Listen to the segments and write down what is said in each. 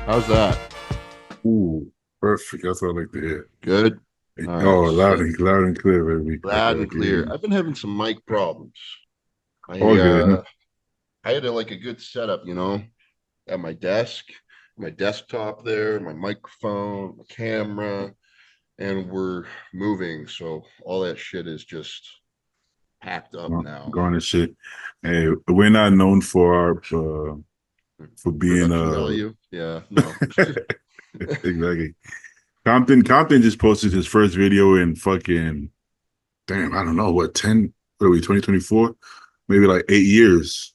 How's that? Ooh, perfect. That's what I like to hear. Good. All right. Oh, So loud and clear, baby. loud I and can hear clear. you. I've been having some mic problems. I Okay. uh I had like a good setup, at my desk, my desktop there, my microphone, my camera, and we're moving, so all that shit is just packed up now. Going to shit. Hey, we're not known for our for being Production value? Yeah, no. exactly. Compton just posted his first video in fucking damn, I don't know what, 10, what are we, 2024? Maybe like 8 years.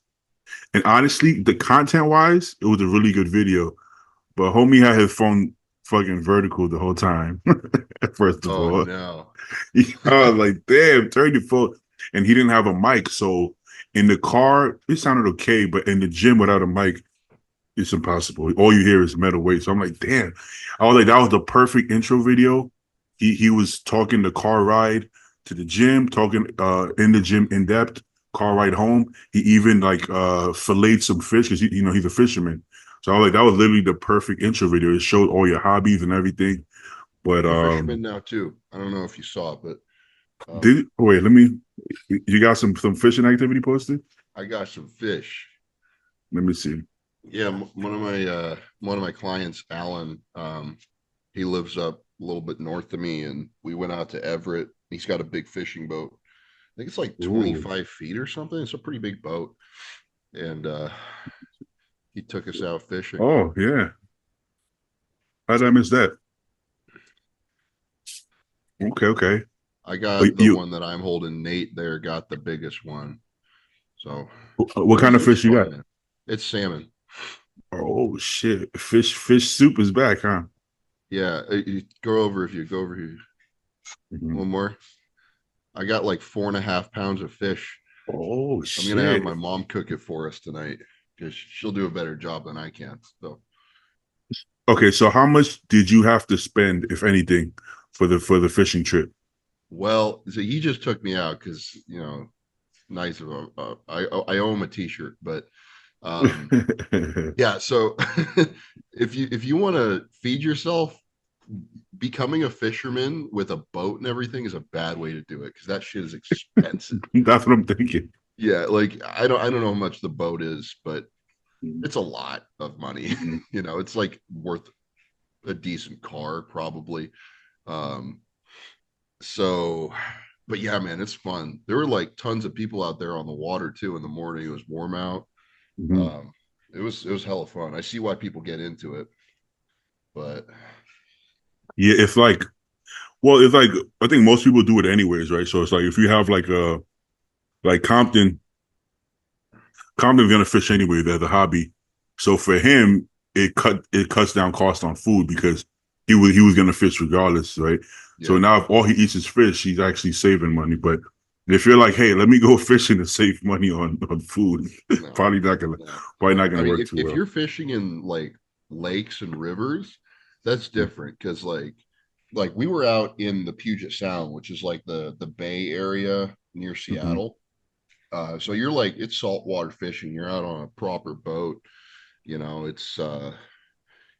And honestly, the content wise, it was a really good video. But homie had his phone fucking vertical the whole time. First of Oh all, no. I was like, damn, turn your phone. And he didn't have a mic. So in the car, it sounded okay. But in the gym without a mic, it's impossible. All you hear is metal weight. So I'm like, damn. I was like, that was the perfect intro video. He was talking the car ride to the gym, talking in the gym in depth, car ride home. He even like filleted some fish because he's a fisherman. So I was like, that was literally the perfect intro video. It showed all your hobbies and everything. But I'm a fisherman now too. I don't know if you saw it, but did wait, let me you got some fishing activity posted? I got some fish. Let me see. Yeah, one of my clients, Alan, he lives up a little bit north of me, and we went out to Everett. He's got a big fishing boat. I think it's like Ooh. 25 feet or something. It's a pretty big boat, and he took us out fishing. Oh yeah. How did I miss that? Okay, okay. I Oh, got the you one that I'm holding. Nate there got the biggest one, so what kind of it was fish you got? fun, man. It's salmon. Oh shit. Fish soup is back, huh? Yeah, go over here. Mhm. One more. I got like 4.5 pounds of fish. Oh I'm gonna have shit. my mom cook it for us tonight because she'll do a better job than I can. So, Okay, so how much did you have to spend, if anything, for the fishing trip? so he just took me out because nice of him. I owe him a T-shirt, but um, yeah. So if you want to feed yourself, becoming a fisherman with a boat and everything is a bad way to do it because that shit is expensive. That's what I'm thinking. Yeah, like I don't know how much the boat is, but it's a lot of money. Mhm. It's like worth a decent car probably. Um, so, but yeah, man, it's fun. There were like tons of people out there on the water too in the morning. It was warm out. Mhm. Um, it was hella fun. I see why people get into it, but Yeah, it's like I think most people do it anyways, right? So it's like if you have like a like Compton's gonna fish anyway. They're the hobby. So for him, it cuts down cost on food because he was gonna fish regardless, right? So yeah, now if all he eats is fish, he's actually saving money. But if you're like, hey, let me go fishing to save money on food, no, probably not gonna no. probably not I gonna mean, work if, too if well. you're fishing in like lakes and rivers, that's different because like we were out in the Puget Sound, which is like the Bay Area near Mm-hmm. Seattle. So you're like it's saltwater fishing. You're out on a proper boat.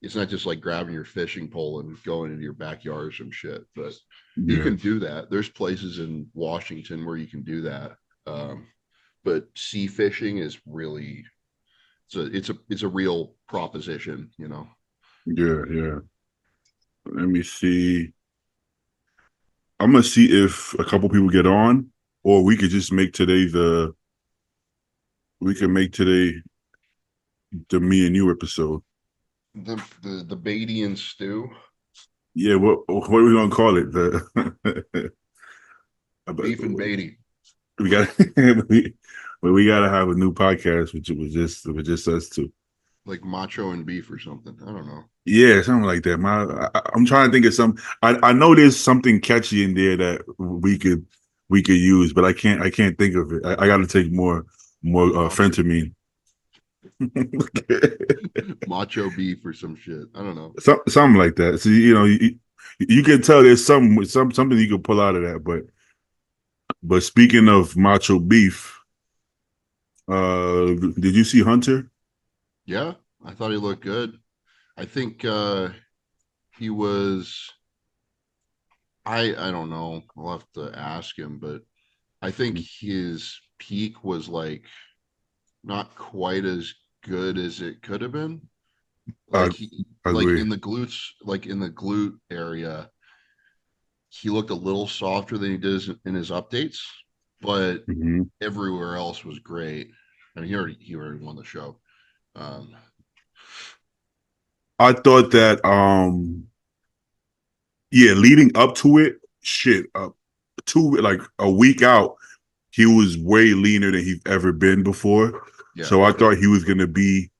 It's not just like grabbing your fishing pole and going into your backyard or some shit. But you Yeah, can do that. There's places in Washington where you can do that. Um, but sea fishing is really it's a real proposition. yeah, yeah. Let me see. I'm gonna see if a couple people get on, or we could just make today the we can make today the me and you episode. The Beatty and stew, Yeah, what are we gonna call it? The beef and Beatty, we got we gotta have a new podcast, which was just us two. like macho and beef or something. I don't know. Yeah, something like that. I'm trying to think of some. I know there's something catchy in there that we could use, but I can't think of it. I got to take more Macho phentermine. macho beef or some shit. I don't know. Something like that. So you can tell there's something you can pull out of that. But speaking of macho beef, did you see Hunter? Yeah, I thought he looked good. I think he was. I don't know. I'll have to ask him, but I think his peak was like not quite as good as it could have been. I, Like I like agree. in the glutes, like in the glute area, he looked a little softer than he did in his updates, but Hmm. everywhere else was great. I mean, he already won the show. Um, I thought that yeah, leading up to it, shit, two like a week out, he was way leaner than he's ever been before. yeah, So I yeah. thought he was gonna be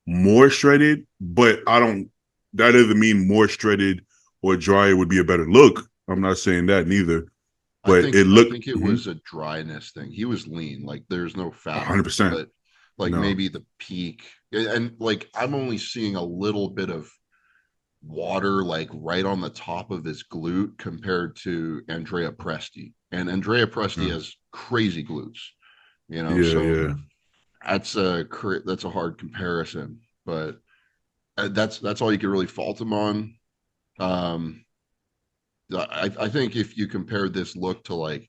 more shredded, but I don't. That doesn't mean more shredded or drier would be a better look. I'm not saying that neither, I but think it I looked think it was a dryness thing. He was lean, like there's no fat on him, 100%. but like No, maybe the peak and like I'm only seeing a little bit of water like right on the top of his glute compared to Andrea Presti. And Andrea Presti uh, has crazy glutes, yeah, so yeah, that's a hard comparison, but that's all you can really fault him on. Um, I think if you compare this look to like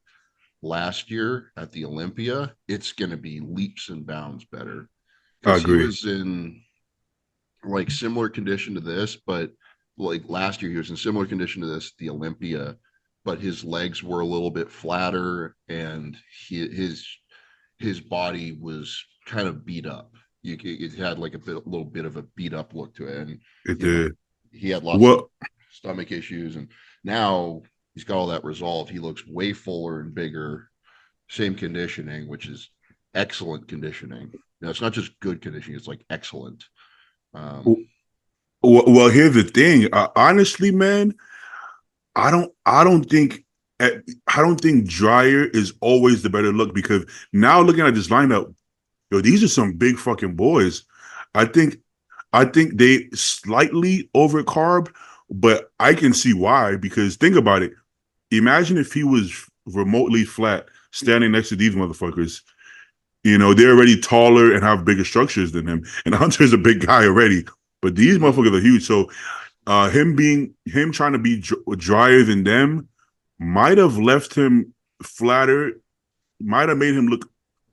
last year at the Olympia, it's going to be leaps and bounds better I because he agree. was in like similar condition to this, but like last year he was in similar condition to this, the Olympia, but his legs were a little bit flatter and his body was kind of beat up. It had like a little bit of a beat up look to it, and It you know did. he had lots of Well, stomach issues, and now he's got all that resolved. He looks way fuller and bigger. Same conditioning, which is excellent conditioning. It's not just good conditioning; it's like excellent. Um, well, here's the thing. Honestly, man, I don't think dryer is always the better look because now looking at this lineup, yo, these are some big fucking boys. I think I think they slightly over carb, but I can see why because think about it. Imagine if he was remotely flat standing next to these motherfuckers. You know, they're already taller and have bigger structures than him. And Hunter's a big guy already, but these mhm. motherfuckers are huge. So him trying to be drier than them might have left him flatter, might have made him look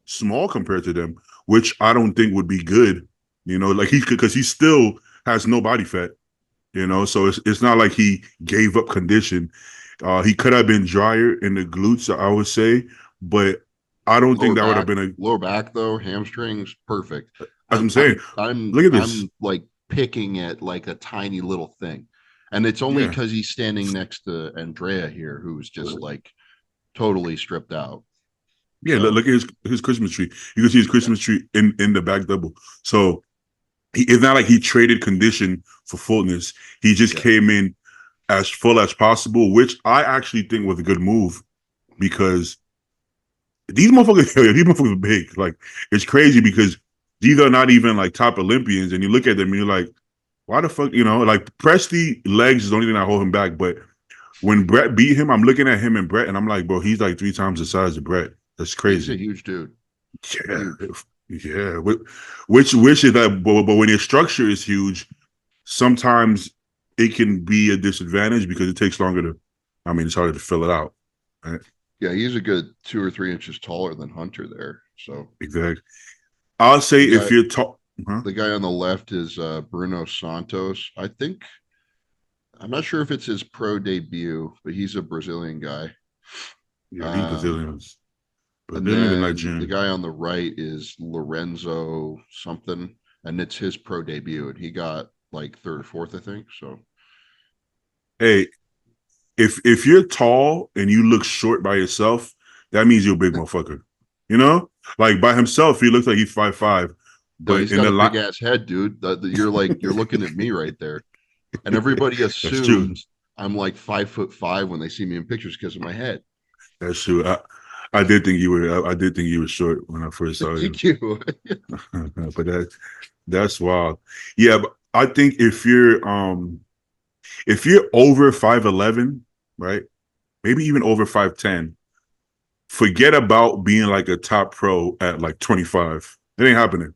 small compared to them, which I don't think would be good. You know, like he because he still has no body fat. You know, so it's not like he gave up condition. He could have been drier in the glutes, I would say, but I don't think Lower that would have back, been a. lower back though, hamstrings, perfect. As I'm I'm saying, I'm I'm look at this. I'm like picking at like a tiny little thing, and it's only Yeah, because he's standing next to Andrea here, who's just like totally stripped out. yeah. So Look at his Christmas tree. You can see his yeah, Christmas tree in the back double. So it's not like he traded condition for fullness. He just yeah. came in as full as possible, which I actually think was a good move because these motherfuckers are big. Like it's crazy because these are not even like top Olympians, and you look at them and you're like, why the fuck, you know, like Presti legs is the only thing that hold him back. But when Brett beat him, I'm looking at him and Brett, and I'm like, bro, he's like three times the size of Brett. That's He's a crazy. huge dude, Yeah, huge. yeah. Which is that, but when your structure is huge, sometimes it can be a disadvantage because it takes longer to. I mean, it's harder to fill it out. Right? Yeah, he's a good 2 or 3 inches taller than Hunter there. So Exactly. I'll say the if guy, you're tall, huh? the guy on the left is Bruno Santos. I'm not sure if it's his pro debut, but he's a Brazilian guy. Yeah, these Um, Brazilians, and Brazilians in then the Nigeria. guy on the right is Lorenzo something, and it's his pro debut, and he got like third or fourth, I think. So Hey, if you're tall and you look short by yourself, that means you're a big motherfucker. You know, like by himself, he looks like he's 5'5", no, but he's in got the a big lot, ass head, dude. You're looking at me right there, and everybody that's true. assumes I'm like 5'5" when they see me in pictures because of my head. That's true. I did think you were. I did think you were short when I first saw you, Thank you. but that's wild. Yeah, but I think if you're over 5'11", right, maybe even over 5'10", forget about being like a top pro at like 25. It ain't happening.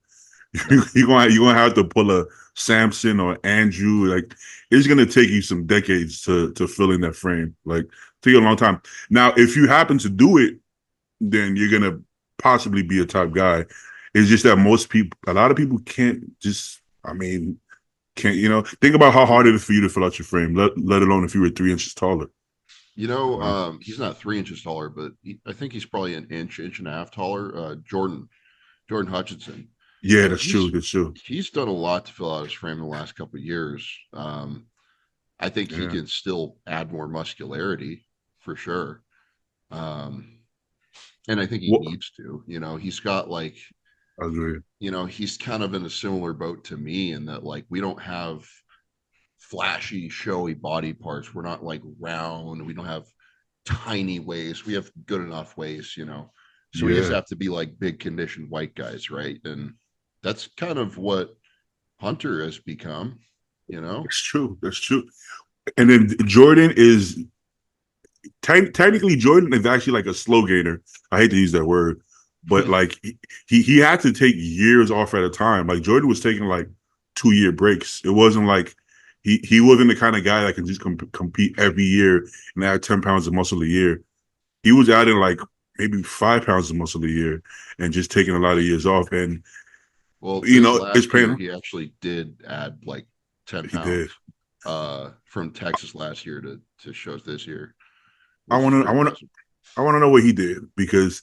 No. You're gonna have to pull a Samson or Andrew. Like it's gonna take you some decades to fill in that frame. Like take you a long time. Now, if you happen to do it, then you're gonna possibly be a top guy. It's just that most people, a lot of people can't just. I mean, can't think about how hard it is for you to fill out your frame. Let alone if you were 3 inches taller. He's not 3 inches taller, but I think he's probably an inch and a half taller. Jordan Hutchinson, Yeah, and that's true. That's true. he's done a lot to fill out his frame in the last couple of years. I think he Yeah, can still add more muscularity for sure. Um, and I think he what needs to. He's got like, I agree. he's kind of in a similar boat to me in that like we don't have flashy, showy body parts. We're not like round. We don't have tiny waist. We have good enough waist. So we just Yeah, have to be like big conditioned white guys, right? And that's kind of what Hunter has become, you know? that's true. That's true. And then Jordan is technically Jordan is actually like a slow gainer. I hate to use that word, but like he had to take years off at a time. Like Jordan was taking like 2 year breaks. It wasn't like he wasn't the kind of guy that can just compete every year and add 10 pounds of muscle a year. He was adding like maybe 5 pounds of muscle a year and just taking a lot of years off. And Well, this it's last year paying. he actually did add like 10 He did. pounds from Texas last year to shows this year, I which is want to. I pretty want to. impressive. I want to know what he did because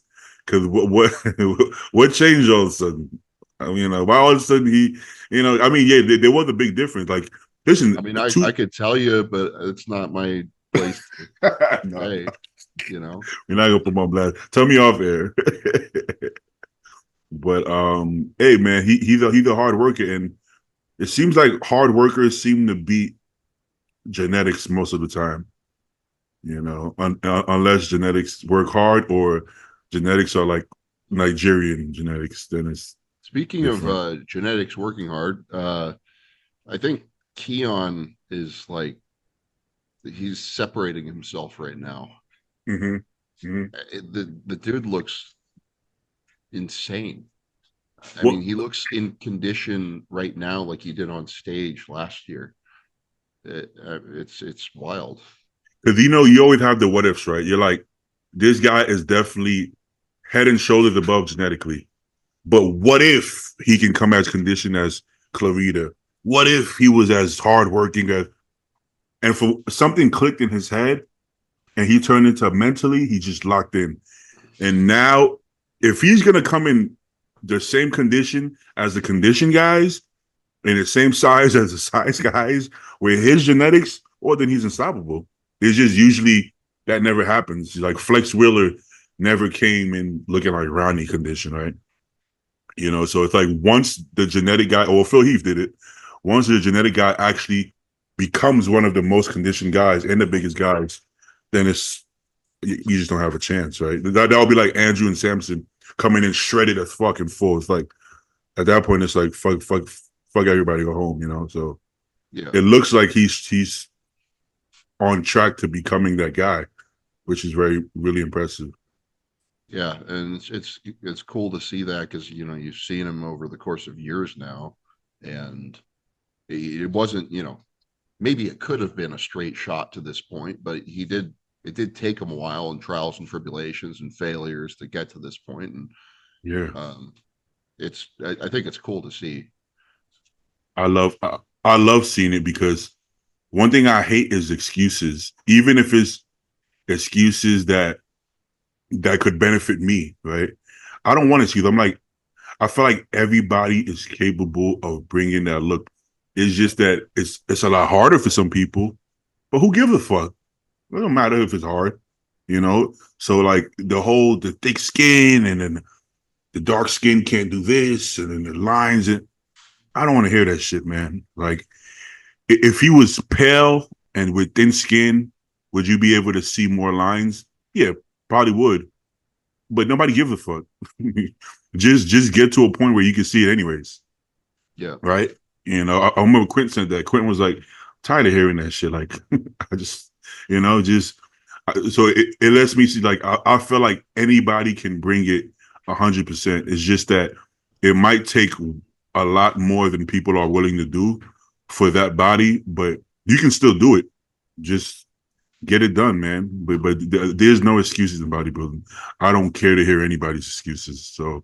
what changed all of a sudden? I mean, why all of a sudden I mean, yeah, there was a big difference. Like, I listen, mean, two. I could tell you, but it's not my place to No, say, you know. we're not gonna put my blast. Tell me off air. But hey man, he's a hard worker, and it seems like hard workers seem to beat genetics most of the time. Unless genetics work hard or genetics are like Nigerian genetics, then it's Speaking of different. genetics working hard, I think Keon is like he's separating himself right now. Mm-hmm. Mm-hmm. The dude looks insane. I mean, Well, he looks in condition right now like he did on stage last year. It's wild. because you always have the what ifs, right? You're like, this guy is definitely head and shoulders above genetically, but what if he can come as conditioned as Clarita? What if he was as hardworking as, and for something clicked in his head and he turned into mentally, he just locked in. And now, if he's gonna come in the same condition as the condition guys, in the same size as the size guys with his genetics, or then he's unstoppable. It's just usually that never happens. Like Flex Wheeler never came in looking like Ronnie condition, right? So it's like once the genetic guy, or Phil Heath did it, once the genetic guy actually becomes one of the most conditioned guys and the biggest guys, then you just don't have a chance, right? That'll be like Andrew and Samson coming in shredded as fucking full. It's like at that point, it's like fuck everybody, go home. So Yeah, it looks like he's on track to becoming that guy, which is very really impressive. yeah, and it's cool to see that because you've seen him over the course of years now, and it wasn't maybe it could have been a straight shot to this point, but it did take him a while and trials and tribulations and failures to get to this point, and Yeah, um, I think it's cool to see. I love seeing it because one thing I hate is excuses, even if it's excuses that could benefit me, right? I don't want to see them. I feel like everybody is capable of bringing that look. It's just that it's a lot harder for some people, but who gives a fuck? It don't matter if it's hard. So like the thick skin and then the dark skin can't do this and then the lines and I don't want to hear that shit, man. Like if he was pale and with thin skin, would you be able to see more lines? Yeah, probably would. But nobody gives a fuck. just get to a point where you can see it anyways, Yeah, right? I remember Quentin said that. Quentin was like, tired of hearing that shit. Like, I just, just so it lets me see. Like, I feel like anybody can bring it 100%. It's just that it might take a lot more than people are willing to do for that body, but you can still do it. Just get it done, man. But there's no excuses in bodybuilding. I don't care to hear anybody's excuses. So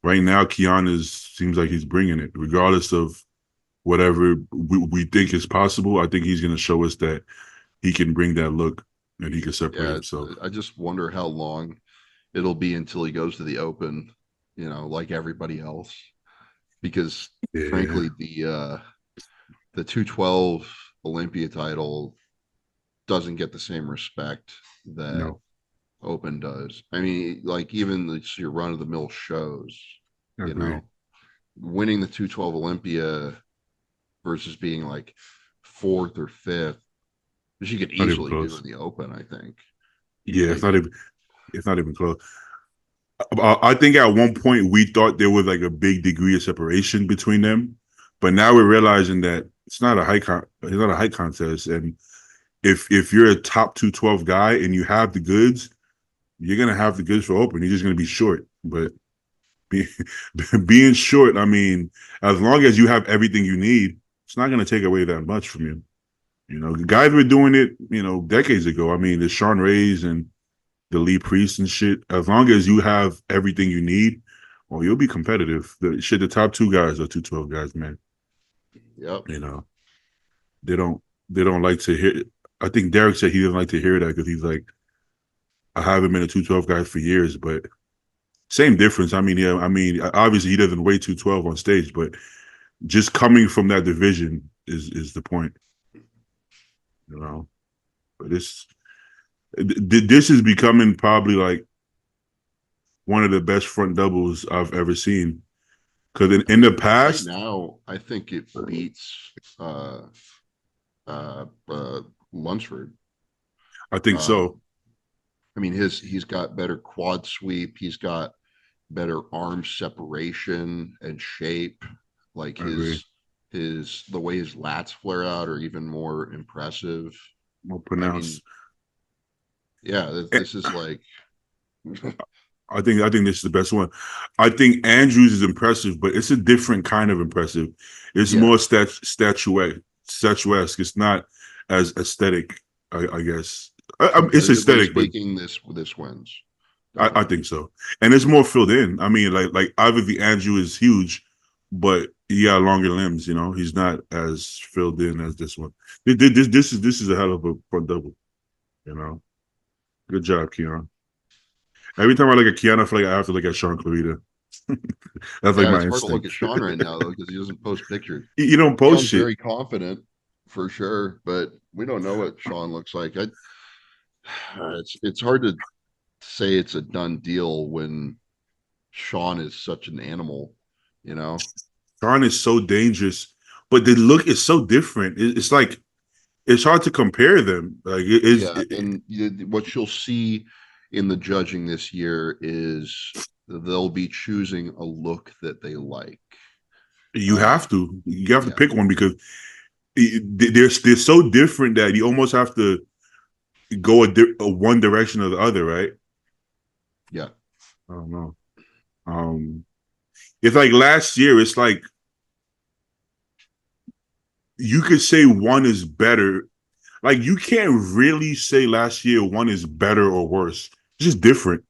right now, Keanu seems like he's bringing it, regardless of whatever we think is possible. I think he's going to show us that he can bring that look and he can separate Yeah, himself. I just wonder how long it'll be until he goes to the Open, like everybody else. Because Yeah, frankly, the 212 Olympia title doesn't get the same respect that no, Open does. I mean, like even your run of the mill shows, I you agree. know, winning the 212 Olympia versus being like fourth or fifth, which you could Not even easily do close. in the Open, I think. Yeah, Like, it's not even close. I think at one point we thought there was like a big degree of separation between them, but now we're realizing that it's not a height contest. And if you're a top 212 guy and you have the goods, you're gonna have the goods for Open. You're just gonna be short. But be, being short, I mean, as long as you have everything you need, it's not gonna take away that much from you. The guys were doing it, decades ago. I mean, the Sean Rays and the Lee Priest and shit. As long as you have everything you need, well, you'll be competitive. The top two guys are 212 guys, man. yep. You know, they don't they don't like to hear. I think Derek said he didn't like to hear that because he's like, I haven't been a 212 guy for years, but same difference. I mean, yeah, I mean, obviously he doesn't weigh 212 on stage, but just coming from that division is the point, you know. But this is becoming probably like one of the best front doubles I've ever seen. Because I in the mean, right past, now, I think it beats uh, uh, Lunsford. I think so. Um, I mean, he's got better quad sweep. He's got better arm separation and shape. Like I agree. his the way his lats flare out are even more impressive. More I mean, pronounced. yeah, Eh, this is like I think this is the best one. I think Andrews is impressive, but it's a different kind of impressive. It's yeah, more statuesque. It's not as aesthetic, I guess. It's competitively aesthetic, but speaking, this wins I definitely. think so. And it's more filled in. I mean, like obviously Andrew is huge, but he got longer limbs. He's not as filled in as this one. This is a hell of a front double. You know, good job, Keon. Every time I look at Keanu, I feel like I have to look at Sean Clarita. That's like Yeah, my it's hard to look at instinct. Sean right now though because he doesn't post pictures. You don't post Keon's shit. very confident for sure, but we don't know what Sean looks like. It's hard to say it's a done deal when Sean is such an animal, you know? Sean is so dangerous, but the look is so different. It's like it's hard to compare them. Like it is. Yeah, and what you'll see in the judging this year is they'll be choosing a look that they like. You Uh, have to. You have to yeah, pick one because they're so different that you almost have to go a one direction or the other, right? yeah, I don't know. Um, it's like last year. It's like you could say one is better. Like you can't really say last year one is better or worse. It's just different.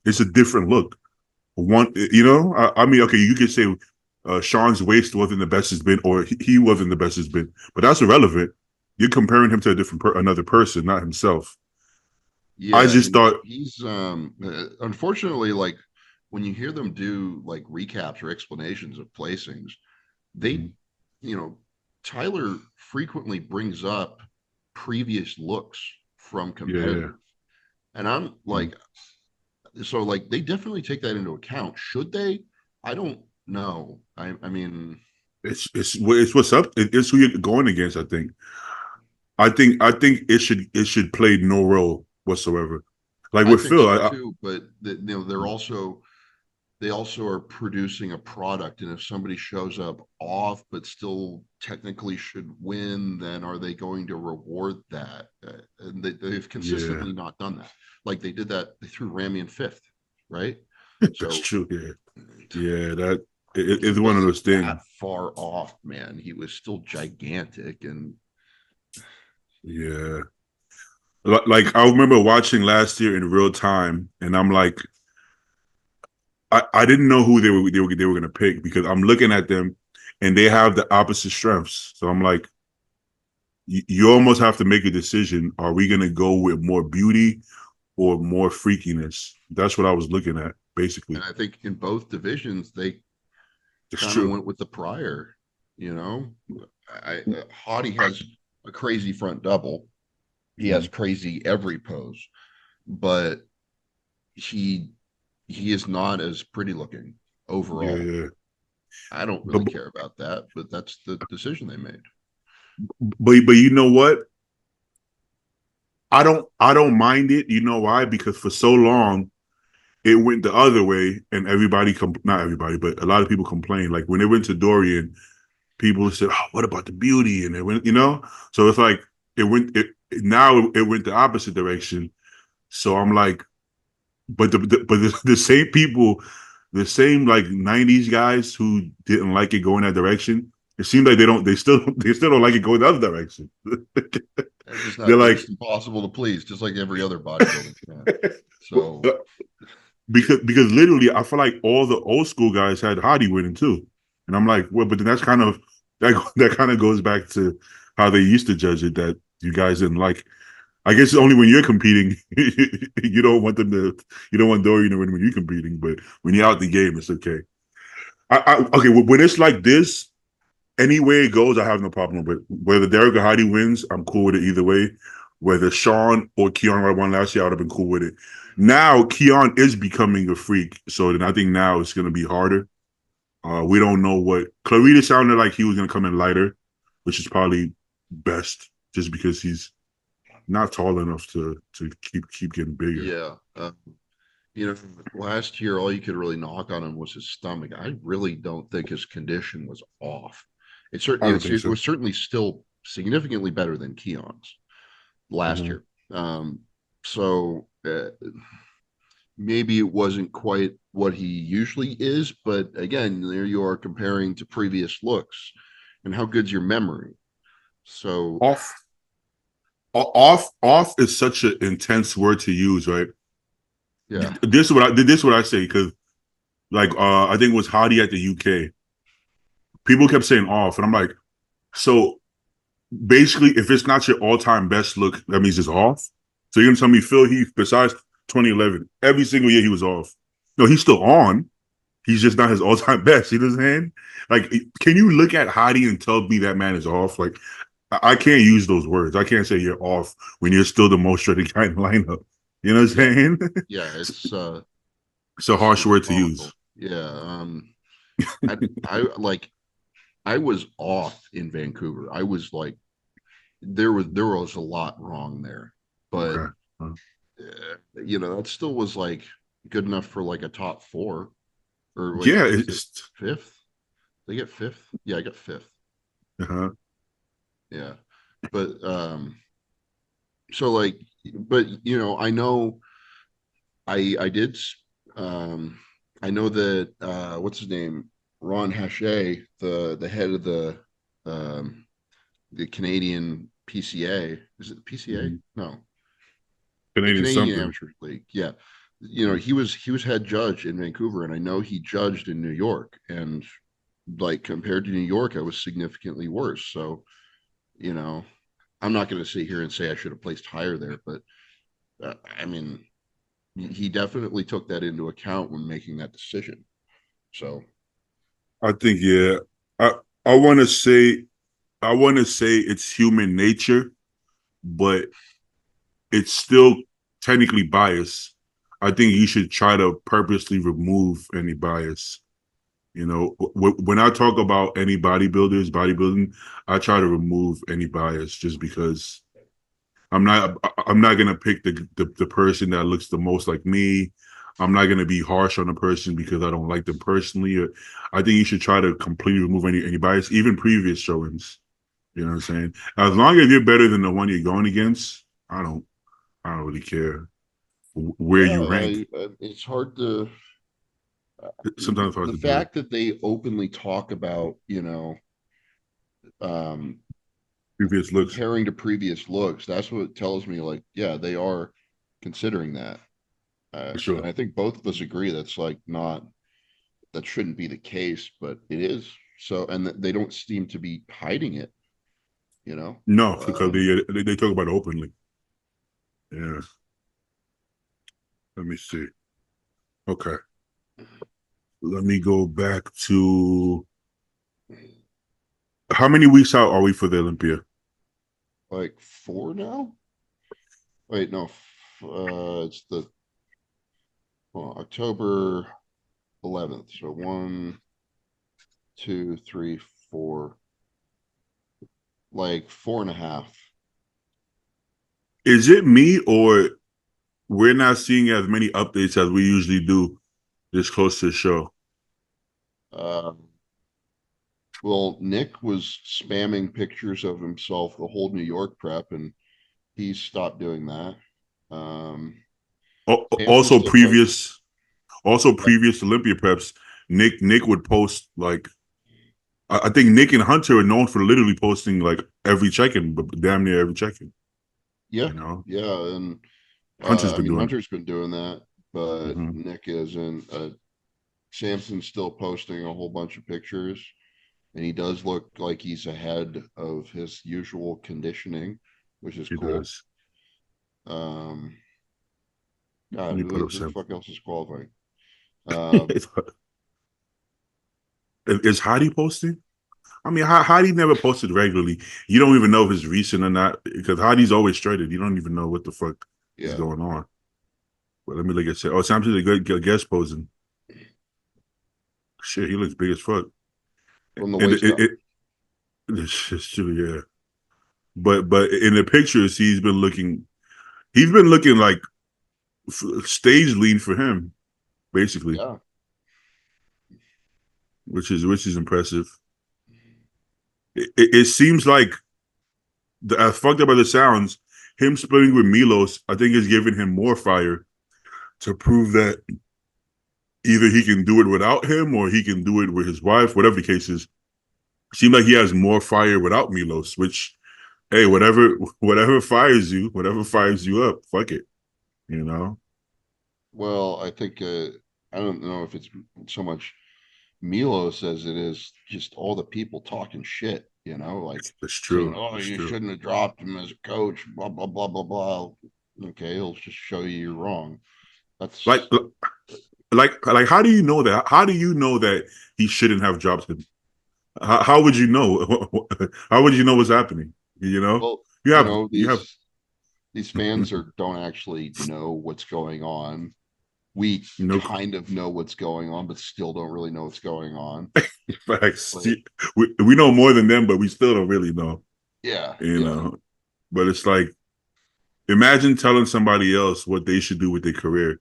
It's a different look. I mean, okay, you could say Sean's waist wasn't the best it's been, or he wasn't the best it's been, but that's irrelevant. You're comparing him to another person, not himself. I yeah. just And thought, he's unfortunately like when you hear them do like recaps or explanations of placings, they, you know, Tyler frequently brings up previous looks from yeah, competitors. And I'm like, so like they definitely take that into account. Should they? I don't know. I mean, it's what's up. It's who you're going against. I think it should play no role whatsoever. Like I with think Phil, so too, but they also are producing a product, and if somebody shows up off but still technically should win, then are they going to reward that? And they've yeah, consistently not done that. Like they did that, they threw Ramy in fifth, right? that's So true. Yeah, yeah, that. he it's one of wasn't those things. that far off, man. He was still gigantic, and Yeah. Like I remember watching last year in real time, and I'm like, I didn't know who they were gonna pick because I'm looking at them and they have the opposite strengths. So I'm like, you almost have to make a decision. Are we gonna go with more beauty or more freakiness? That's what I was looking at, and basically. I think in both divisions they It's kind of true. went with the prior. You know, Hottie has a crazy front double. He has Mhm. crazy every pose, but he he is not as pretty looking Yeah, overall. yeah. I don't But really care about that, but that's the decision they made. but you know what? I don't mind it. You know why? Because for so long it went the other way, and not everybody, but a lot of people complained. Like when it went to Dorian, people said, "Oh, what about the beauty?" And it went, So it's like it went. Now it went the opposite direction. So I'm like, but the same people, the same like '90s guys who didn't like it going that direction. It seems like they don't. They still don't like it going the other direction. It's just They're not. They're like, just impossible to please, just like every other bodybuilding fan. So because literally, I feel like all the old school guys had Hottie winning too, and I'm like, well, but then that's kind of that kind of goes back to how they used to judge it that you guys didn't like. I guess only when you're competing, you don't want them to, you don't want Dorian to win when you're competing, but when you're out the game, it's okay. Okay, when it's like this, any way it goes, I have no problem with it. Whether Derek or Heidi wins, I'm cool with it either way. Whether Sean or Keon won last year, I would have been cool with it. Now Keon is becoming a freak, so then I think now it's going to be harder. We don't know what Clarita sounded like he was going to come in lighter, which is probably best, just because he's not tall enough to keep getting bigger. yeah, you know, last year all you could really knock on him was his stomach. I really don't think his condition was off. I don't think It so. was certainly still significantly better than Keon's last Mm-hmm. year. So maybe it wasn't quite what he usually is, but again, there you are comparing to previous looks, and how good's your memory? So Off, off is such an intense word to use, right? yeah, This is what I say because like I think it was Hottie at the UK. People kept saying off, and I'm like, so basically, if it's not your all time best look, that means it's off. So you're gonna tell me Phil Heath, besides 2011, every single year he was off. No, he's still on. He's just not his all time best. You know what I'm saying? Like, can you look at Hottie and tell me that man is off? Like, I can't use those words. I can't say you're off when you're still the most shredded guy in the lineup. You know what I'm yeah, saying? yeah. It's a harsh It's word to use. comical. Yeah, I like I was off in Vancouver. I was like there was a lot wrong there, but Okay. that still was like good enough for like a top four, or wait, Yeah, is it it's fifth? They get fifth? Yeah, I got fifth. uh-huh. Yeah. But so like but I know I did um I know that what's his name? Ron Hache, the head of um the Canadian PCA. Is it the PCA? Mhm. No, the Canadian Canadian something. Amateur League. Yeah. He was head judge in Vancouver, and I know he judged in New York, and like compared to New York, I was significantly worse. So, you know, I'm not going to sit here and say I should have placed higher there, but I mean, he definitely took that into account when making that decision. So, I think yeah. I I want to say it's human nature, but it's still technically bias. I think you should try to purposely remove any bias. When I talk about any bodybuilding, I try to remove any bias just because I'm not gonna pick the person that looks the most like me. I'm not gonna be harsh on a person because I don't like them personally. I think you should try to completely remove any bias, even previous showings. You know what I'm saying? As long as you're better than the one you're going against, I don't really care where yeah, you rank. it's hard to. Sometimes hard The to do. fact that they openly talk about, Previous looks comparing to previous looks, that's what tells me, like, yeah, they are considering that. for And sure. I think both of us agree that's like not, that shouldn't be the case, but it is. So, and they don't seem to be hiding it, you know? No, because they talk about it openly. Yeah. Let me see. Okay. Let me go back to how many weeks out are we for the Olympia? Like four now? Wait, no, it's the October 11th. So one, two, three, four, like four and a half. Is it me or we're not seeing as many updates as we usually do this close to the show? Um, well, Nick was spamming pictures of himself the whole New York prep, and he's stopped doing that. Um, Hampton's Also still posting. Yeah, previous Olympia preps, Nick would post like I think Nick and Hunter are known for literally posting like every check-in, but damn near every check-in. yeah, You know, yeah, and Hunter's I been mean doing Hunter's been doing that, it. but Mm-hmm. Nick isn't. Samson's still posting a whole bunch of pictures, and he does look like he's ahead of his usual conditioning, which is He cool. does. Um, Let God, me put up who the some. fuck else is qualifying? Um, Is Hadi posting? I mean, Hadi never posted regularly. You don't even know if it's recent or not because Hadi's always traded. You don't even know what the fuck is yeah, going on. But let me look at it. Oh, Samson's a good guest posing. Shit, he looks big as fuck. from the And waist up. it's true, yeah. But in the pictures, he's been looking like stage lean for him, basically, Yeah. which is impressive. It seems like as fucked up as it sounds, him splitting with Milos, I think, is giving him more fire to prove that either he can do it without him or he can do it with his wife, whatever the case is. Seems like he has more fire without Milos, which hey, whatever fires you up, fuck it, you know. Well, I think I don't know if it's so much Milos as it is just all the people talking shit, like That's saying, true. "Oh, That's you true. shouldn't have dropped him as a coach." Blah blah blah blah blah. Okay, he'll just show you you're wrong. Like, That's like, how do you know that? How do you know that he shouldn't have dropped him? How would you know? How would you know what's happening? You know, well, you have you have these fans are don't actually know what's going on. We no kind of know what's going on, but still don't really know what's going on. facts. Like, We know more than them, but we still don't really know. yeah, You yeah, know, but it's like imagine telling somebody else what they should do with their career.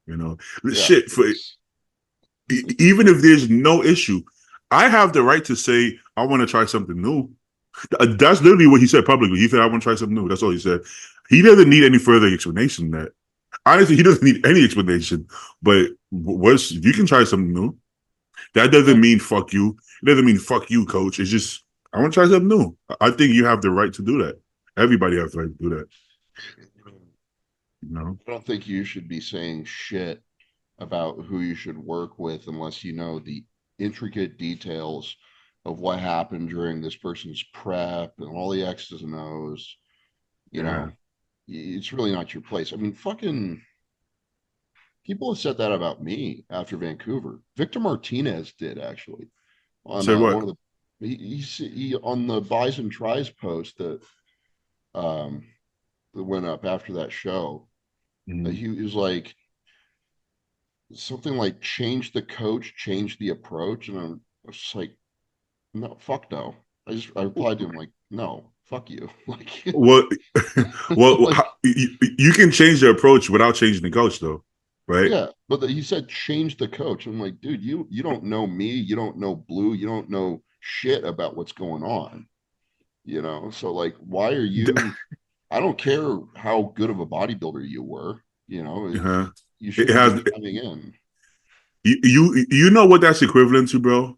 You know, yeah. shit for even if there's no issue, I have the right to say I want to try something new. That's literally what he said publicly. He said I want to try something new. That's all he said. He doesn't need any further explanation than that. Honestly, he doesn't need any explanation. But what's you can try something new. That Yeah. doesn't mean fuck you. It doesn't mean fuck you, coach. It's just I want to try something new. I think you have the right to do that. Everybody has the right to do that. You know? I don't think you should be saying shit about who you should work with unless you know the intricate details of what happened during this person's prep and all the X's and O's. You Yeah. know, it's really not your place. I mean, fucking people have said that about me after Vancouver. Victor Martinez did actually on Say one what? of the he on the buys and tries post um that went up after that show. Mm-hmm. He was like something like change the coach, change the approach, and I was just like, no, fuck no. I replied to him like, no, fuck you. Like, Well, well, like you can change the approach without changing the coach, though, right? yeah, but he said change the coach. I'm like, dude, you don't know me, you don't know Blue, you don't know shit about what's going on. So like, why are you? I don't care how good of a bodybuilder you were. Uh-huh. You It shouldn't have has been coming in. You know what that's equivalent to, bro?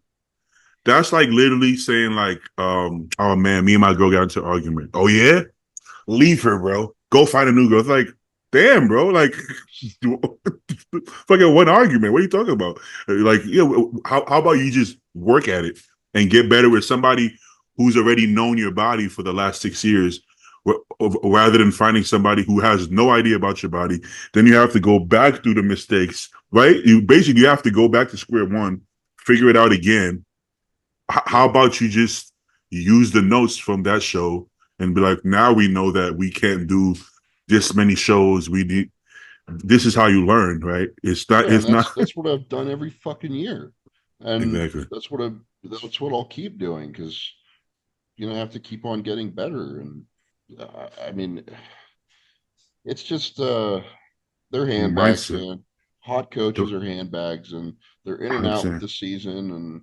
That's like literally saying like, oh man, me and my girl got into an argument. Oh yeah, leave her, bro. Go find a new girl. It's like, damn, bro. Like, fucking one argument. What are you talking about? Like, how about you just work at it and get better with somebody who's already known your body for the last 6 years, rather than finding somebody who has no idea about your body. Then you have to go back through the mistakes, right? You have to go back to square one, figure it out again. How Yeah. about you just use the notes from that show and be like, now we know that we can't do this many shows. We need this is how you learn, right? It's not. Yeah, and It's not that's what I've done every fucking year, and exactly. that's what I'll keep doing because I have to keep on getting better. And I mean, it's just they're handbags, Mindset. man. Hot coaches are handbags, and they're in and out with 100%. the season. And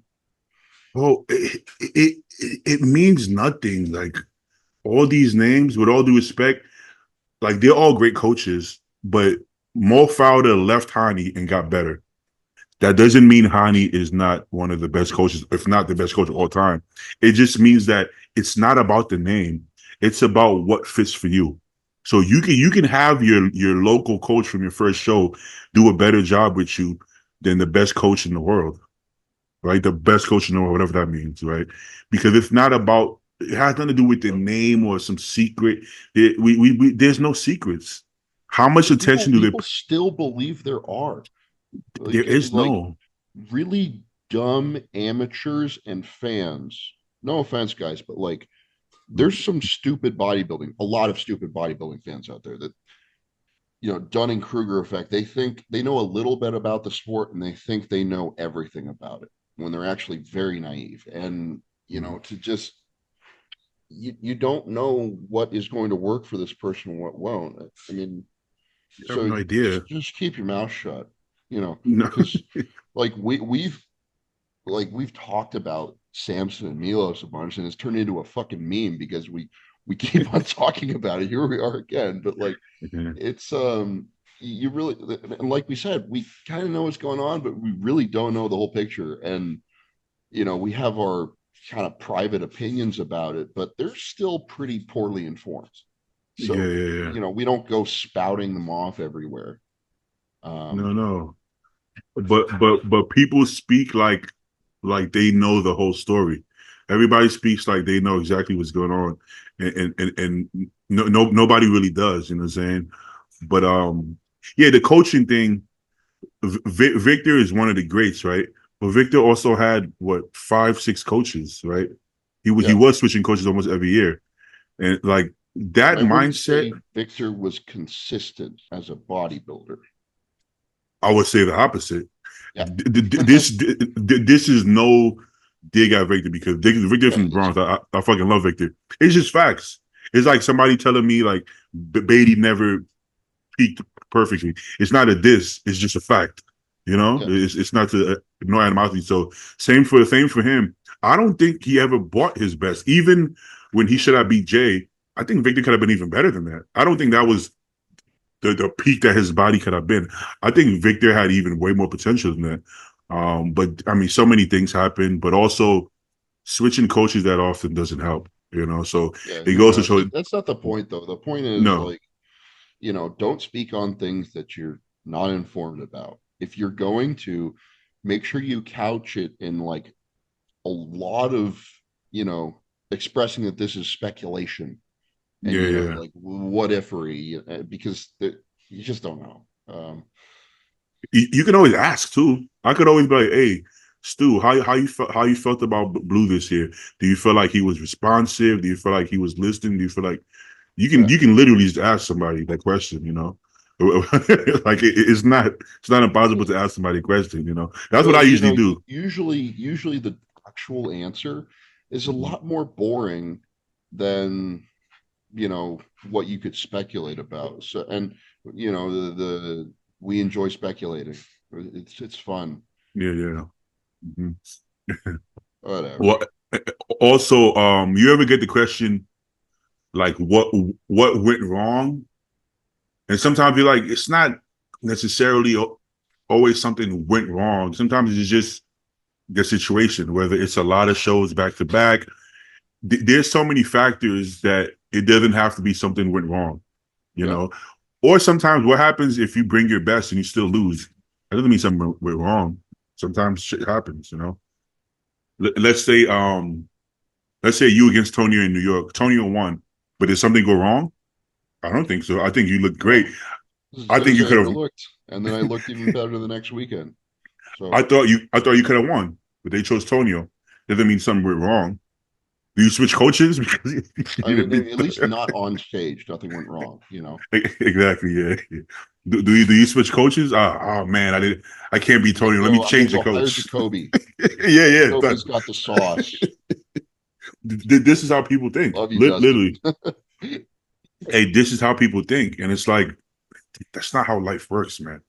Well, it means nothing. Like all these names, with all due respect, like they're all great coaches, but Mo Fowler left Hani and got better. That doesn't mean Hani is not one of the best coaches, if not the best coach of all time. It just means that it's not about the name; it's about what fits for you. So you can have your local coach from your first show do a better job with you than the best coach in the world, right? The best coach in the world, whatever that means, right? Because it's not about it has nothing to do with the name or some secret. There's no secrets. How much people attention do they? people still believe there are There is like no. really dumb amateurs and fans. No offense, guys, but like there's some stupid bodybuilding, a lot of stupid bodybuilding fans out there that Dunning Kruger effect. They think they know a little bit about the sport and they think they know everything about it when they're actually very naive. And to just you don't know what is going to work for this person and what won't. I mean, You have so no idea. just keep your mouth shut, No. because like we've talked about Samson and Milos a bunch, and it's turned into a fucking meme because we keep on talking about it. Here we are again, but like it's you really, and like we said, we kind of know what's going on, but we really don't know the whole picture. And we have our kind of private opinions about it, but they're still pretty poorly informed. Yeah, So yeah, yeah. we don't go spouting them off everywhere. No, um no. But people speak like they know the whole story. Everybody speaks like they know exactly what's going on, and nobody really does. You know what I'm saying? But yeah, the coaching thing. Victor is one of the greats, right? But Victor also had what 5, 6 coaches, right? He yeah, was switching coaches almost every year, and like that I wouldn't mindset, say Victor was consistent as a bodybuilder. I would say the opposite. Yeah. This is no dig at Victor because Victor Yeah, from the Bronx. I fucking love Victor. It's just facts. It's like somebody telling me like Beatty never peaked perfectly. It's not a diss. It's just a fact. You know, yeah, it's not to no animosity. So same for him. I don't think he ever bought his best. Even when he should have beat Jay, I think Victor could have been even better than that. I don't think that was the peak that his body could have been. I think Victor had even way more potential than that. But I mean, so many things happen, but also switching coaches that often doesn't help, you know. So yeah, it no, goes to no, show that's not the point though. The point is no. like, don't speak on things that you're not informed about. If you're going to, make sure you couch it in like a lot of, you know, expressing that this is speculation and, Yeah, yeah. like what ifery, because you just don't know. You can always ask too. I could always be like, "Hey, Stu, how you felt about Blue this year? Do you feel like he was responsive? Do you feel like he was listening? Do you feel like you can Yeah. you can literally just ask somebody that question? You know, like it's not impossible to ask somebody a question. You know, that's what Well, I usually do. usually the actual answer is a Mhm. lot more boring than, what you could speculate about. So, and, the we enjoy speculating. It's fun. Yeah, yeah. Mhm. Whatever. Well, also, you ever get the question like what went wrong? And sometimes you're like, it's not necessarily. always something went wrong. Sometimes it's just the situation, whether it's a lot of shows back to back. There's so many factors that it doesn't have to be something went wrong, you Yeah. know. Or sometimes what happens if you bring your best and you still lose? That doesn't mean something went wrong. Sometimes shit happens, you know. Let's say let's say you against Tonio in New York. Tonio won, but did something go wrong? I don't think so. I think you looked great. No, this is as I good think as you I could ever have. looked. And then I looked even better the next weekend. I So, thought you. I thought you could have won, but they chose Tonio. Doesn't mean something went wrong. Do you switch coaches because I you mean, didn't at least beat? not on stage. Nothing went wrong, you know. Exactly. Yeah. Do you switch coaches? Oh man, I did. I can't be Tonio. Let me I'm gonna change the go hire coach. Jacoby. Yeah. Yeah. Jacoby's got the sauce. This is how people think. Love you, Dustin. Literally, hey, this is how people think, and it's like that's not how life works, man.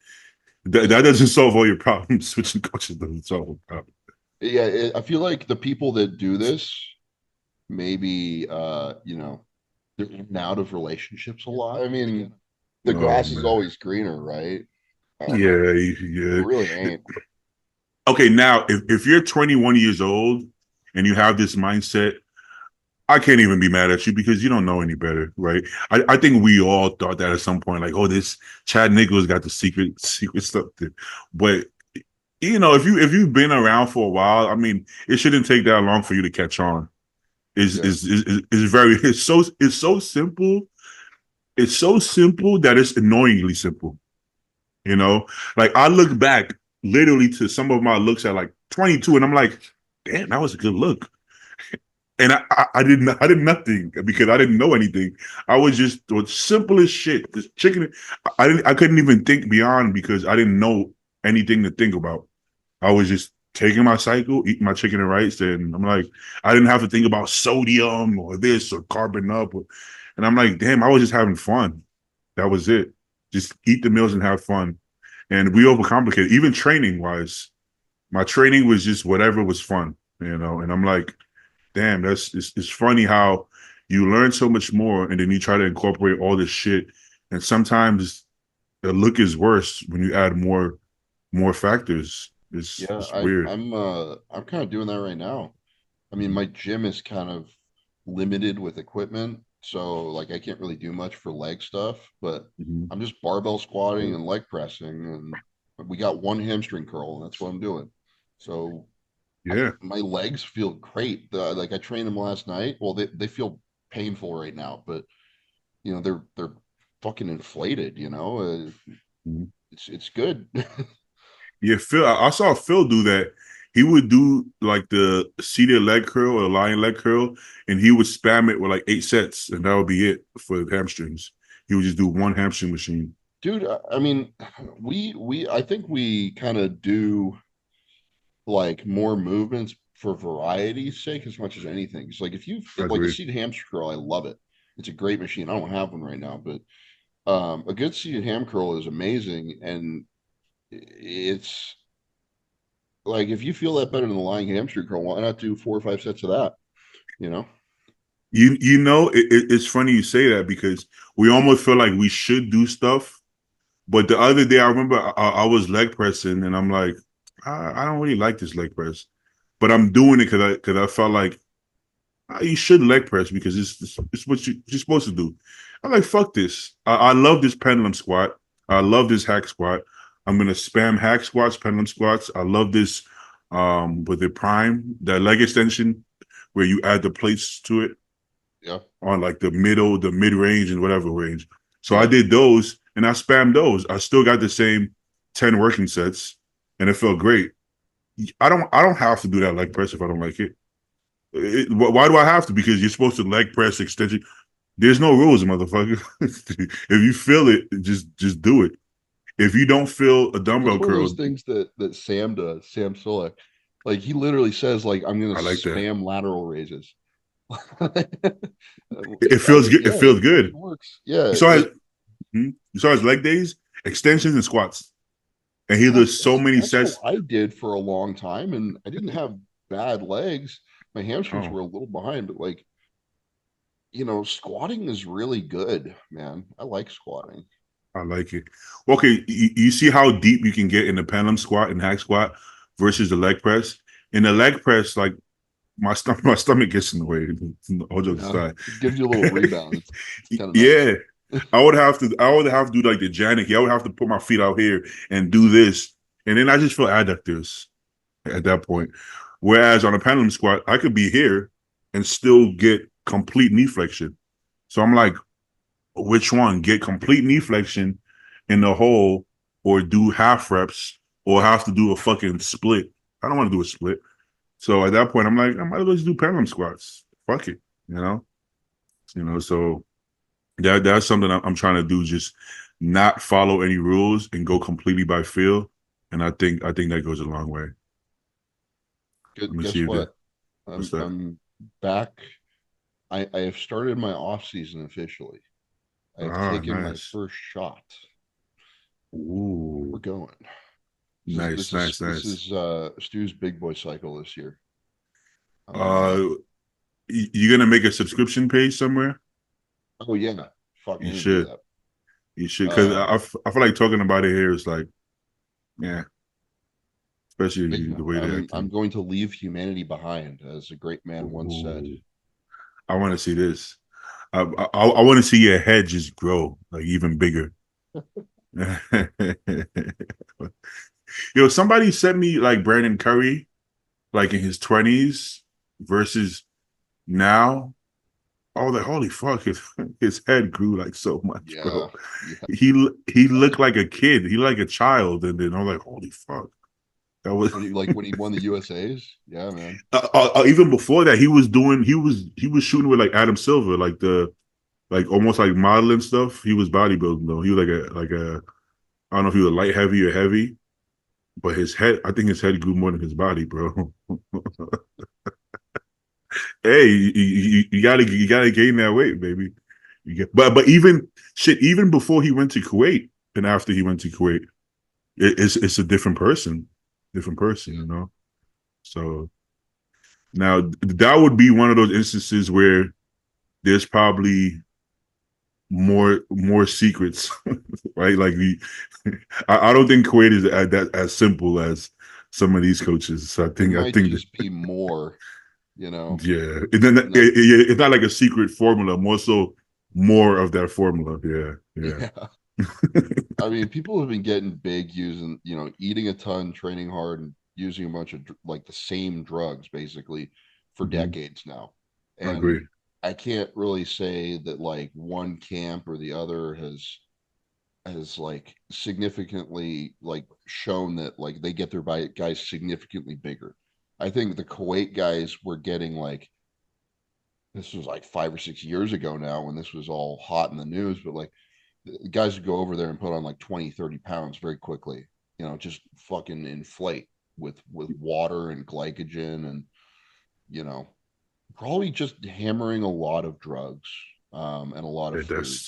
That doesn't solve all your problems. Switching coaches doesn't solve a problem. Yeah, I feel like the people that do this maybe they're in and out of relationships a lot. I mean, the Oh grass is man. always greener, right? Yeah. It Yeah. really ain't. Okay, now if you're 21 years old and you have this mindset, I can't even be mad at you because you don't know any better, right? I think we all thought that at some point, like, oh, this Chad Nichols got the secret stuff. But if you've been around for a while, I mean, it shouldn't take that long for you to catch on. Yeah. Is very it's so simple. It's so simple that it's annoyingly simple. You know, like I look back literally to some of my looks at like 22, and I'm like, damn, that was a good look. And I did nothing because I didn't know anything. I was just the simplest shit. This chicken, I couldn't even think beyond because I didn't know anything to think about. I was just taking my cycle, eating my chicken and rice, and I'm like, I didn't have to think about sodium or this or carbon up. And I'm like, damn, I was just having fun. That was it. Just eat the meals and have fun. And we overcomplicate. Even training wise, my training was just whatever was fun, And I'm like, damn, it's funny how you learn so much more and then you try to incorporate all this shit. And sometimes the look is worse when you add more factors. It's Yeah, it's weird. I'm kind of doing that right now. I mean, my gym is kind of limited with equipment, so like I can't really do much for leg stuff, but Mm-hmm. I'm just barbell squatting and leg pressing, and we got one hamstring curl, and that's what I'm doing. So Yeah. my legs feel great. Like I trained them last night. Well, they feel painful right now, but they're fucking inflated. Mhm. It's good. Yeah, Phil. I saw Phil do that. He would do like the seated leg curl or lion leg curl, and he would spam it with like 8 sets, and that would be it for the hamstrings. He would just do one hamstring machine. Dude, I mean, we I think we kind of do like more movements for variety's sake as much as anything. It's like I like a agree. seated hamster curl, I love it. It's a great machine. I don't have one right now, but a good seated ham curl is amazing, and it's like if you feel that better than the lying hamster curl, why not do 4 or 5 sets of that? You know? It's funny you say that because we almost feel like we should do stuff. But the other day, I remember I was leg pressing, and I'm like, I don't really like this leg press, but I'm doing it because I felt like you should leg press because it's what you're supposed to do. I'm like, fuck this. I love this pendulum squat. I love this hack squat. I'm gonna spam hack squats, pendulum squats. I love this with the prime, that leg extension where you add the plates to it Yeah, on like the mid range and whatever range. So I yeah. did those and I spammed those. I still got the same 10 working sets and it felt great. I don't have to do that leg press if I don't like it. Why do I have to? Because you're supposed to leg press extension. There's no rules, motherfucker. If you feel it, just do it. If you don't feel a That's dumbbell one of those curl, things that Sam does, Sam Sulek. Like he literally says, like, I'm gonna I like that. spam lateral raises. It I feels mean, good. It yeah, feels it good. works. Yeah, You saw his like you saw his leg days, extensions and squats, and he yeah, does so many that's how sets. I did for a long time, and I didn't have bad legs. My hamstrings Oh, were a little behind, but squatting is really good, man. I like squatting. I like it. Okay, you see how deep you can get in the pendulum squat and hack squat versus the leg press. In the leg press, like my stomach gets in the way. All jokes Yeah, aside, it gives you a little rebound. It's kind of nice. yeah, I would have to do like the Janik. I would have to put my feet out here and do this, and then I just feel adductors at that point. Whereas on a pendulum squat, I could be here and still get complete knee flexion. So I'm like, which one? Get complete knee flexion in the hole, or do half reps, or have to do a fucking split. I don't want to do a split. So at that point, I'm like, I might as well just do pendulum squats. Fuck it, you know. So that's something I'm trying to do. Just not follow any rules and go completely by feel. And I think that goes a long way. Let Good. me see Guess if that. what? What's I'm that? I'm back. I have started my off season officially. I have Ah, taken my nice. first shot. We're Ooh, going. This is nice, this is nice, this nice. is Stu's big boy cycle this year. Uh, you gonna make a subscription page somewhere? Oh yeah, fuck, I You need to do should. that. You should, because Um, I feel like talking about it here is like, yeah, especially yeah, the way they're I'm acting. going to leave humanity behind, as a great man once said. Ooh, I want to see this. I want to see your head just grow like even bigger. Yo, somebody sent me like Brandon Curry, like in his 20s versus now. I was like, holy fuck, his head grew like so much, Yeah, bro. yeah. He looked like a kid. He looked like a child, and then I was like, holy fuck. That was When he won the USA's, yeah, man. even before that. He was shooting with like Adam Silver, like the like almost like modeling stuff. He was bodybuilding though. He was like a I don't know if he was light heavy or heavy, but his head, I think his head grew more than his body, bro. Hey, you gotta gain that weight, baby. But even shit, even before he went to Kuwait and after he went to Kuwait, it's a different person, Yeah, you know. So now that would be one of those instances where there's probably more secrets, right? Like I don't think Kuwait is as simple as some of these coaches. So I it think I might think just be more, you know. yeah, it's not like a secret formula. More so, more of that formula. Yeah, yeah. Yeah. I mean, people have been getting big using, eating a ton, training hard, and using a bunch of like the same drugs basically for Hmm. decades now. I And agree. I can't really say that like one camp or the other has like significantly like shown that like they get their guys significantly bigger. I think the Kuwait guys were getting like this was like 5 or 6 years ago now when this was all hot in the news, but like the guys would go over there and put on like 20, 30 pounds very quickly, just fucking inflate with water and glycogen and, you know, probably just hammering a lot of drugs and a lot of Yeah, food.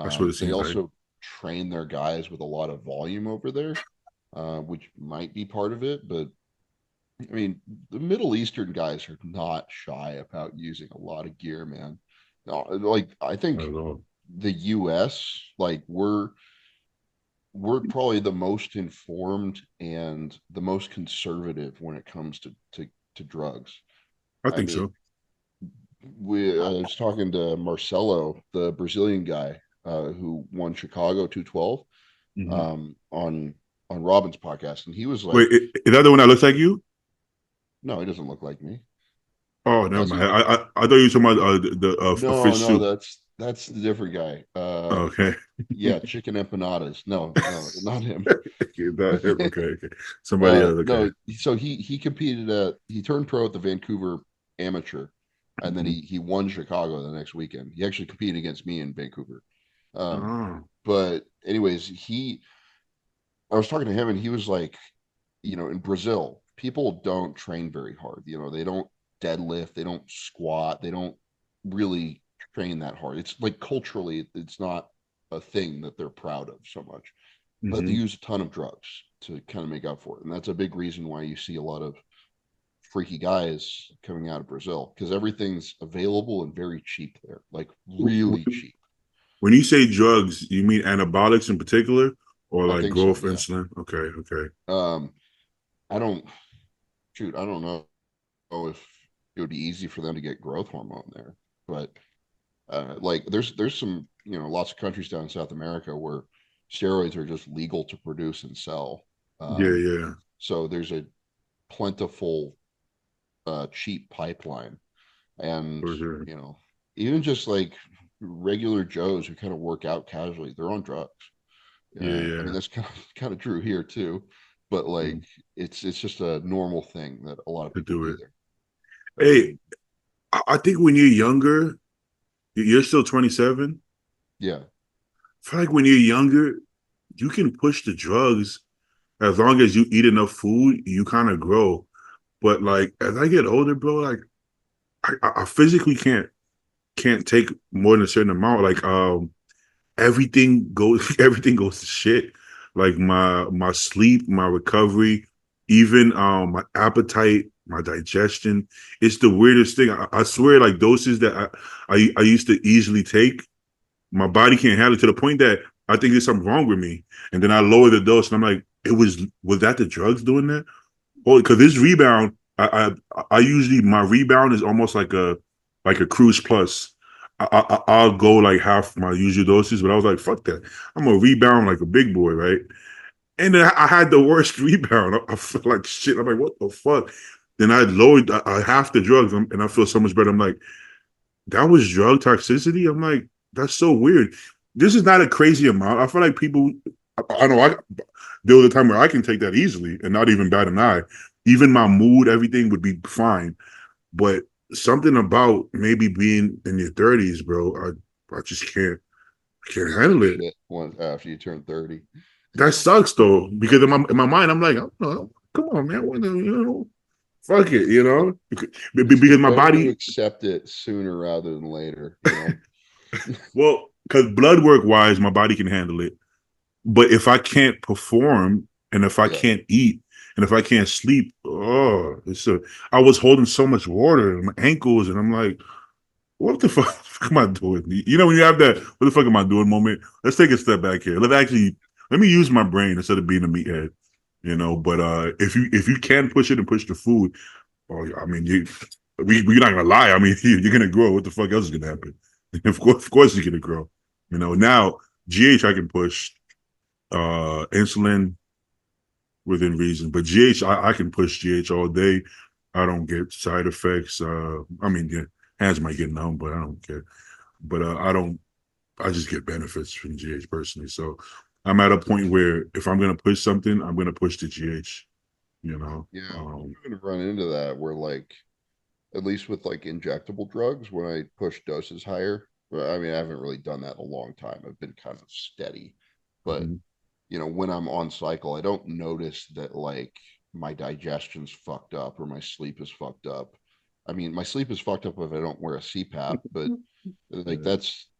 that's what it They seems like. also train their guys with a lot of volume over there, which might be part of it. But I mean, the Middle Eastern guys are not shy about using a lot of gear, man. No, like I Not think at all. the US, like we're probably the most informed and the most conservative when it comes to drugs. I I think mean, so. I was talking to Marcelo, the Brazilian guy who won Chicago 212 Hmm. on Robin's podcast, and he was Wait, like, is that the one that looks like you? "No, he doesn't look like me, Oh, never does mind. he?" I thought you were talking about the No, fish no, soup. that's the different guy. Oh, okay. Yeah, chicken empanadas. No, no, not him. Okay, not him. Okay, okay. Somebody else. Okay. No, so he competed he turned pro at the Vancouver Amateur, and then Mhm. he won Chicago the next weekend. He actually competed against me in Vancouver. Um, Oh. but anyways, I was talking to him, and he was like, in Brazil, people don't train very hard. They don't deadlift, they don't squat, they don't really train that hard. It's like culturally, it's not a thing that they're proud of so much, but they Hmm. use a ton of drugs to kind of make up for it. And that's a big reason why you see a lot of freaky guys coming out of Brazil because everything's available and very cheap there, like really cheap. When you say drugs, you mean anabolics in particular, or I like think so, growth yeah. insulin? Okay, okay. Um, I don't I don't know if it would be easy for them to get growth hormone there, but like there's some lots of countries down in South America where steroids are just legal to produce and sell. Yeah, Um, yeah, so there's a plentiful, cheap pipeline, and for sure. you know even just like regular Joes who kind of work out casually, they're on drugs. Yeah, I mean yeah. that's kind of true here too, but like Mm, it's just a normal thing that a lot of to people do do it. there. Hey, Um, I think when you're younger, you're still 27. yeah, I feel like when you're younger, you can push the drugs as long as you eat enough food, you kind of grow. But like as I get older, bro, like I physically can't take more than a certain amount. Like everything goes to shit. Like my sleep, my recovery, even my appetite, my digestion. It's the weirdest thing. I swear, like doses that I used to easily take, my body can't handle it to the point that I think there's something wrong with me. And then I lower the dose, and I'm like, was that the drugs doing that? Oh, because this rebound, I usually my rebound is almost like a cruise plus. I'll go like half my usual doses, but I was like, fuck that. I'm gonna rebound like a big boy, right? And then I had the worst rebound. I feel like shit. I'm like, what the fuck? Then I lowered half the drugs, and I feel so much better. I'm like, that was drug toxicity. I'm like, that's so weird. This is not a crazy amount. I feel like people. I know there was a time where I can take that easily and not even bat an eye. Even my mood, everything would be fine. But something about maybe being in your 30s, bro, I just I can't lose your handle it. shit once after you turn 30. That sucks though, because in my mind, I'm like, oh, come on, man, fuck it, It's because my better to body, accept it sooner rather than later. well, because blood work wise, my body can handle it. But if I can't perform and if I Yeah, can't eat and if I can't sleep, I was holding so much water in my ankles and I'm like, what the fuck am I doing? You know, when you have that, what the fuck am I doing moment? Let's take a step back here. Let me use my brain instead of being a meathead. But if you can push it and push the food, well, I mean, we're not gonna lie. I mean, you're gonna grow. What the fuck else is gonna happen? Of course, you're gonna grow. Now GH I can push insulin within reason. But I can push GH all day. I don't get side effects. I mean, yeah, hands might get numb, but I don't care. But I don't. I just get benefits from GH personally. So I'm at a point where if I'm gonna push something, I'm gonna push the GH. You know. yeah. I'm going to run into that where, like, at least with like injectable drugs, when I push doses higher, well, I mean, I haven't really done that in a long time. I've been kind of steady, but Mhm. when I'm on cycle, I don't notice that like my digestion's fucked up or my sleep is fucked up. I mean, my sleep is fucked up if I don't wear a CPAP, but like Yeah.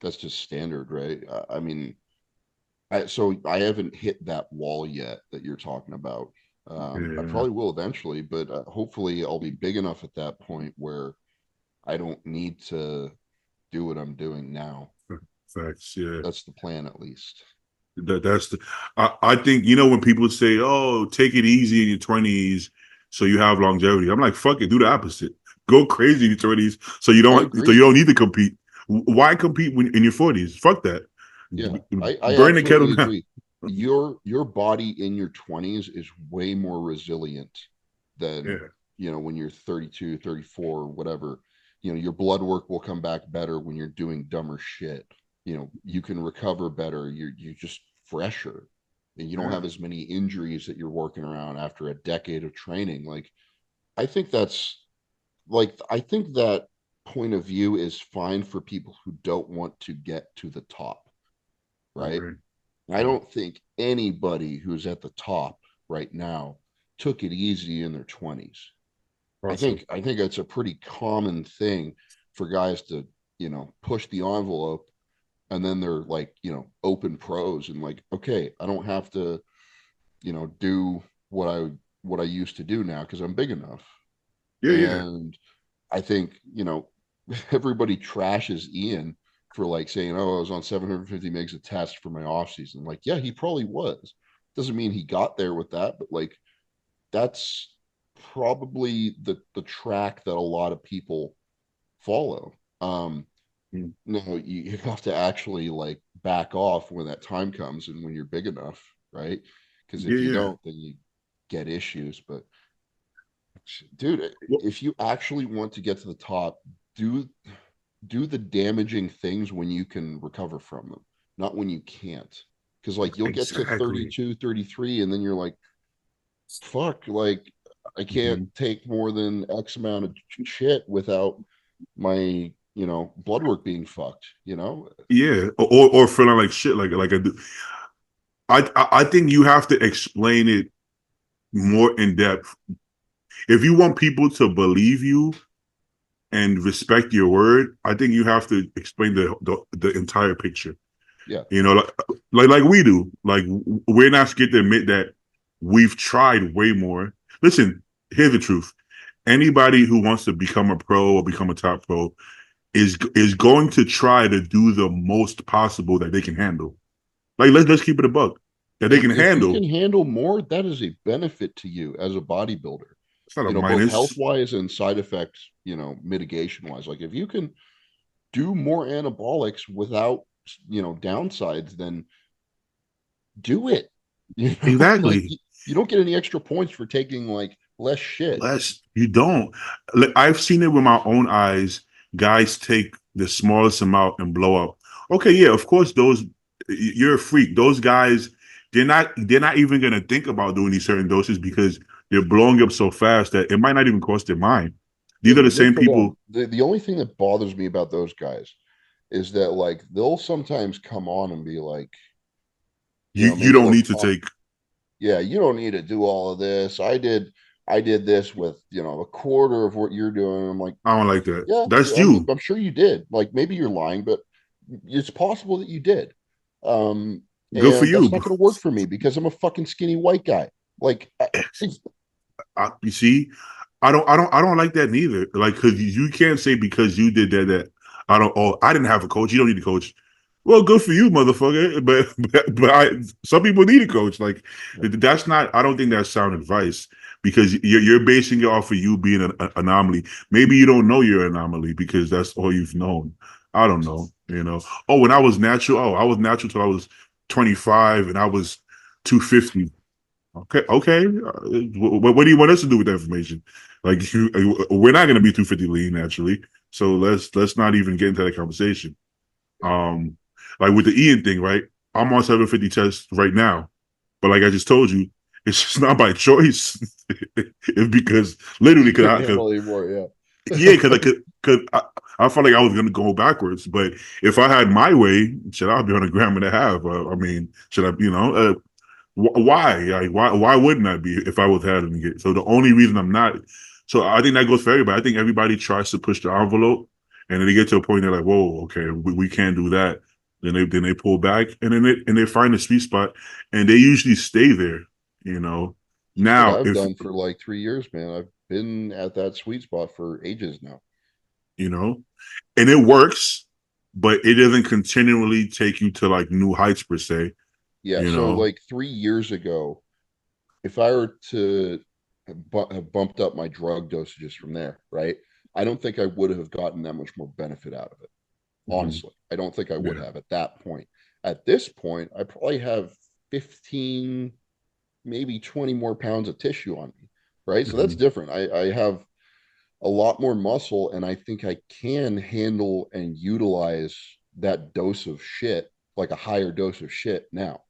that's just standard, right? I mean, so I haven't hit that wall yet that you're talking about. I Yeah. probably will eventually, but hopefully I'll be big enough at that point where I don't need to do what I'm doing now. Facts. Yeah. That's the plan, at least. That's the. I think when people say, "Oh, take it easy in your 20s, so you have longevity." I'm like, "Fuck it, do the opposite. Go crazy in your 20s, I so you agree. don't need to compete. Why compete when in your 40s? Fuck that. Yeah, I Burn the kettle absolutely down." agree. Your body in your 20s is way more resilient than, Yeah, when you're 32, 34, whatever. Your blood work will come back better when you're doing dumber shit. You can recover better. You're just fresher, and you don't yeah, have as many injuries that you're working around after a decade of training. Like, I think I think that point of view is fine for people who don't want to get to the top, right? right. I Yeah. don't think anybody who's at the top right now took it easy in their 20s. Awesome. I think that's a pretty common thing for guys to, push the envelope, and then they're like, open pros and like, okay, I don't have to, do what I used to do now because I'm big enough. Yeah, yeah, And I think, everybody trashes Ian for like saying, "Oh, I was on 750 megs of test for my off season." Like, yeah, he probably was. Doesn't mean he got there with that, but like that's probably the track that a lot of people follow. Mm. No, you have to actually like back off when that time comes and when you're big enough, right? Because Yeah, if you yeah. don't, then you get issues. But dude, Well, if you actually want to get to the top, do do the damaging things when you can recover from them, not when you can't. Because like you'll get to exactly. 32, 33, and then you're like, fuck, like I can't Mhm. take more than X amount of shit without my, blood work being fucked. Yeah, or feeling like shit, like I do. I think you have to explain it more in depth if you want people to believe you and respect your word. I think you have to explain the entire picture. Yeah. You know, like we do. Like we're not scared to admit that we've tried way more. Listen, here's the truth. Anybody who wants to become a pro or become a top pro is going to try to do the most possible that they can handle. Like let's keep it a buck that they And can if you handle. can handle more, that is a benefit to you as a bodybuilder, It's not a both health minus. wise and side effects, mitigation wise. Like if you can do more anabolics without, downsides, then do it. Like Exactly. you don't get any extra points for taking like less shit. Less you don't. Like, I've seen it with my own eyes. Guys take the smallest amount and blow up. Okay, yeah, of course. Those you're a freak. Those guys, they're not even gonna think about doing these certain doses because they're blowing up so fast that it might not even cross their mind. These are the And good same for them. people. The only thing that bothers me about those guys is that like they'll sometimes come on and be like, You maybe don't they'll need to come, take. yeah, you don't need to do all of this. I did this with, a quarter of what you're doing. I'm like, I don't like that. yeah, That's yeah, I'm, you. I'm sure you did. Like maybe you're lying, but it's possible that you did. Um, Good for and you. that's not going to work for me because I'm a fucking skinny white guy. Like, You see, I don't like that neither. Like, cause you can't say because you did that. I don't. Oh, I didn't have a coach. You don't need a coach. Well, good for you, motherfucker. But some people need a coach. Like that's not. I don't think that's sound advice because you're basing it off of you being an anomaly. Maybe you don't know you're an anomaly because that's all you've known. I don't know. You know. Oh, when I was natural. Oh, I was natural till I was 25, and I was 250. Okay, okay. What do you want us to do with that information? Like, we're not going to be 250 lean naturally, so let's not even get into that conversation. Um, like with the Ian thing, right? I'm on 750 test right now, but like I just told you, it's just not by choice. It's because literally, you because couldn't handle anymore. yeah, Yeah. because I felt like I was going to go backwards. But if I had my way, should I be on a gram and a half? I mean, should I, why? Like, why wouldn't I be if I was having it? So the only reason I'm not. So I think that goes for everybody. I think everybody tries to push the envelope, and then they get to a point they're like, "Whoa, okay, we can't do that." Then they pull back, and then they find a sweet spot, and they usually stay there. You know. That's what Now, I've if done for like 3 years, man. I've been at that sweet spot for ages now. you know, and it works, but it doesn't continually take you to like new heights per se. Yeah. You So know. like 3 years ago, if I were to have bumped up my drug dosages from there, right? I don't think I would have gotten that much more benefit out of it. Mhm. Honestly, I don't think I would Yeah. have at that point. At this point, I probably have 15, maybe 20 more pounds of tissue on me, right? So that's Mhm. different. I have a lot more muscle, and I think I can handle and utilize that dose of shit, like a higher dose of shit now.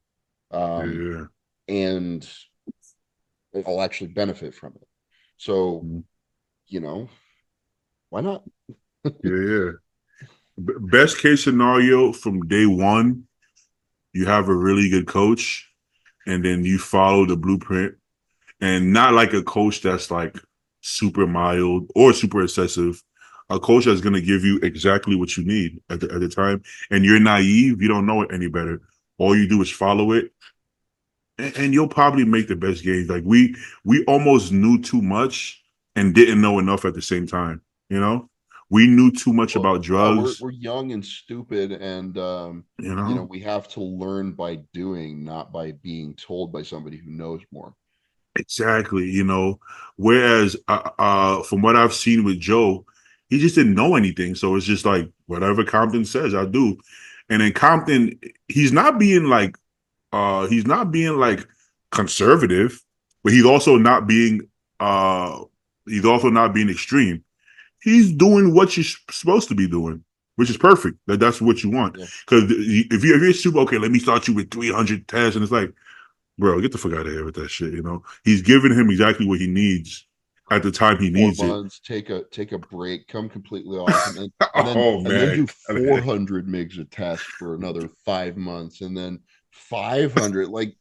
Um, Yeah. and I'll actually benefit from it. So, Mhm. you know, why not? Yeah. Yeah. Best case scenario from day one, you have a really good coach, and then you follow the blueprint, and not like a coach that's like super mild or super excessive. A coach that's going to give you exactly what you need at the time, and you're naive. You don't know it any better. All you do is follow it, and you'll probably make the best gains. Like we almost knew too much and didn't know enough at the same time. You know, We knew too much Well, about yeah, we're drugs, we're young and stupid, and you know? we have to learn by doing, not by being told by somebody who knows more. Exactly, Whereas, from what I've seen with Joe, he just didn't know anything. So it's just like whatever Compton says, I do. And then Compton, he's not being like, he's not being like conservative, but uh, he's also not being extreme. He's doing what you're supposed to be doing, which is perfect. That's what you want. Yeah. Because if you're super okay, let me start you with 300 tests, and it's like, bro, get the fuck out of here with that shit. He's giving him exactly what he needs at the time he Four needs it. months, take a break, come completely off, and then Oh man, do 400 mgs a test for another 5 months, and then 500. Like,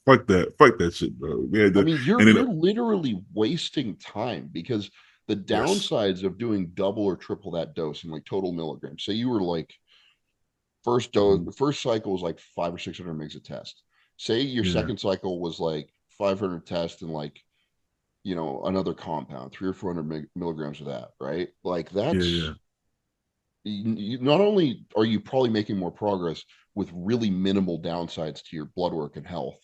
fuck that shit, bro. Yeah, I mean, and then you're literally wasting time, because the yes, downsides of doing double or triple that dose in like total milligrams. Say you were like first dose, mhm, the first cycle was like 500 or 600 mgs a test. Say your yeah, second cycle was like 500 tests and like another compound, 300 or 400 milligrams of that, right? Like, yeah, yeah, that's not only are you probably making more progress with really minimal downsides to your blood work and health,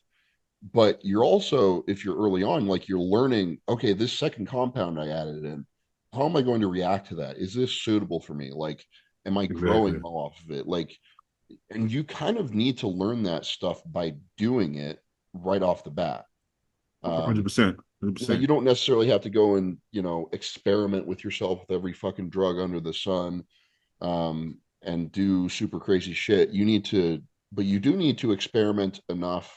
but you're also, if you're early on, like, you're learning, okay, this second compound I added in, how am I going to react to that? Is this suitable for me? Like, am I growing exactly, well off of it? Like, and you kind of need to learn that stuff by doing it right off the bat. 100%, um 100%. you don't necessarily have to go and experiment with yourself with every fucking drug under the sun, and do super crazy shit. But you do need to experiment enough,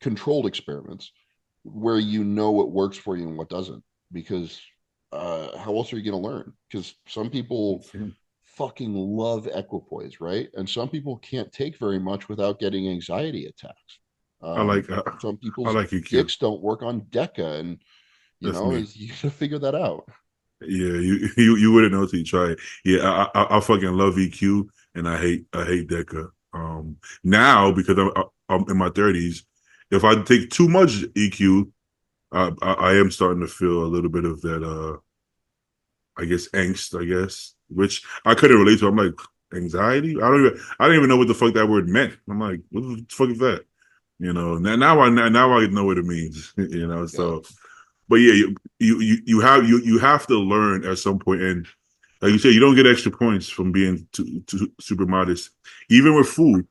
controlled experiments, where you know what works for you and what doesn't. Because how else are you going to learn? Because some people fucking love equipoise, right? And some people can't take very much without getting anxiety attacks. I Um, like some I people's like you, Q. dicks don't work on Deca, and That's me. you got to figure that out. Yeah, you wouldn't know till you try it. Yeah, I fucking love EQ, and I hate Deca. Now because I'm in my 30s, if I take too much EQ, I am starting to feel a little bit of that. I guess angst. I guess which I couldn't relate to. I'm like anxiety. I don't even know what the fuck that word meant. I'm like, what the fuck is that? Now I know what it means. Yeah, So but yeah, you have to learn at some point, and like you said, you don't get extra points from being too super modest. Even with food,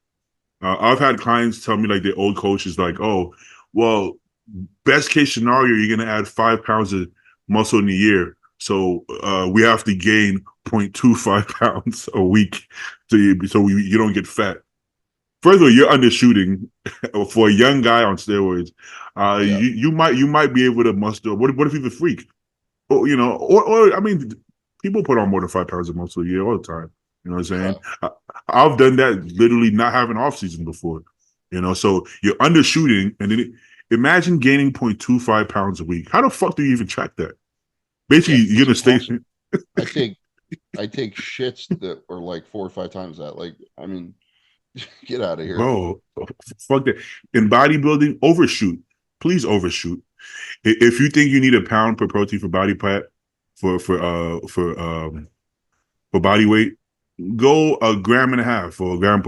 I've had clients tell me like their old coach is like, "Oh, well, best case scenario, you're gonna add 5 pounds of muscle in a year, so we have to gain 0.25 pounds a week, so you don't get fat." First of all, you're undershooting for a young guy on steroids. yeah, You might be able to muster. What if he's a freak? Or I mean, people put on more than 5 pounds of muscle a year all the time. You know what I'm saying? yeah. I've done that literally not having off season before. So you're undershooting, and then imagine gaining 0.25 pounds a week. How the fuck do you even track that? Basically, you're It's gonna stay. impossible. I take I take shits that are like 4 or 5 times that. Like, I mean, get out of here. Bro, fuck that. In bodybuilding, overshoot. Please overshoot. If you think you need a pound per protein for body fat for body weight, go a gram and a half or a gram.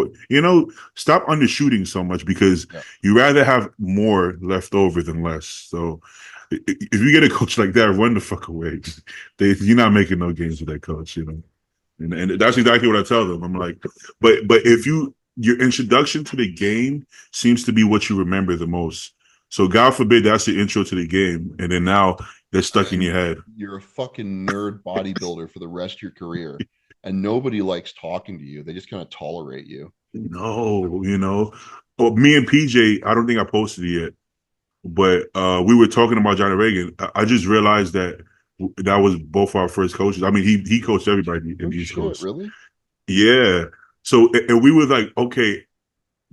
Stop undershooting so much because Yeah, you rather have more left over than less. So if you get a coach like that, run the fuck away. You're not making no gains with that coach. And that's exactly what I tell them. I'm like, but if your introduction to the game seems to be what you remember the most. So God forbid that's your intro to the game, and then now they're and stuck in then your head. you're a fucking nerd bodybuilder for the rest of your career, and nobody likes talking to you. They just kind of tolerate you. No. Well, me and PJ, I don't think I posted it yet, but we were talking about Johnny Reagan. I just realized that was both our first coaches. I mean, he coached everybody in Oh the East shit, Coast. really? Yeah. So and we were like, okay,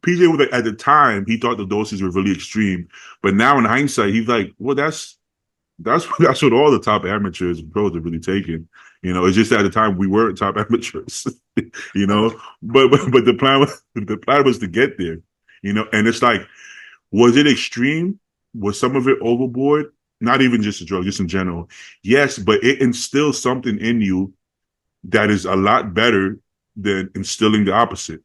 PJ was like at the time he thought the doses were really extreme, but now in hindsight he's like, well, that's what all the top amateurs and pros are really taking. It's just at the time we weren't top amateurs. you Right. know, but the plan was to get there. And it's like, was it extreme? Was some of it overboard? Not even just a drug, just in general. Yes, but it instills something in you that is a lot better than instilling the opposite.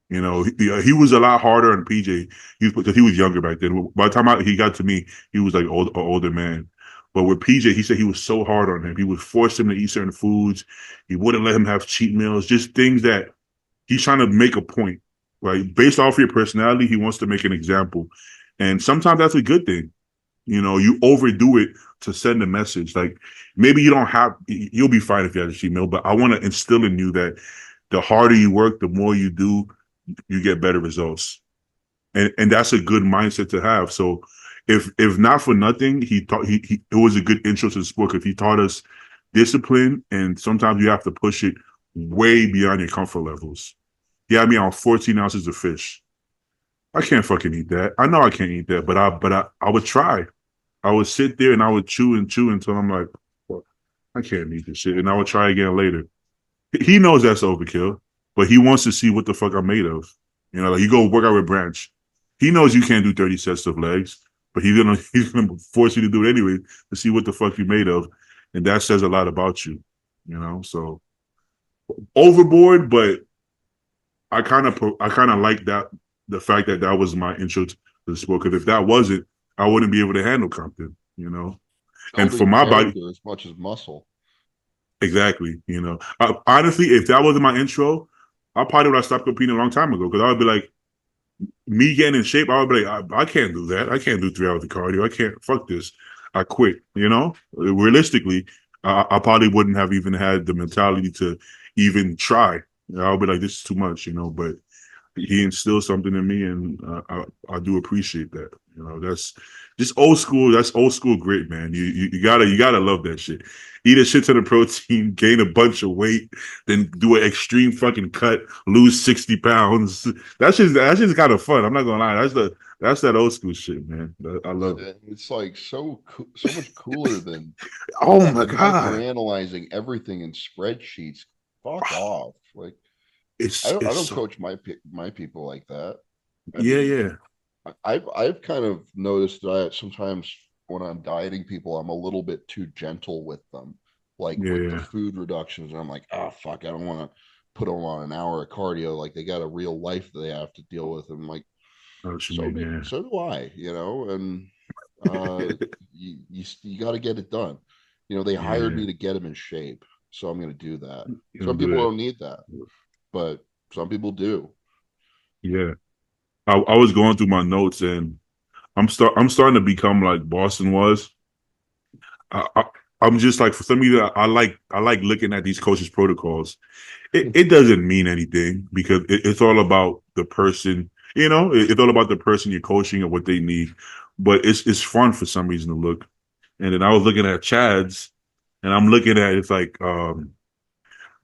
You know, he was a lot harder on PJ. Because he was younger back then. By the time he got to me, he was like an older man. But with PJ, he said he was so hard on him. He would force him to eat certain foods. He wouldn't let him have cheat meals. Just things that he's trying to make a point. Right, based off your personality, he wants to make an example, and sometimes that's a good thing. You know, you overdo it to send a message. Like maybe you don't have, you'll be fine if you have a cheat meal, but I want to instill in you that the harder you work, the more you do, you get better results. And that's a good mindset to have. So if not for nothing, he taught he it was a good intro to the sport because he taught us discipline, and sometimes you have to push it way beyond your comfort levels. He had me on 14 ounces of fish. I can't fucking eat that. I know I can't eat that, but I would try. I would sit there and I would chew and chew until I'm like, well, I can't eat this shit, and I would try again later. He knows that's overkill, but he wants to see what the fuck I'm made of. You know, like you go work out with Branch. He knows you can't do 30 sets of legs, but he's gonna force you to do it anyway to see what the fuck you're made of. And that says a lot about you, you know. So overboard, but I kind of like that the fact that that was my intro to the sport. Because if that wasn't, I wouldn't be able to handle Compton, you know. And for Building my body, character as much as muscle. exactly. You know, honestly, if that wasn't my intro, I probably would have stopped competing a long time ago because I would be like, me getting in shape, I would be like, I can't do that. I can't do 3 hours of cardio. I can't. Fuck this. I quit. You know, realistically, I probably wouldn't have even had the mentality to even try. I would be like, this is too much. You know, but he instilled something in me, and I do appreciate that. You know, that's just old school. That's old school grit, man. You gotta love that shit. Eat a shit ton of protein, gain a bunch of weight, then do an extreme fucking cut, lose 60 pounds. That's just kind of fun. I'm not gonna lie. That's that old school shit, man. I love it. It's like so much cooler Oh my than god, hyper-analyzing everything in spreadsheets. Fuck off. Like it's I it's don't so coach my people like that. I yeah, mean, yeah, I've kind of noticed that sometimes when I'm dieting people, I'm a little bit too gentle with them, like yeah, with the yeah. food reductions. And I'm like, oh fuck, I don't want to put them on an hour of cardio. Like they got a real life that they have to deal with. And I'm like, I know what you mean, yeah, so do I, and uh, you got to get it done. They yeah, hired yeah. me to get them in shape, so I'm going to do that. You Some don't do people that, don't need that, but some people do. yeah. I was going through my notes and I'm starting to become like Boston was. I, I I'm just like for some reason I like looking at these coaches protocols. It doesn't mean anything because it's all about the person. You know, it's all about the person you're coaching and what they need. But it's fun for some reason to look. And then I was looking at Chad's, and I'm looking at it's like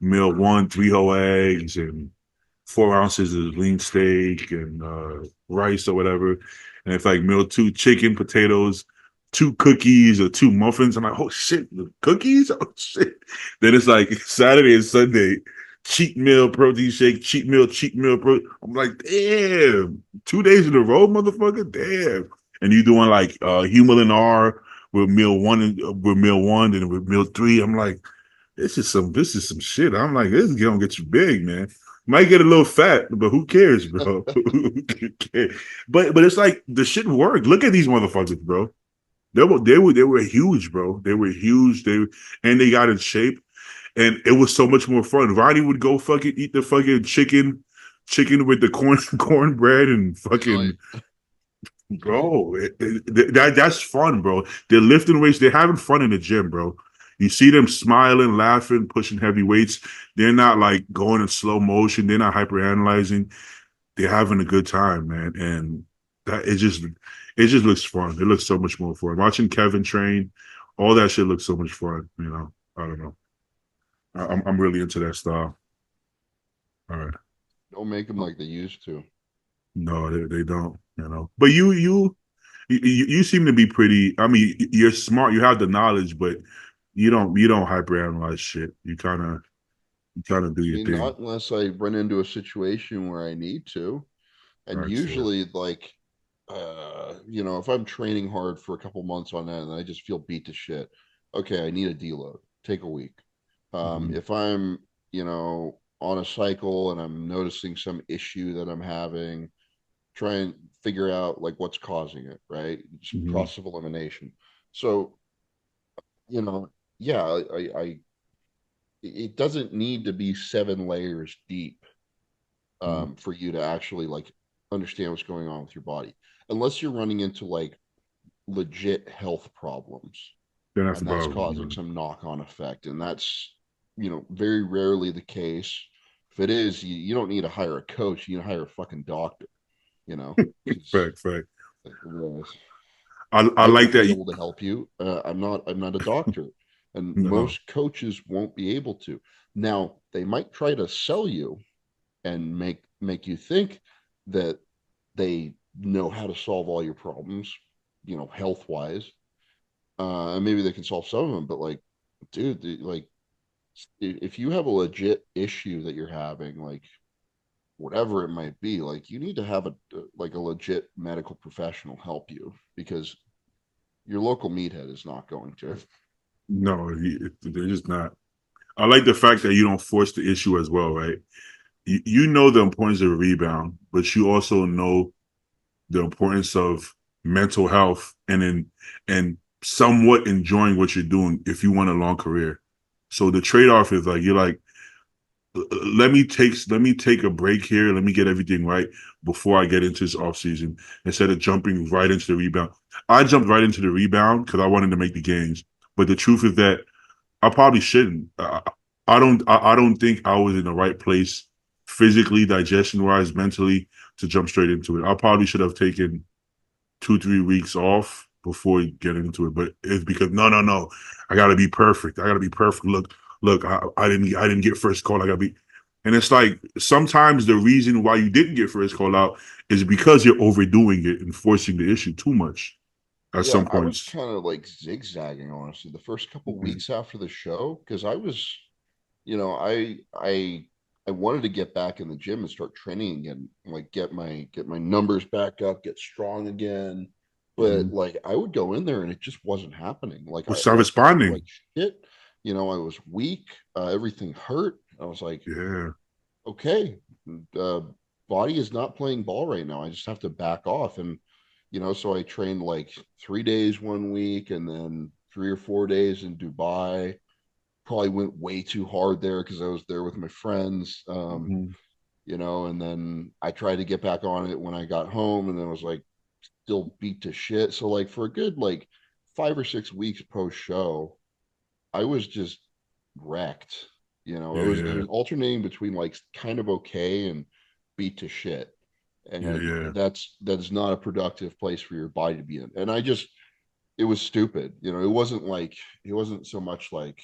meal one, three whole eggs and 4 ounces of lean steak and rice or whatever. And it's like meal two, chicken, potatoes, two cookies or two muffins. I'm like, oh shit, cookies? Oh shit. Then it's like Saturday and Sunday, cheat meal, protein shake, cheat meal, I'm like, damn, 2 days in a row, motherfucker? Damn. And you doing like Humulin R with meal one and with meal three. I'm like, this is some shit. I'm like, this is gonna get you big, man. Might get a little fat, but who cares, bro? Who cares? But it's like the shit worked. Look at these motherfuckers, bro. They were huge, bro. They were huge. And they got in shape, and it was so much more fun. Ronnie would go fucking eat the fucking chicken with the cornbread and fucking bro. That's fun, bro. They're lifting weights. They're having fun in the gym, bro. You see them smiling, laughing, pushing heavy weights. They're not like going in slow motion. They're not hyper analyzing. They're having a good time, man. And that it just looks fun. It looks so much more fun. Watching Kevin train, all that shit looks so much fun. I don't know. I'm really into that style. All right. Don't make them like they used to. No, they don't. But you seem to be pretty. I mean, you're smart. You have the knowledge, but you don't hyperanalyze shit. You kind of do I your mean, thing. not unless I run into a situation where I need to. And Right. So usually, like, if I'm training hard for a couple months on that and I just feel beat to shit, okay, I need a deload. Take a week. Mhm. If I'm, on a cycle and I'm noticing some issue that I'm having, try and figure out like what's causing it, right? Just Mhm. process of elimination. So, you know, yeah, it doesn't need to be 7 layers deep Mhm. for you to actually like understand what's going on with your body, unless you're running into like legit health problems, Then that's and that's about causing some knock-on effect, and that's very rarely the case. If it is, you don't need to hire a coach, you need to hire a fucking doctor, because fact, fact. I I like won't that. be able to help you. I'm not a doctor, and No, most coaches won't be able to. Now they might try to sell you and make you think that they know how to solve all your problems, health wise. And maybe they can solve some of them, but like, dude, like, if you have a legit issue that you're having, like whatever it might be, like you need to have a legit medical professional help you, because your local meathead is not going to. no, they're just not. I like the fact that you don't force the issue as well, right? You know the importance of a rebound, but you also know the importance of mental health and somewhat enjoying what you're doing if you want a long career. So the trade off is like you're like, let me take a break here. Let me get everything right before I get into this off season instead of jumping right into the rebound. I jumped right into the rebound because I wanted to make the gains. But the truth is that I probably shouldn't. I don't think I was in the right place physically, digestion wise, mentally to jump straight into it. I probably should have taken 2, 3 weeks off before getting into it. But it's because no. I gotta be perfect. I gotta be perfect. Look, I didn't get first call. I gotta be and it's like sometimes the reason why you didn't get first call out is because you're overdoing it and forcing the issue too much at Yeah, some I was points. kind of like zigzagging, honestly, the first couple Mhm. weeks after the show, because I was, you know, I wanted to get back in the gym and start training again, like get my numbers back up, get strong again. But Mhm. like I would go in there and it just wasn't happening. Like Well, start I felt like responding. shit. I was weak. Everything hurt. I was like, Yeah, okay, uh, body is not playing ball right now. I just have to back off. And, so I trained like 3 days one week and then 3 or 4 days in Dubai. Probably went way too hard there because I was there with my friends. Mhm. And then I tried to get back on it when I got home, and then I was like still beat to shit. So like for a good like 5 or 6 weeks post show, I was just wrecked. It Yeah, was it yeah, was alternating between like kind of okay and beat to shit. yeah, And yeah, that's not a productive place for your body to be in. And it was stupid. It wasn't so much like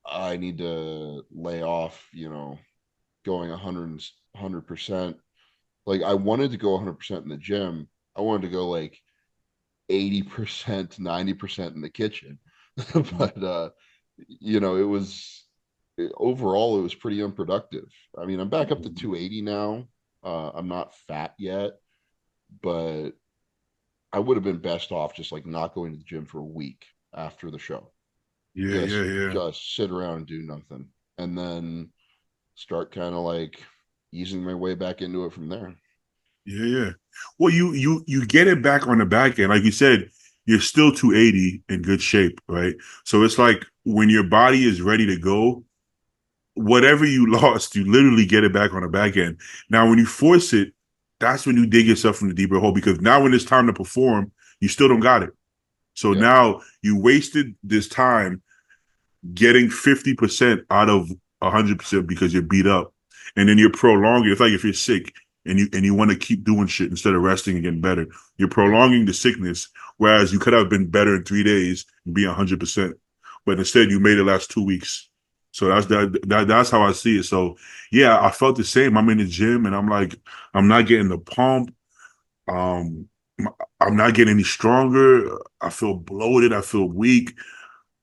I need to lay off, going 100%. Like I wanted to go 100% in the gym. I wanted to go like 80%, 90% in the kitchen. Mhm. But overall it was pretty unproductive. I mean, I'm back up to Mhm. 280 now. I'm not fat yet, but I would have been best off just like not going to the gym for a week after the show. Yeah, Just yeah, yeah, just sit around and do nothing. And then start kind of like easing my way back into it from there. yeah, yeah. Well, you get it back on the back end, like you said. You're still 280 in good shape, right? So it's like when your body is ready to go, whatever you lost, you literally get it back on the back end. Now, when you force it, that's when you dig yourself in the deeper hole because now when it's time to perform, you still don't got it. So Yeah. now you wasted this time getting 50% out of 100% because you're beat up. And then you're prolonging. It's like if you're sick and you want to keep doing shit instead of resting and getting better, you're Yeah. prolonging the sickness. Whereas you could have been better in 3 days and be 100%, but instead you made it last 2 weeks. So that's how I see it. So yeah, I felt the same. I'm in the gym and I'm like, I'm not getting the pump. Um, I'm not getting any stronger. I feel bloated. I feel weak,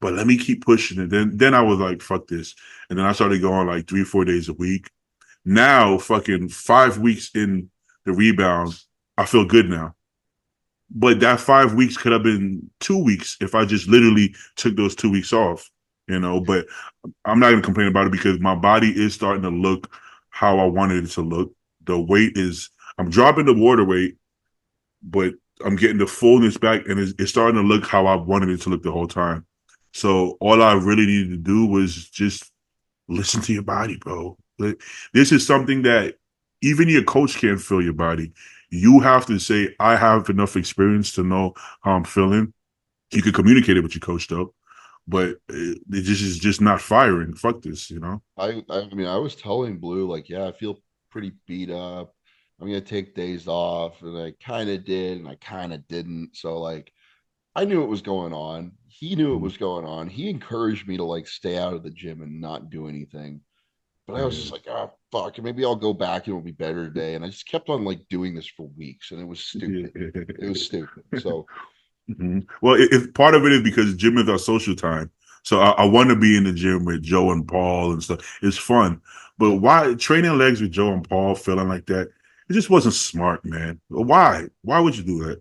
but let me keep pushing it. Then I was like, fuck this. And then I started going like 3, 4 days a week. Now, fucking 5 weeks in the rebound, I feel good now. But that 5 weeks could have been 2 weeks if I just literally took those 2 weeks off. But I'm not gonna complain about it because my body is starting to look how I wanted it to look. The weight is I'm dropping the water weight, but I'm getting the fullness back, and it's starting to look how I wanted it to look the whole time. So all I really needed to do was just listen to your body, bro. This is something that even your coach can't feel your body. You have to say, I have enough experience to know how I'm feeling. You can communicate it with your coach though, but it just is just not firing. Fuck this. I mean, I was telling Blue, like, yeah, I feel pretty beat up. I'm gonna take days off, and I kind of did, and I kind of didn't. So like, I knew it was going on. He knew it was going on. He encouraged me to like stay out of the gym and not do anything. But I was just Yeah. like, oh fuck, maybe I'll go back and it'll be better today. And I just kept on like doing this for weeks, and it was stupid. It was stupid. So Well, if part of it is because gym is our social time, so I want to be in the gym with Joe and Paul and stuff. It's fun, but yeah, why training legs with Joe and Paul feeling like that? It just wasn't smart, man. Why? Why would you do that?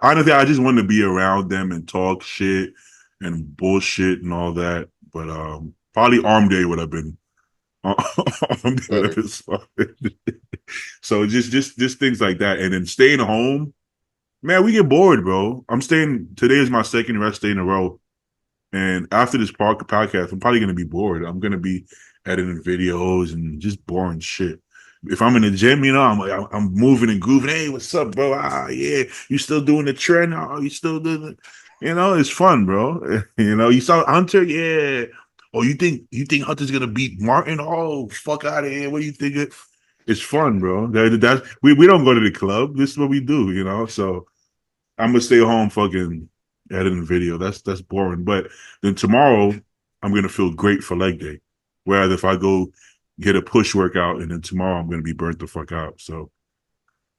Honestly, I just wanted to be around them and talk shit and bullshit and all that. But probably arm day would have been arm day would have better. been smart. So just things like that, and then staying home. Man, we get bored, bro. I'm staying. Today is my second rest day in a row, and after this podcast, I'm probably gonna be bored. I'm gonna be editing videos and just boring shit. If I'm in the gym, I'm moving and grooving. Hey, what's up, bro? Ah, yeah, you still doing the trend? Oh, you still doing it? It's fun, bro. You saw Hunter, yeah. Oh, you think Hunter's gonna beat Martin? Oh, fuck out of here. What do you think? It's fun, bro. We don't go to the club. This is what we do. So I'm gonna stay home fucking editing video. That's boring. But then tomorrow I'm gonna feel great for leg day. Whereas if I go get a push workout and then tomorrow I'm gonna be burnt the fuck out. So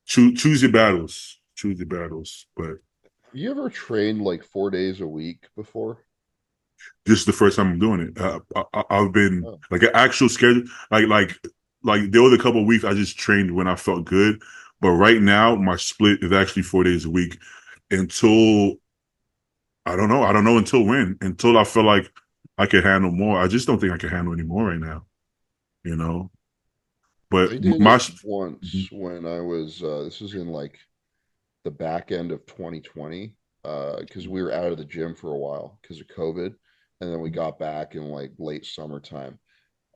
choose your battles. Choose your battles. But Have you ever trained like 4 days a week before? this is the first time I'm doing it. I've been Oh, like an actual schedule. Like there was a couple of weeks I just trained when I felt good. But right now my split is actually 4 days a week until I don't know. I don't know until when. Until I feel like I can handle more. I just don't think I can handle any more right now. You know. But I did my it once when I was this was in like the back end of 2020 because we were out of the gym for a while because of COVID, and then we got back in like late summertime.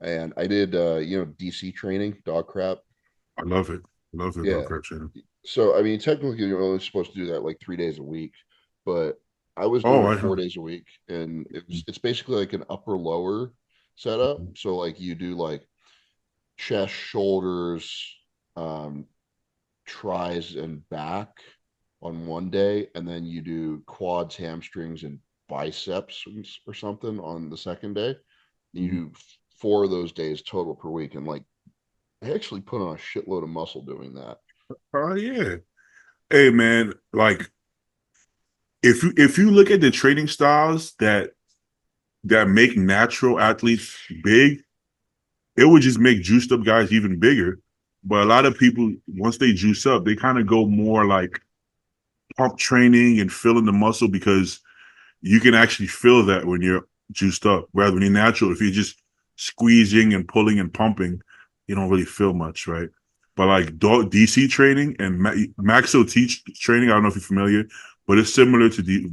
And I did DC training, dog crap. I love it. I love it, Yeah. dog crap channel. So I mean, technically you're only supposed to do that like 3 days a week, but I was Oh, doing it I four know. days a week, and it's basically like an upper lower setup. So like you do like chest, shoulders, um, tries, and back on one day, and then you do quads, hamstrings, and biceps or something on the second day. You do 4 of those days total per week, and like I actually put on a shitload of muscle doing that. Oh yeah. Hey man, like if you look at the training styles that make natural athletes big, it would just make juiced up guys even bigger. But a lot of people, once they juice up, they kind of go more like pump training and filling the muscle because you can actually feel that when you're juiced up. Whereas when you're natural, if you're just squeezing and pulling and pumping, you don't really feel much, right? But like DC training and Max OT training, I don't know if you're familiar, but it's similar to the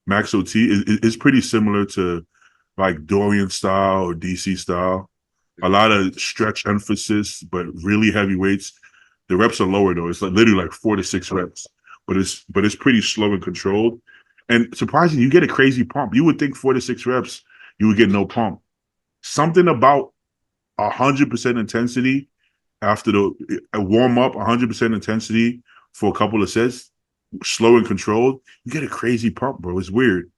Max OT. It's pretty similar to like Dorian style or DC style. A lot of stretch emphasis, but really heavy weights. The reps are lower though. It's like literally like 4 to 6 reps, but it's pretty slow and controlled. And surprisingly, you get a crazy pump. You would think 4 to 6 reps, you would get no pump. Something about 100% intensity after the a warm up, 100% intensity for a couple of sets, slow and controlled. You get a crazy pump, bro. It's weird.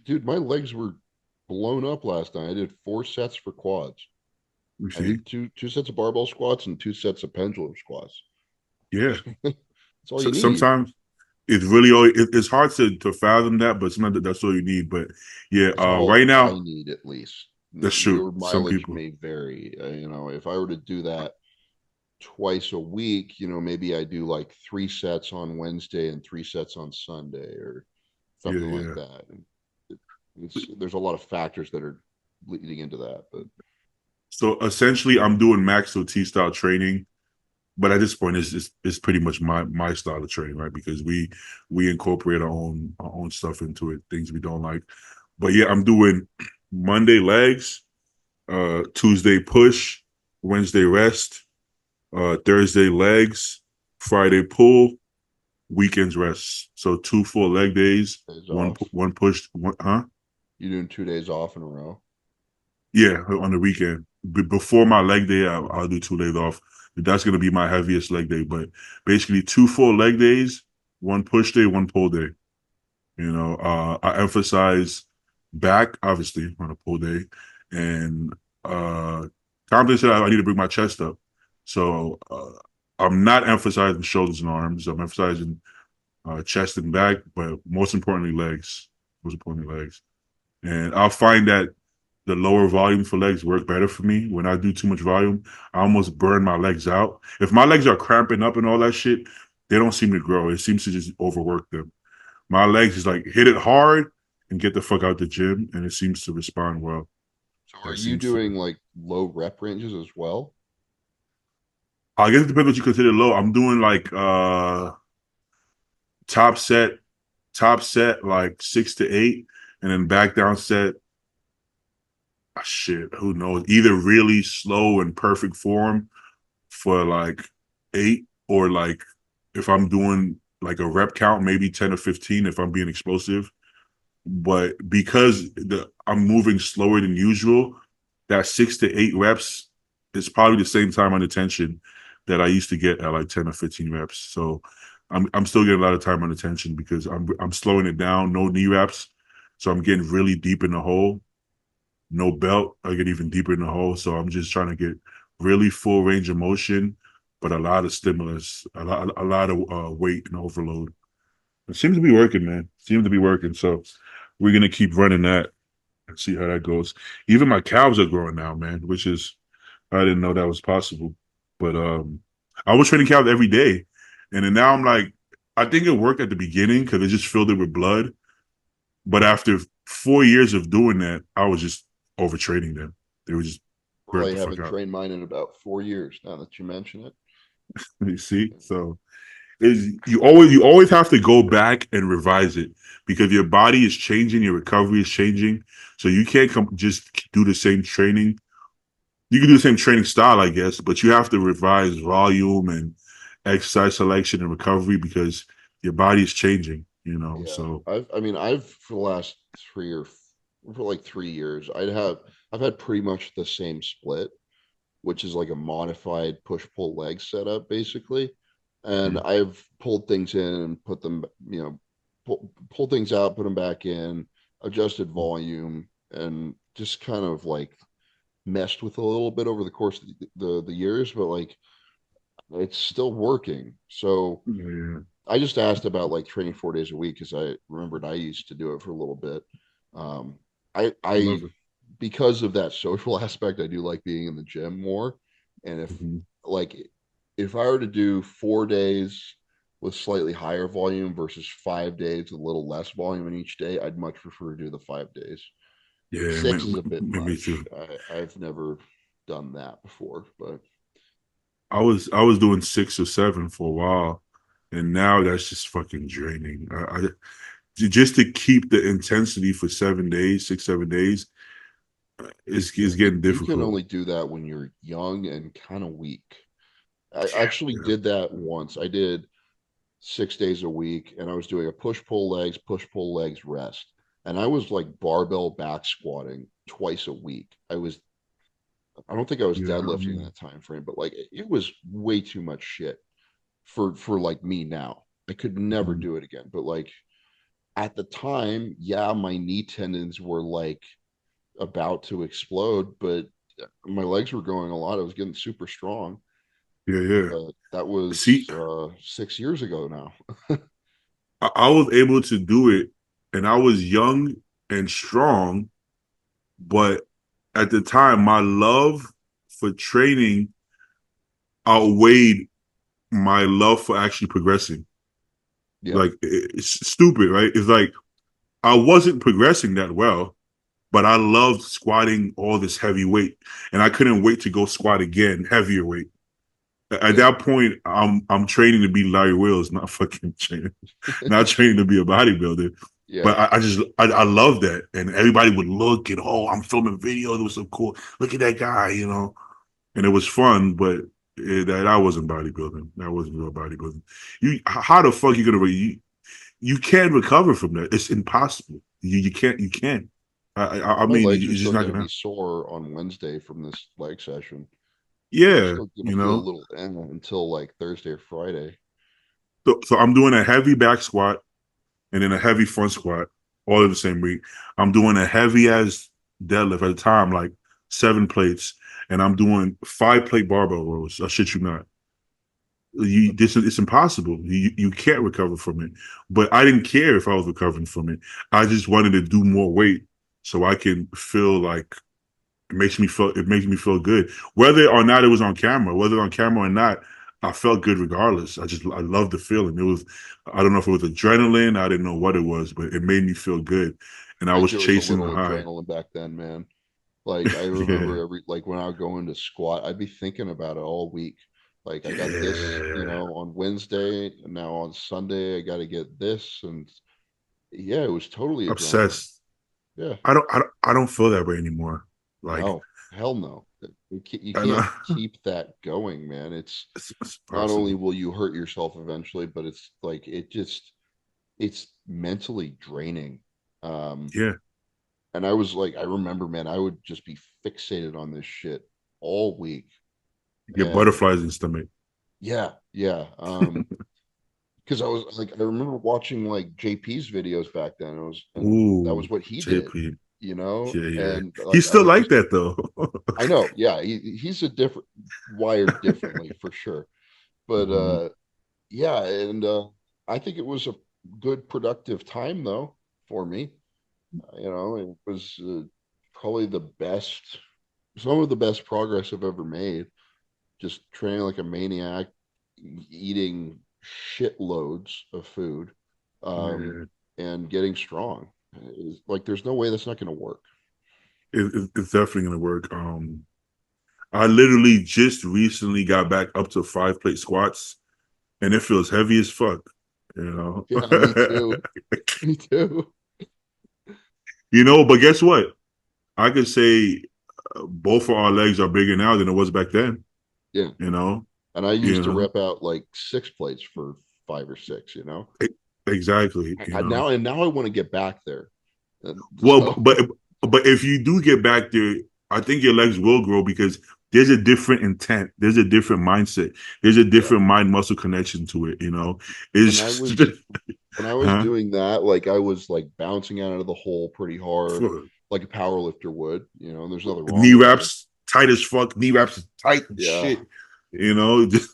Dude, my legs were blown up last night. I did 4 sets for quads. You I see, did two sets of barbell squats and 2 sets of pendulum squats. yeah. That's all you So need. sometimes it's really all it's hard to fathom that, but sometimes that's all you need. But yeah, That's all right I now need at least. that's true. Your Some mileage people, may vary. If I were to do that twice a week, maybe I do like 3 sets on Wednesday and 3 sets on Sunday or yeah, something like yeah. that. There's a lot of factors that are leading into that, but So essentially, I'm doing max OT style training, but at this point, it's pretty much my style of training, right? Because we incorporate our own stuff into it, things we don't like. But yeah, I'm doing Monday legs, Tuesday push, Wednesday rest, Thursday legs, Friday pull, weekends rest. So 2 full leg days, days off. one push, one, huh? You're doing 2 days off in a row. Yeah, on the weekend. Before my leg day, I'll do 2 days off. That's going to be my heaviest leg day. But basically, 2 full leg days, one push day, one pull day. I emphasize back, obviously, on a pull day. And confidence that I need to bring my chest up. So I'm not emphasizing shoulders and arms. I'm emphasizing chest and back, but most importantly, legs. Most importantly, legs. And I'll find that the lower volume for legs work better for me. When I do too much volume, I almost burn my legs out. If my legs are cramping up and all that shit, they don't seem to grow. It seems to just overwork them. My legs is like hit it hard and get the fuck out the gym, and it seems to respond well. So are That you seems to. doing like low rep ranges as well? I guess it depends what you consider low. I'm doing like top set, top set like 6 to 8, and then back down set. Shit, who knows? Either really slow and perfect form for like 8, or like if I'm doing like a rep count, maybe 10 or 15 if I'm being explosive. But because I'm moving slower than usual, that 6 to 8 reps is probably the same time under tension that I used to get at like 10 or 15 reps. So I'm still getting a lot of time under tension because I'm slowing it down, no knee reps. So I'm getting really deep in the hole, no belt. I get even deeper in the hole. So I'm just trying to get really full range of motion, but a lot of stimulus, a lot of weight and overload. It seems to be working, man. Seems to be working. So we're gonna keep running that and see how that goes. Even my calves are growing now, man, which is I didn't know that was possible. But I was training calves every day, and then now I'm like, I think it worked at the beginning because it just filled it with blood. But after 4 years of doing that, I was just overtraining them. They were just Well, burnt I the fuck haven't out. trained mine in about 4 years now that you mention it. You see, so is you always have to go back and revise it because your body is changing, your recovery is changing, so you can't just do the same training. You can do the same training style, I guess, but you have to revise volume and exercise selection and recovery because your body is changing. Yeah, So I've for the last for like 3 years, I've had pretty much the same split, which is like a modified push pull leg setup basically. And mm, I've pulled things in and put them, pull things out, put them back in, adjusted volume, and just kind of like messed with a little bit over the course of the years, but like it's still working. So yeah, I just asked about like training 4 days a week because I remembered I used to do it for a little bit. Um, I I love it. because of that social aspect, I do like being in the gym more. And Mhm. like if I were to do 4 days with slightly higher volume versus 5 days with a little less volume in each day, I'd much prefer to do the 5 days. Yeah, Six is a bit me much. too. I've never done that before, but I was doing 6 or 7 for a while, and now that's just fucking draining. Just to keep the intensity for 7 days, 6, 7 days, is getting you can difficult. only do that when you're young and kind of weak. I actually Yeah, did that once. I did 6 days a week and I was doing a push pull legs, rest. And I was like barbell back squatting twice a week. I don't think I was yeah, deadlifting in that time frame, but like it was way too much shit for like me now. I could never mhm. do it again. But like at the time, yeah, my knee tendons were like about to explode, but my legs were going a lot. I was getting super strong. Yeah, yeah. But that was See, 6 years ago now. I was able to do it, and I was young and strong, but at the time, my love for training outweighed my love for actually progressing. Yeah. Like it's stupid, right? It's like I wasn't progressing that well, but I loved squatting all this heavy weight, and I couldn't wait to go squat again, heavier weight. At Yeah. that point, I'm training to be Larry Wills, not fucking training, not training to be a bodybuilder. Yeah. But I love that, and everybody would look and oh, I'm filming videos. It was so cool. Look at that guy, and it was fun. But that wasn't bodybuilding. That wasn't real bodybuilding. How the fuck you gonna you can't recover from that? It's impossible. You can't. I My mean, legs are it's just still not going to gonna be happen. sore on Wednesday from this leg session. I'm Yeah, still going to you feel a know. little until like Thursday or Friday. So I'm doing a heavy back squat and then a heavy front squat all in the same week. I'm doing a heavy as deadlift at the time, like 7 plates, and I'm doing 5 plate barbell rows. I shit you not. It's impossible. You can't recover from it. But I didn't care if I was recovering from it. I just wanted to do more weight so I can feel like it makes me feel good. Whether or not it was on camera, whether on camera or not, I felt good regardless. I loved the feeling. It was I don't know if it was adrenaline, I didn't know what it was, but it made me feel good. And I I think was it was a chasing the little high. adrenaline back then, man. Like I remember Yeah. like when I would go into squat, I'd be thinking about it all week. Like I got this, Yeah. on Wednesday, and now on Sunday I got to get this, and yeah, it was totally adrenaline. Obsessed. Yeah, I don't feel that way anymore. Like no, hell no. You I know can't keep that going, man. It's it's not only possible. will you hurt yourself eventually, but it's like it's mentally draining. Um, Yeah. and I was like, I remember, man, I would just be fixated on this shit all week. You get And butterflies in the stomach. yeah, yeah. Because I was like, I remember watching like JP's videos back then. It was, and that Ooh, was what he did, JP. Yeah, yeah. and like He's I still would like just, that though. I know, yeah, he's a different wired differently for sure. But Mhm. yeah, and I think it was a good productive time though for me. It was probably some of the best progress I've ever made. Just training like a maniac, eating shitloads of food, um, Yeah. and getting strong. Like, there's no way that's not going to work. It's definitely gonna work. I literally just recently got back up to 5 plate squats, and it feels heavy as fuck. You know, Yeah, me too. Me too. but guess what? I could say both of our legs are bigger now than it was back then. Yeah, You know, and I you used to know, rep out like 6 plates for 5 or 6. E- exactly. Now I want to get back there. And Well, so but if you do get back there, I think your legs will grow because there's a different intent, there's a different mindset, there's a yeah, different mind muscle connection to it. when It's I just, was when I was huh? doing that, like I was like bouncing out of the hole pretty hard, like a power lifter would, and there's nothing wrong Knee with that. wraps tight as fuck. Knee wraps tight and Yeah, shit. Just,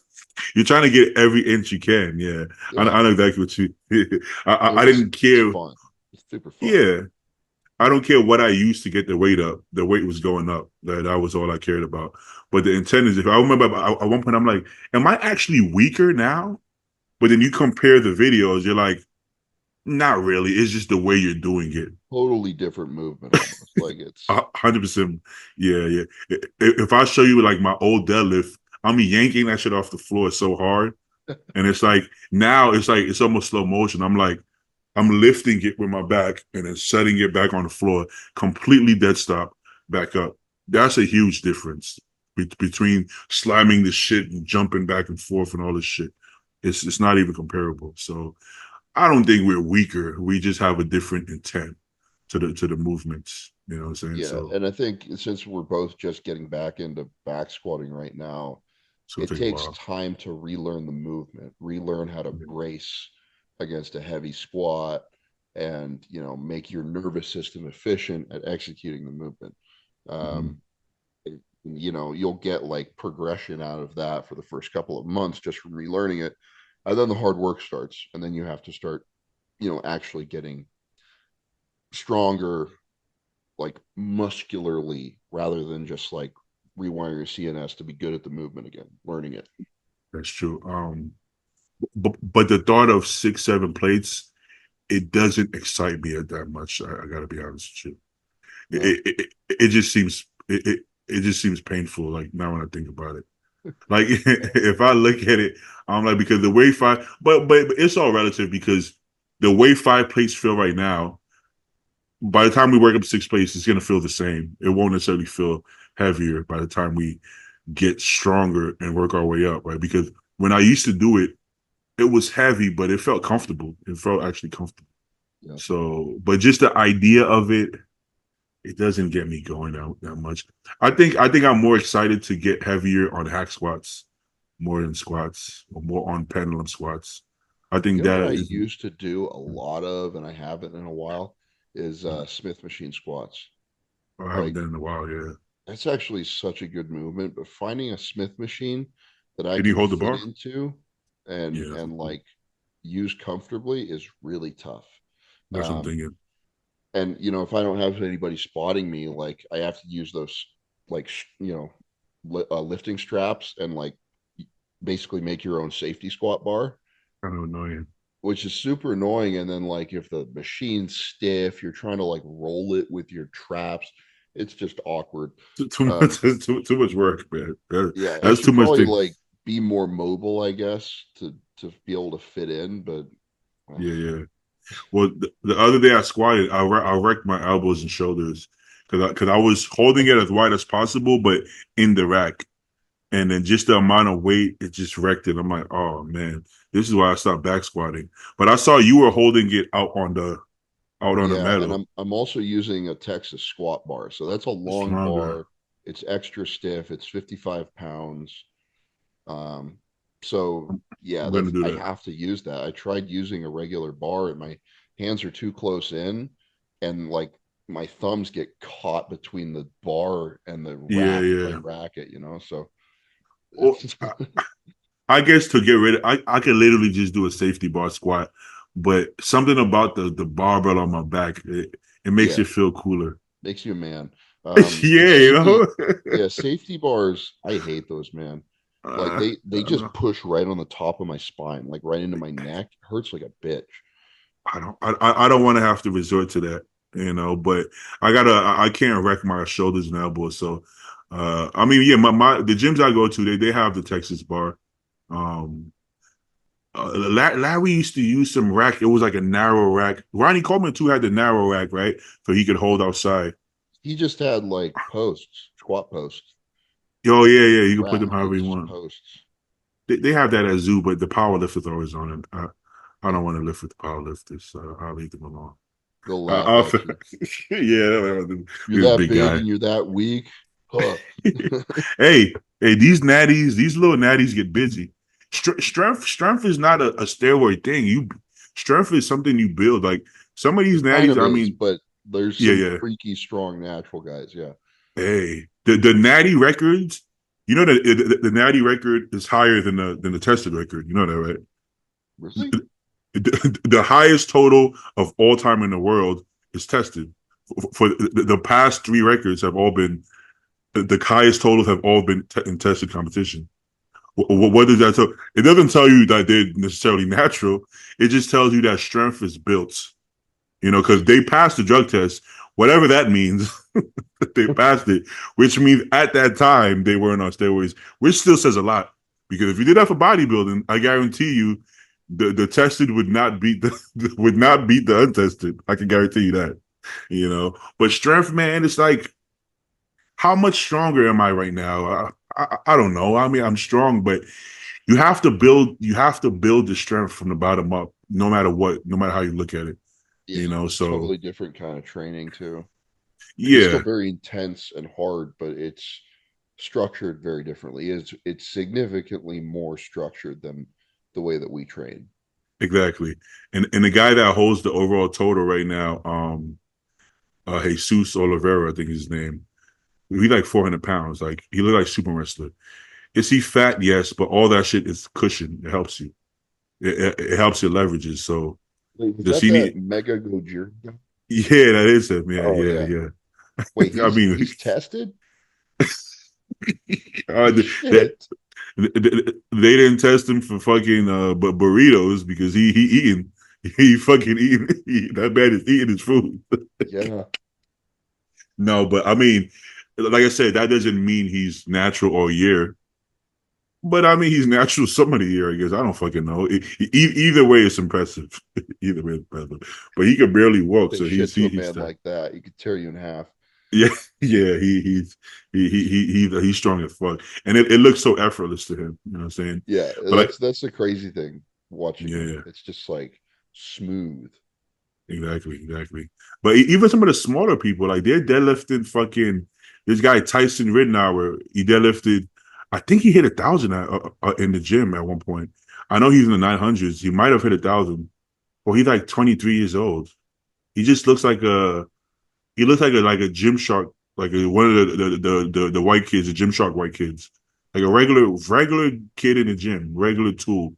you're trying to get every inch you can. Yeah, yeah. I know exactly what you. I didn't It's care. fun. It's super fun. Yeah, I don't care what I used to get the weight up. The weight was going up. That was all I cared about. But the intent is, if I remember at one point, I'm like, am I actually weaker now? But then you compare the videos, you're like, not really. It's just the way you're doing it. Totally different movement almost. Like it's 100%. Yeah, yeah. If I show you like my old deadlift, I'm yanking that shit off the floor so hard, and it's like now it's almost slow motion. I'm lifting it with my back and then setting it back on the floor, completely dead stop, back up. That's a huge difference between slamming the shit and jumping back and forth and all this shit. It's not even comparable. So I don't think we're weaker. We just have a different intent to the movements. You know what I'm saying? yeah, So and I think since we're both just getting back into back squatting right now, it's gonna it take a takes while. time to relearn the movement, relearn how to brace against a heavy squat, and make your nervous system efficient at executing the movement. Mhm. Um, you'll get like progression out of that for the first couple of months just from relearning it, and then the hard work starts, and then you have to start, actually getting stronger, like muscularly, rather than just like rewire your CNS to be good at the movement again, learning it. That's true. But the thought of 6, 7 plates, it doesn't excite me that much. I got to be honest with you. No. It just seems it just seems painful. Like now when I think about it, like if I look at it, I'm like because the way five, but it's all relative because the way five plates feel right now. By the time we work up six plates, it's gonna feel the same. It won't necessarily feel heavier by the time we get stronger and work our way up, right? Because when I used to do it, it was heavy, but it felt comfortable. It felt actually comfortable. Yeah. So, but just the idea of it, it doesn't get me going out that much. I think I'm more excited to get heavier on hack squats more than squats or more on pendulum squats. I think You know that what I is used to do a lot of, and I haven't in a while, is Smith machine squats. I haven't Like done in a while. Yeah. that's actually such a good movement, but finding a Smith machine that I Can you can hold the fit bar? into Yeah, and like use comfortably is really tough. that's what I'm Um, thinking. and if I don't have anybody spotting me, like I have to use those like lifting straps and like basically make your own safety squat bar, Kind of annoying. which is super annoying. And then like if the machine's stiff, you're trying to like roll it with your traps. It's just awkward. Too Um, much, too much work, man. yeah, I That's should too much probably thing. like be more mobile, I guess, to be able to fit in. But Yeah, yeah. Well, the other day I squatted, I wrecked my elbows and shoulders because I was holding it as wide as possible, but in the rack, and then just the amount of weight, it just wrecked it. I'm like, oh man, this is why I stopped back squatting. But I saw you were holding it out on the yeah, and metal. I'm also using a Texas squat bar, so that's a It's long stronger. bar. It's extra stiff. It's 55 pounds. Um, so yeah, I'm gonna that's do I that. have to use that. I tried using a regular bar and my hands are too close in and like my thumbs get caught between the bar and the Yeah, rack as I yeah. rack it, so Well, it's I guess to get rid of, I can literally just do a safety bar squat, but something about the barbell on my back, it makes yeah, it feel cooler. makes you a man. And Yeah, you safety, know. yeah, safety bars, I hate those, man. Like they I just know. push right on the top of my spine, like right into my neck. Hurts like a bitch. I don't want to have to resort to that, but I can't wreck my shoulders and elbows. So I mean, yeah, my the gyms I go to, they have the Texas bar. Um Larry used to use some rack. It was like a narrow rack. Ronnie Coleman too had the narrow rack, right? So he could hold outside. He just had like posts, squat posts. Oh yeah, yeah. You can put them Rack. however It's you just want. posts. They have that at Zoo, but the power lifters are always on it. I Yeah, don't want to lift with the power lifters, so I'll leave them alone. they'll I, laugh I'll, at you. yeah, You're this that big big guy. and you're that weak. Huh. hey, hey, these little natties get busy. Strength is not a steroid thing. Strength is something you build. Like some of these Kind natties, of I is, mean, but there's yeah, some yeah. freaky strong natural guys. Yeah. Hey, the natty records, the natty record is higher than the tested record. You know that, right? Really? The highest total of all time in the world is tested. For the past three records have all been the highest totals have all been in tested competition. What does that tell? It doesn't tell you that they're necessarily natural. It just tells you that strength is built. Because they passed the drug test, whatever that means. They passed it, which means at that time they weren't on steroids, which still says a lot. Because if you did that for bodybuilding, I guarantee you, the tested would not beat the would not beat the untested. I can guarantee you that. But strength, man, it's like how much stronger am I right now? I don't know. I mean, I'm strong, but you have to build the strength from the bottom up, no matter what, no matter how you look at it. Yeah. It's So totally different kind of training too. It's still yeah, very intense and hard, but it's structured very differently. It's significantly more structured than the way that we train. exactly. And the guy that holds the overall total right now, Jesus Oliveira, I think his name. He like 400 pounds. Like he look like super wrestler. Is he fat? Yes, but all that shit is cushion. It helps you. It helps your leverages. So Wait, was does that he that need? Mega Gojira? Yeah, that is him. Yeah, Oh yeah, yeah. yeah. Wait, I he's mean, he's tested? that Shit. they didn't test him for fucking but burritos because he eating. He fucking eating. That man is eating his food. Yeah, No, but I mean, like I said, that doesn't mean he's natural all year. But I mean, he's natural some of the year, I guess. I don't fucking know. Either way, it's impressive. Either way, it's impressive. But he can barely walk, say so shit to a he's man that. like that, he could tear you in half. Yeah, yeah. He's strong as fuck, and it looks so effortless to him. You know what I'm saying? Yeah, But like, that's the crazy thing watching yeah, him. yeah. It's just like smooth. Exactly, exactly. But even some of the smaller people, like they're deadlifting fucking this guy Tyson Ridnour. He deadlifted, I think he hit 1,000 in the gym at one point. I know he's in the 900s. He might have hit 1,000. Well, he's like 23 years old. He just looks like a he looks like a gym shark, like one of the white kids, the gym shark white kids, like a regular kid in the gym, regular tool.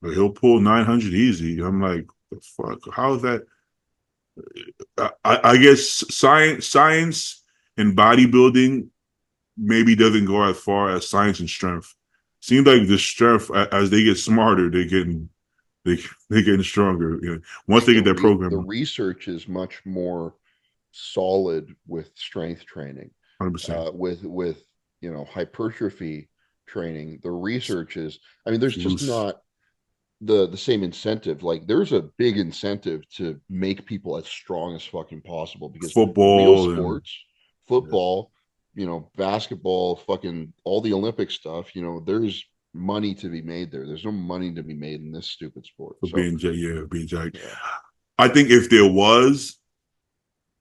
But he'll pull 900 easy. I'm like, the fuck? How is that? I guess science and bodybuilding maybe doesn't go as far as science and strength. Seems like the strength as they get smarter, they they getting stronger. You know, once they get that The program, research is much more solid with strength training. 100%. With hypertrophy training, the research is, I mean, there's just not the same incentive. Like there's a big incentive to make people as strong as fucking possible because real Football and sports, yeah, football, basketball, fucking all the Olympic stuff, there's money to be made there. There's no money to be made in this stupid sport. for So being jacked. yeah, I think if there was,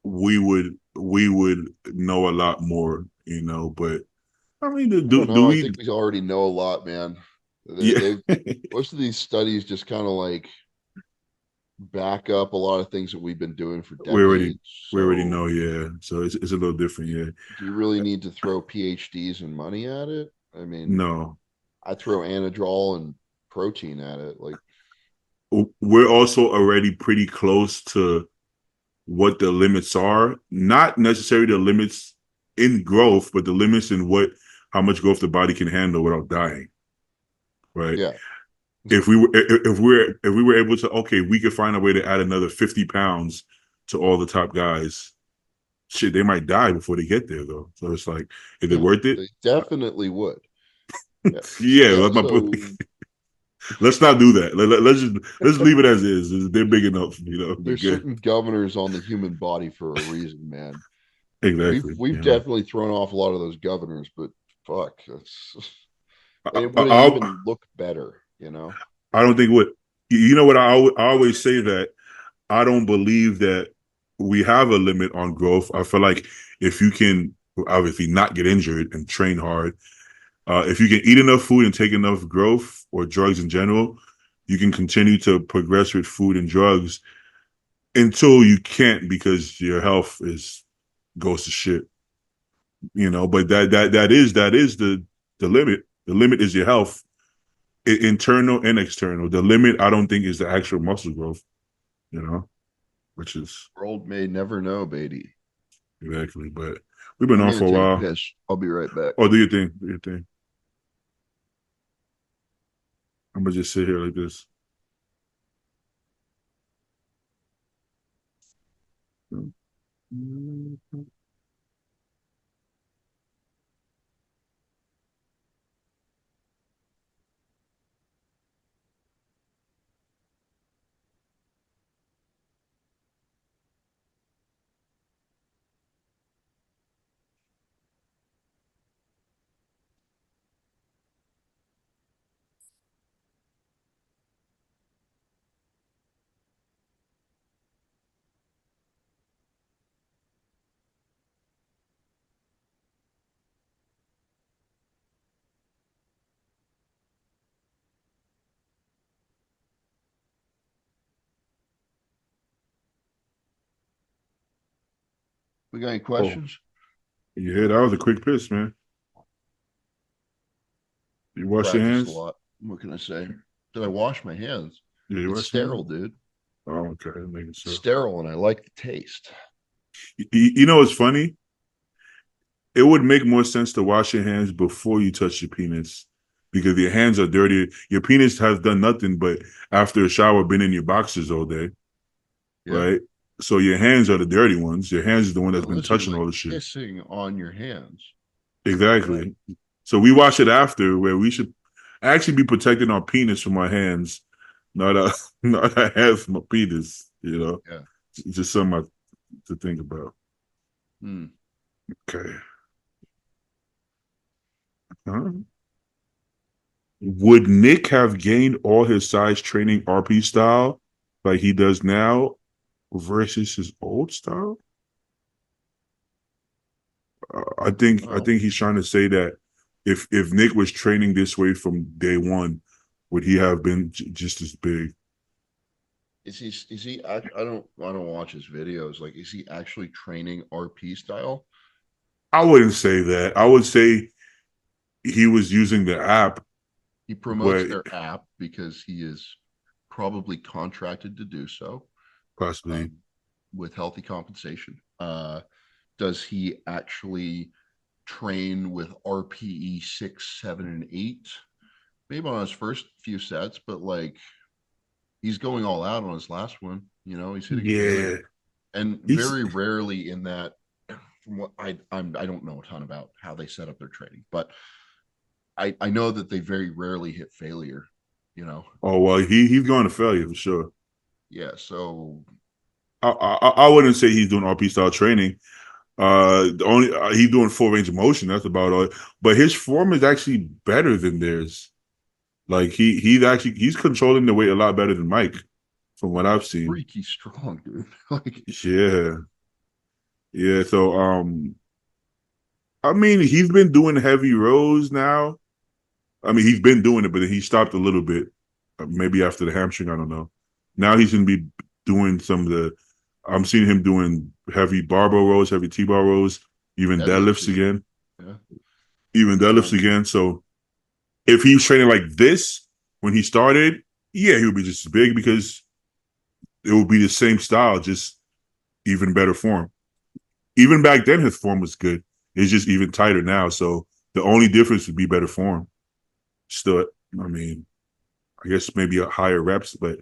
we would know a lot more, you know. But I mean, I don't do know. I we? think we already know a lot, man. Yeah, They most of these studies just kind of like back up a lot of things that we've been doing for we already decades. we already So know. Yeah, so it's a little different. Yeah, do you really need to throw PhDs and money at it? I mean, no, I throw anadrol and protein at it. Like, we're also already pretty close to what the limits are. Not necessarily the limits in growth, but the limits in what how much growth the body can handle without dying. Right. yeah, If we were able to, okay, we could find a way to add another 50 pounds to all the top guys. Shit, they might die before they get there though. So it's like, is it yeah, worth it? they definitely would. Yeah, Yeah, yeah. my So let's not do that. Let's leave it as is. They're big enough, you know. They're there's good. certain governors on the human body for a reason, man. We've Exactly. we've You know, definitely thrown off a lot of those governors, but fuck, it I, wouldn't I, even look better. I don't think what you know what I always say that I don't believe that we have a limit on growth. I feel like if you can obviously not get injured and train hard, if you can eat enough food and take enough growth or drugs in general, you can continue to progress with food and drugs until you can't because your health is goes to shit. You know, but that is the limit. The limit is your health, internal and external. The limit, I don't think, is the actual muscle growth. You know, which is World may never know, Beatty. exactly. But we've been I'm on gonna for a take a while. piss. I'll be right back. Oh, do your thing. Do your thing. I'm gonna just sit here like this. We got any Oh, questions? yeah, that was a quick piss, man. You wash your Practice a hands? lot. What can I say? Did I wash my hands? Yeah, you It's wash your sterile, hands? dude. Oh, okay, making It's sure. sterile, and I like the taste. You know what's funny? It would make more sense to wash your hands before you touch your penis because your hands are dirty. Your penis has done nothing but after a shower, been in your boxers all day, Yeah. right? So your hands are the dirty ones. Your hands is the one that's been Unless you're touching like all the shit. pissing on your hands. But Exactly. So we wash it after, where we should actually be protecting our penis from our hands, not our not our hands from our penis. You know, yeah. just something to think about. Hmm. Okay. Huh? Would Nick have gained all his size training RP style like he does now versus his old style? I think Well, he's trying to say that if Nick was training this way from day one, would he have been just as big? is he I don't watch his videos. Like, is he actually training RP style? I wouldn't say that. I would say he was using the app, He promotes but their app because he is probably contracted to do so, possibly um, with healthy compensation. Does he actually train with RPE 6, 7, and 8? Maybe on his first few sets, but like he's going all out on his last one. He's hitting it good, yeah. and He's very rarely in that. From what I don't know a ton about how they set up their training, but I know that they very rarely hit failure. You know, oh well, he's going to failure for sure. yeah. So I wouldn't say he's doing RP style training. The only he's doing full range of motion. That's about all. But his form is actually better than theirs. Like he's controlling the weight a lot better than Mike, from what I've seen. freaky strong, dude. Like, Yeah, yeah. So I mean, he's been doing heavy rows now. I mean, he's been doing it, but he stopped a little bit, maybe after the hamstring. I don't know. Now he's going to be doing some of the. I'm seeing him doing heavy barbell rows, heavy T-bar rows, even deadlift deadlifts too. again, Yeah. even deadlifts Um, again. So if he was training like this when he started, yeah, he would be just as big because it would be the same style, just even better form. Even back then, his form was good. It's just even tighter now. So the only difference would be better form. Still, I mean, I guess maybe a higher reps, but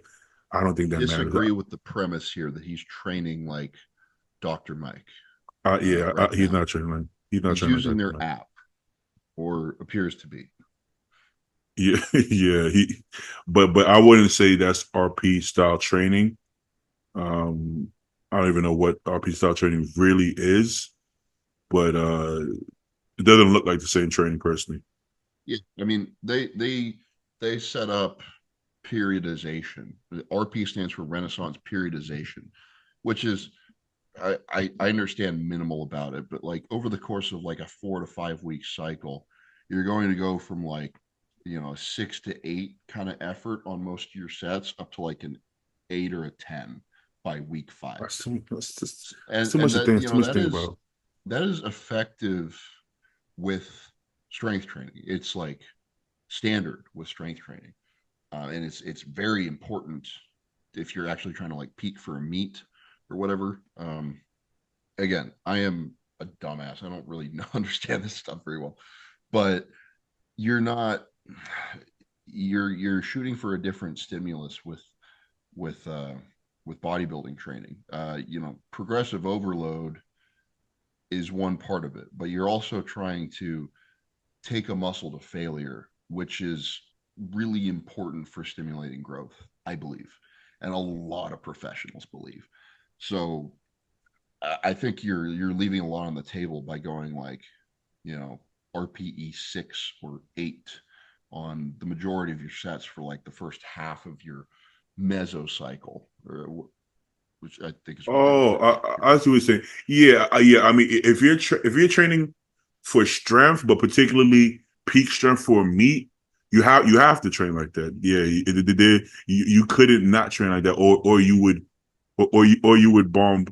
I don't think that matters. Disagree with the premise here that he's training like Dr. Mike Yeah, right he's now. not training like he's not He's training like using that. their app, or appears to be. Yeah, yeah. But I wouldn't say that's RP style training. Um, I don't even know what RP style training really is, but it doesn't look like the same training personally. Yeah, I mean they set up periodization. The RP stands for Renaissance periodization, which is I understand minimal about it, but like over the course of like a 4 to 5 week cycle, you're going to go from like a 6 to 8 kind of effort on most of your sets up to like an 8 or a 10 by week 5. That's And too much to think. that It's too much to think about. that is effective with strength training. It's like standard with strength training, and it's very important if you're actually trying to like peak for a meet or whatever. Again, I am a dumbass. I don't really understand this stuff very well, but you're not you're shooting for a different stimulus with uh with bodybuilding training. Progressive overload is one part of it, but you're also trying to take a muscle to failure, which is really important for stimulating growth, I believe, and a lot of professionals believe. So I think you're leaving a lot on the table by going like, you know, RPE 6 or 8 on the majority of your sets for like the first half of your mesocycle, which I think is what they Oh, refer to. I see what you're saying. Yeah, yeah. I mean, if you're training for strength, but particularly peak strength for a meet, you have to train like that. Yeah, you couldn't not train like that, or you would, or you would bomb,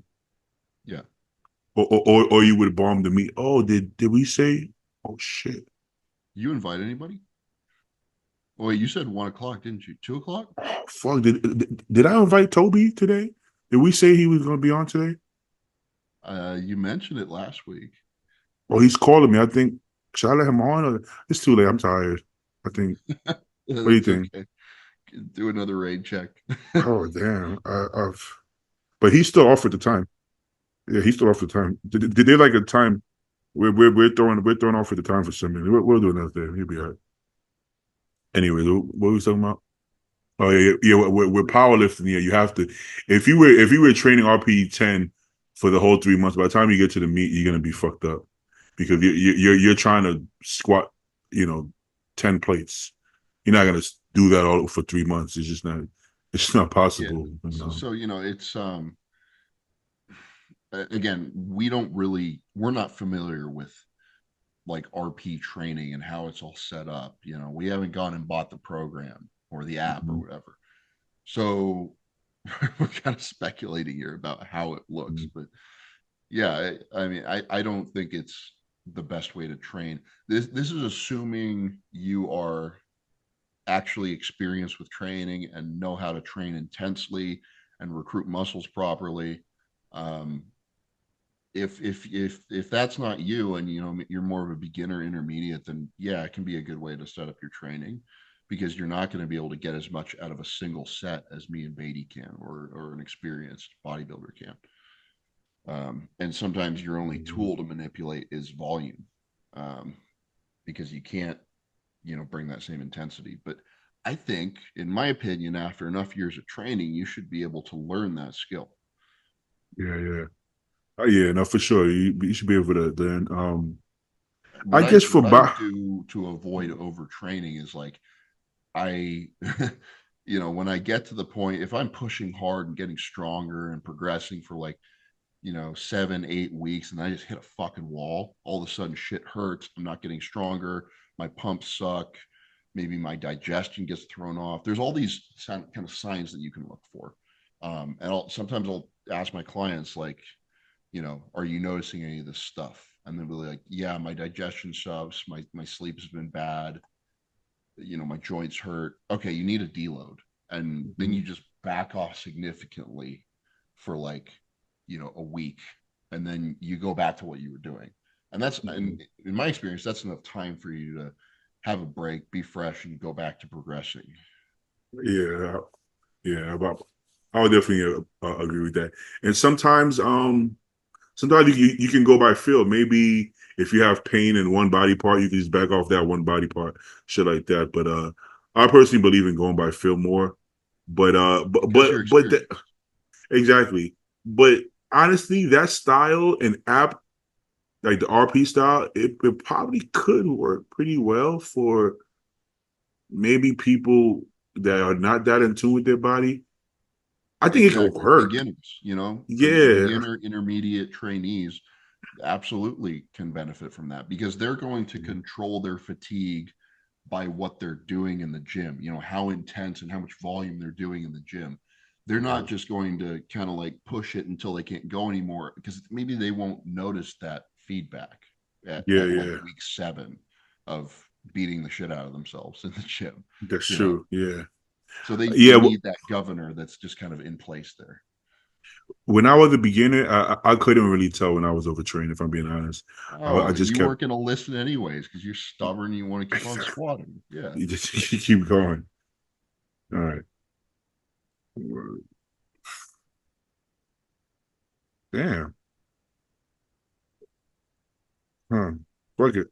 Yeah. or you would bomb the meet. Oh, did we say? Oh shit! You invite anybody? Oh, wait, you said 1 o'clock, didn't you? 2 o'clock? Oh, fuck! Did I invite Toby today? Did we say he was going to be on today? You mentioned it last week. Oh, he's calling me. I think should I let him on? Or, it's too late. I'm tired. I think. What do you It's think? okay. Do another raid check. Oh damn! But he's still off at the time. Yeah, he's still off at the time. Did they like a time? We're throwing off at the time for some minutes. We'll do another day. He'll be all right. Anyway, what were we talking about? Oh yeah, yeah. We're powerlifting. Yeah, you have to. If you were training RP10 for the whole 3 months, by the time you get to the meet, you're gonna be fucked up because you're trying to squat, 10 plates. You're not gonna do that all for 3 months. It's just not. It's not Yeah. possible. So it's again, we're not familiar with like RP training and how it's all set up. We haven't gone and bought the program or the app or Mhm, whatever. So we're kind of speculating here about how it looks. mhm. But yeah, I mean, I don't think it's the best way to train. This is assuming you are actually experienced with training and know how to train intensely and recruit muscles properly. Um, if that's not you, and you're more of a beginner intermediate, then yeah, it can be a good way to set up your training, because you're not going to be able to get as much out of a single set as me and Beatty can, or an experienced bodybuilder can. And sometimes your only tool to manipulate is volume, um, because you can't bring that same intensity. But I think, in my opinion, after enough years of training, you should be able to learn that skill. Yeah, yeah. Oh, yeah, no, for sure. You should be able to then. I what i guess for what i Ba. do to avoid overtraining is like, I when I get to the point, if I'm pushing hard and getting stronger and progressing for like 7-8 weeks, and I just hit a fucking wall, all of a sudden shit hurts, I'm not getting stronger, my pumps suck, maybe my digestion gets thrown off. There's all these kind of signs that you can look for. And sometimes I'll ask my clients, like, are you noticing any of this stuff? And they'll be like, yeah, my digestion sucks, my sleep has been bad, my joints hurt. Okay, you need a deload. And then you Mhm, just back off significantly for like, a week. And then you go back to what you were doing. And mhm. in my experience, that's enough time for you to have a break, be fresh, and go back to progressing. Yeah, yeah. I would definitely agree with that. And sometimes you can go by feel. Maybe if you have pain in one body part, you can just back off that one body part, shit like that. But I personally believe in going by feel more. But Because you're experienced. exactly. But honestly, that style and app, like the RP style, it probably could work pretty well for maybe people that are not that in tune with their body. I think it could Exactly. work. Beginners, Yeah. beginner, intermediate trainees absolutely can benefit from that, because they're going to control their fatigue by what they're doing in the gym, how intense and how much volume they're doing in the gym. They're not just going to kind of like push it until they can't go anymore, because maybe they won't notice that feedback Yeah, at like yeah. week 7 of beating the shit out of themselves in the gym, That's you know. true. Yeah. So they Yeah, need that governor that's just kind of in place there. when I was a beginner, I couldn't really tell when I was overtrained, if I'm being honest. I Oh, just you kept weren't going to listen anyways because you're stubborn. You want to keep on squatting. Yeah. you just you keep going. All right. Damn. Huh. Fuck it.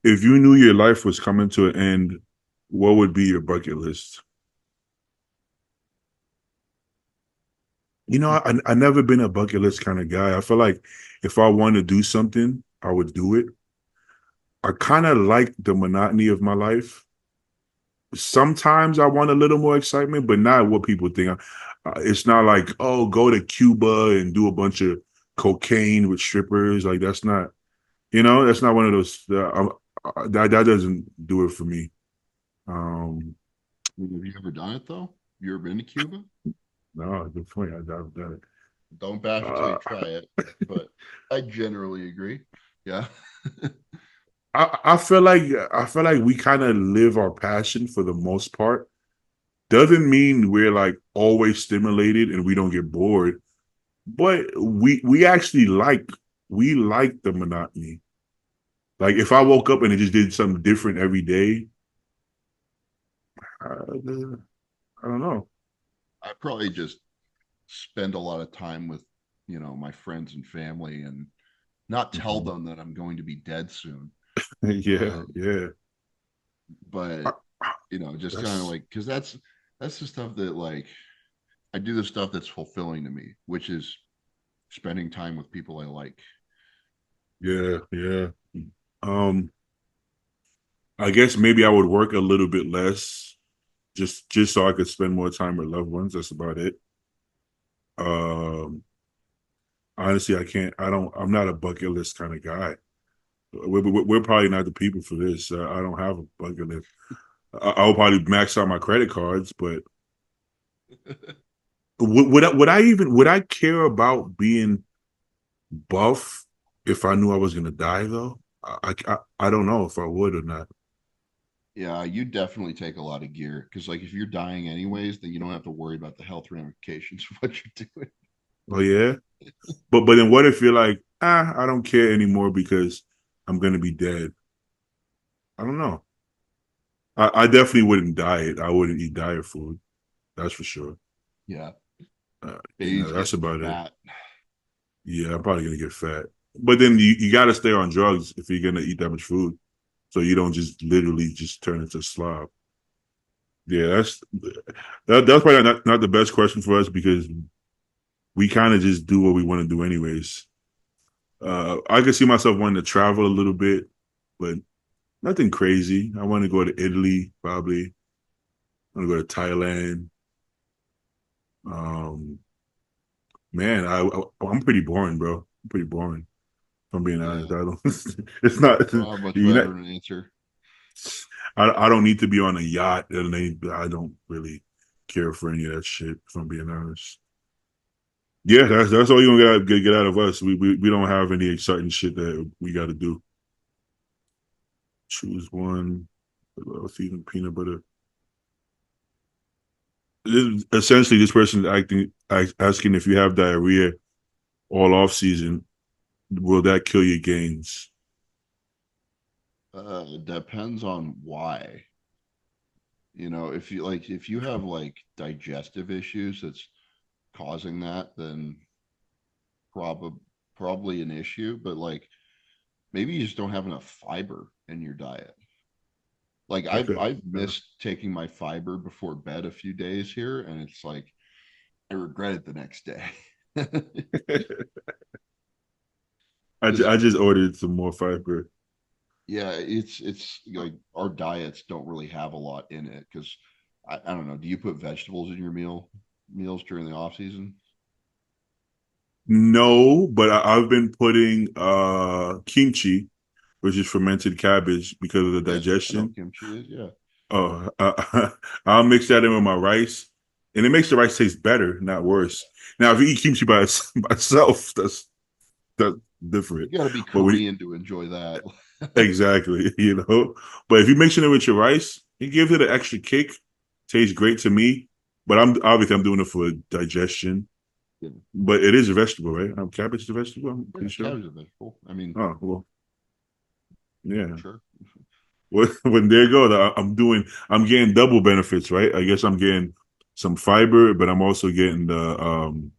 If you knew your life was coming to an end, what would be your bucket list? I never been a bucket list kind of guy. I feel like if I want to do something, I would do it. I kind of like the monotony of my life. Sometimes I want a little more excitement, but not what people think. It's not like, oh, go to Cuba and do a bunch of cocaine with strippers. Like that's not one of those. That doesn't do it for me. Um, Have you ever done it though? You ever been to Cuba? no, good point. I've done it. Don't bash it till Uh, you try it. But I generally agree. Yeah. I feel like we kind of live our passion for the most part. Doesn't mean we're like always stimulated and we don't get bored, but we actually we like the monotony. Like if I woke up and it just did something different every day, I don't know. I probably just spend a lot of time with, my friends and family and not tell Mhm. them that I'm going to be dead soon. Yeah, Um, yeah. but I, I- just kind of that's like, because that's the stuff that, like, I do the stuff that's fulfilling to me, which is spending time with people I like. yeah, yeah. Um, I guess maybe I would work a little bit less, just so I could spend more time with loved ones. That's about it. Um, Honestly, I can't. I don't. I'm not a bucket list kind of guy. We're probably not the people for this. I don't have a bucket list. I'll probably max out my credit cards, but would I care about being buff if I knew I was gonna die though? I don't know if I would or not. Yeah, you definitely take a lot of gear because, like, if you're dying anyways, then you don't have to worry about the health ramifications of what you're doing. Oh yeah, but then what if you're like, I don't care anymore because I'm gonna be dead. I don't know. I definitely wouldn't diet. I wouldn't eat diet food. That's for sure. Yeah, Yeah, Bane's that's getting about it. fat. Yeah, I'm probably gonna get fat. But then you got to stay on drugs if you're gonna eat that much food, so you don't just literally just turn into a slob. Yeah, that's probably not the best question for us because we kind of just do what we want to do anyways. I could see myself wanting to travel a little bit, but nothing crazy. I want to go to Italy, probably. I want to go to Thailand. Um, man, I'm pretty boring, bro. I'm pretty boring. If I'm being honest, Yeah, I don't. It's not. I don't have much You know, better of an answer. I don't need to be on a yacht, and I don't really care for any of that shit. If I'm being honest. Yeah, that's all you're gonna get out of us. We don't have any exciting shit that we got to do. Choose one. Even peanut butter. Essentially, this person asking if you have diarrhea all off season, will that kill your gains? Depends on why. If you have like digestive issues that's causing that, then probably probably an issue. But like maybe you just don't have enough fiber in your diet. Like I've Okay. I've missed taking my fiber before bed a few days here, and it's like I regret it the next day. Because I just ordered some more fiber. yeah, it's like our diets don't really have a lot in it. Because I don't know. Do you put vegetables in your meals during the off season? No, but I've been putting kimchi, which is fermented cabbage, because of the Yeah, I know digestion. kimchi is. Yeah, Oh, I'll mix that in with my rice, and it makes the rice taste better, not worse. Now, if you eat kimchi by itself, that's different. you got to be But when Korean to enjoy that. exactly, you know. But if you mix it with your rice, it gives it an extra kick. Tastes great to me. But I'm doing it for digestion. Yeah, But it is a vegetable, right? Cabbage is a vegetable. I'm pretty sure. cabbage is a vegetable. I mean, Oh well, yeah. sure. When there you go, I'm getting double benefits, right? I guess I'm getting some fiber, but I'm also getting the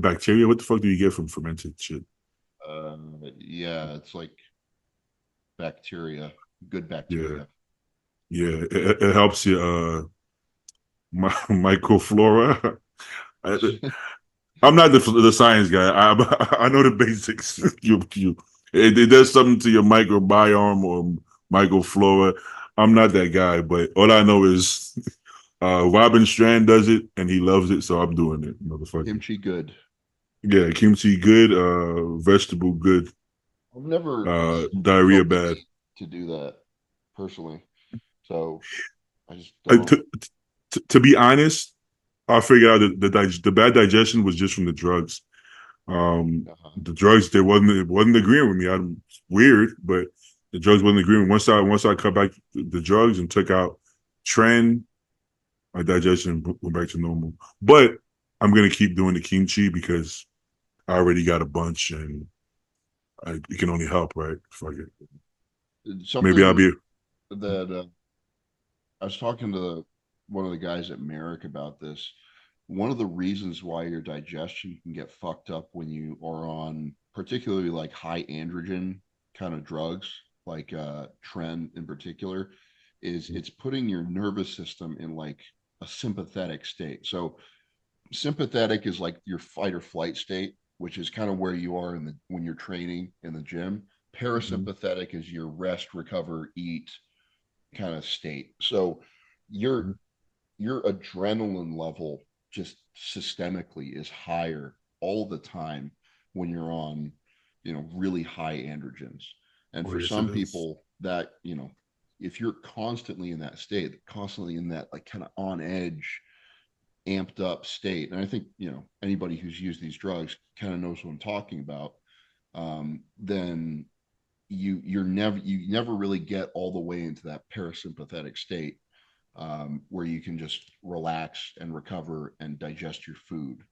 bacteria. What the fuck do you get from fermented shit? Yeah, it's like bacteria, good Yeah, bacteria. yeah. It helps you microflora. I, I'm not the science guy. I know the basics. It does something to your microbiome or microflora. I'm not that guy, but all I know is Robin Strand does it and he loves it, so I'm doing it, motherfucker. Kimchi good. Yeah, kimchi good, vegetable good, I've never diarrhea felt the bad. need to do that personally, so I just don't know. To be honest, I figured out that the bad digestion was just from the drugs. Uh-huh. The drugs they wasn't agreeing with me. I'm weird, but the drugs wasn't agreeing. Once I cut back the drugs and took out trend, my digestion went back to normal. But I'm gonna keep doing the kimchi because I already got a bunch and it can only help, right? Fuck it. Maybe I'll Something be that I was talking to one of the guys at Merrick about this. One of the reasons why your digestion can get fucked up when you are on particularly like high androgen kind of drugs, like Tren in particular, is it's putting your nervous system in like a sympathetic state. So sympathetic is like your fight or flight state, which is kind of where you are in the when you're training in the gym. Mhm. Parasympathetic is your rest, recover, eat kind of state. So your Mhm. your adrenaline level just systemically is higher all the time when you're on, really high androgens. And Oh, for yes, it some is. people that, if you're constantly in that state, constantly in that like kind of on edge, amped up state, and I think, anybody who's used these drugs kind of knows what I'm talking about, then you never really get all the way into that parasympathetic state, where you can just relax and recover and digest your food.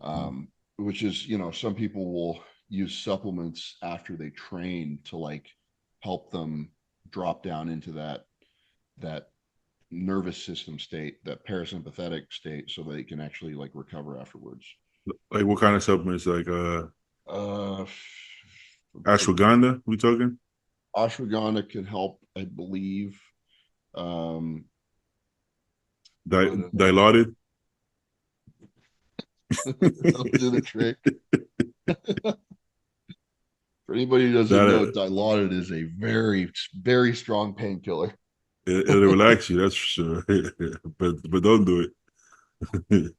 Mhm. Which is, some people will use supplements after they train to like help them drop down into that nervous system state, that parasympathetic state, so they can actually like recover afterwards. Like what kind of supplements? Like Uh, ashwagandha? We talking? ashwagandha can help, I believe. Um, but Dilaudid? that'll do the trick. For anybody who doesn't know, That Dilaudid is a very, very strong painkiller. it'll relax you, that's for sure. but don't do it.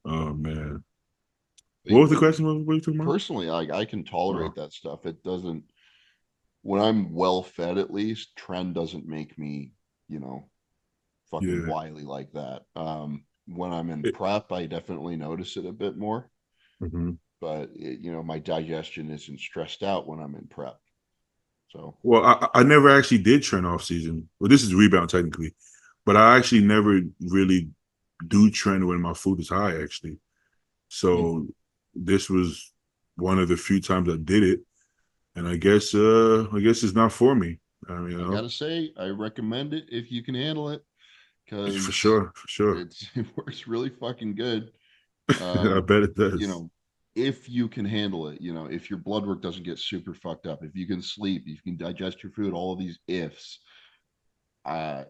Oh man. What was the But question? What were you talking about? personally, I can tolerate Oh, that stuff. It doesn't, when I'm well fed, at least, trend doesn't make me, you know, fucking yeah. wily like that. When I'm in It, prep, I definitely notice it a bit more, mhm. but my digestion isn't stressed out when I'm in prep. So Well, I never actually did trend off season. Well, this is rebound technically, but I actually never really do trend when my food is high, actually. hmm, So this was one of the few times I did it, and I guess it's not for me. I mean, I gotta say, I recommend it if you can handle it, for because sure, for sure. it works really fucking good. I bet it You does. know, if you can handle it, if your blood work doesn't get super fucked up, if you can sleep, if you can digest your food, all of these ifs,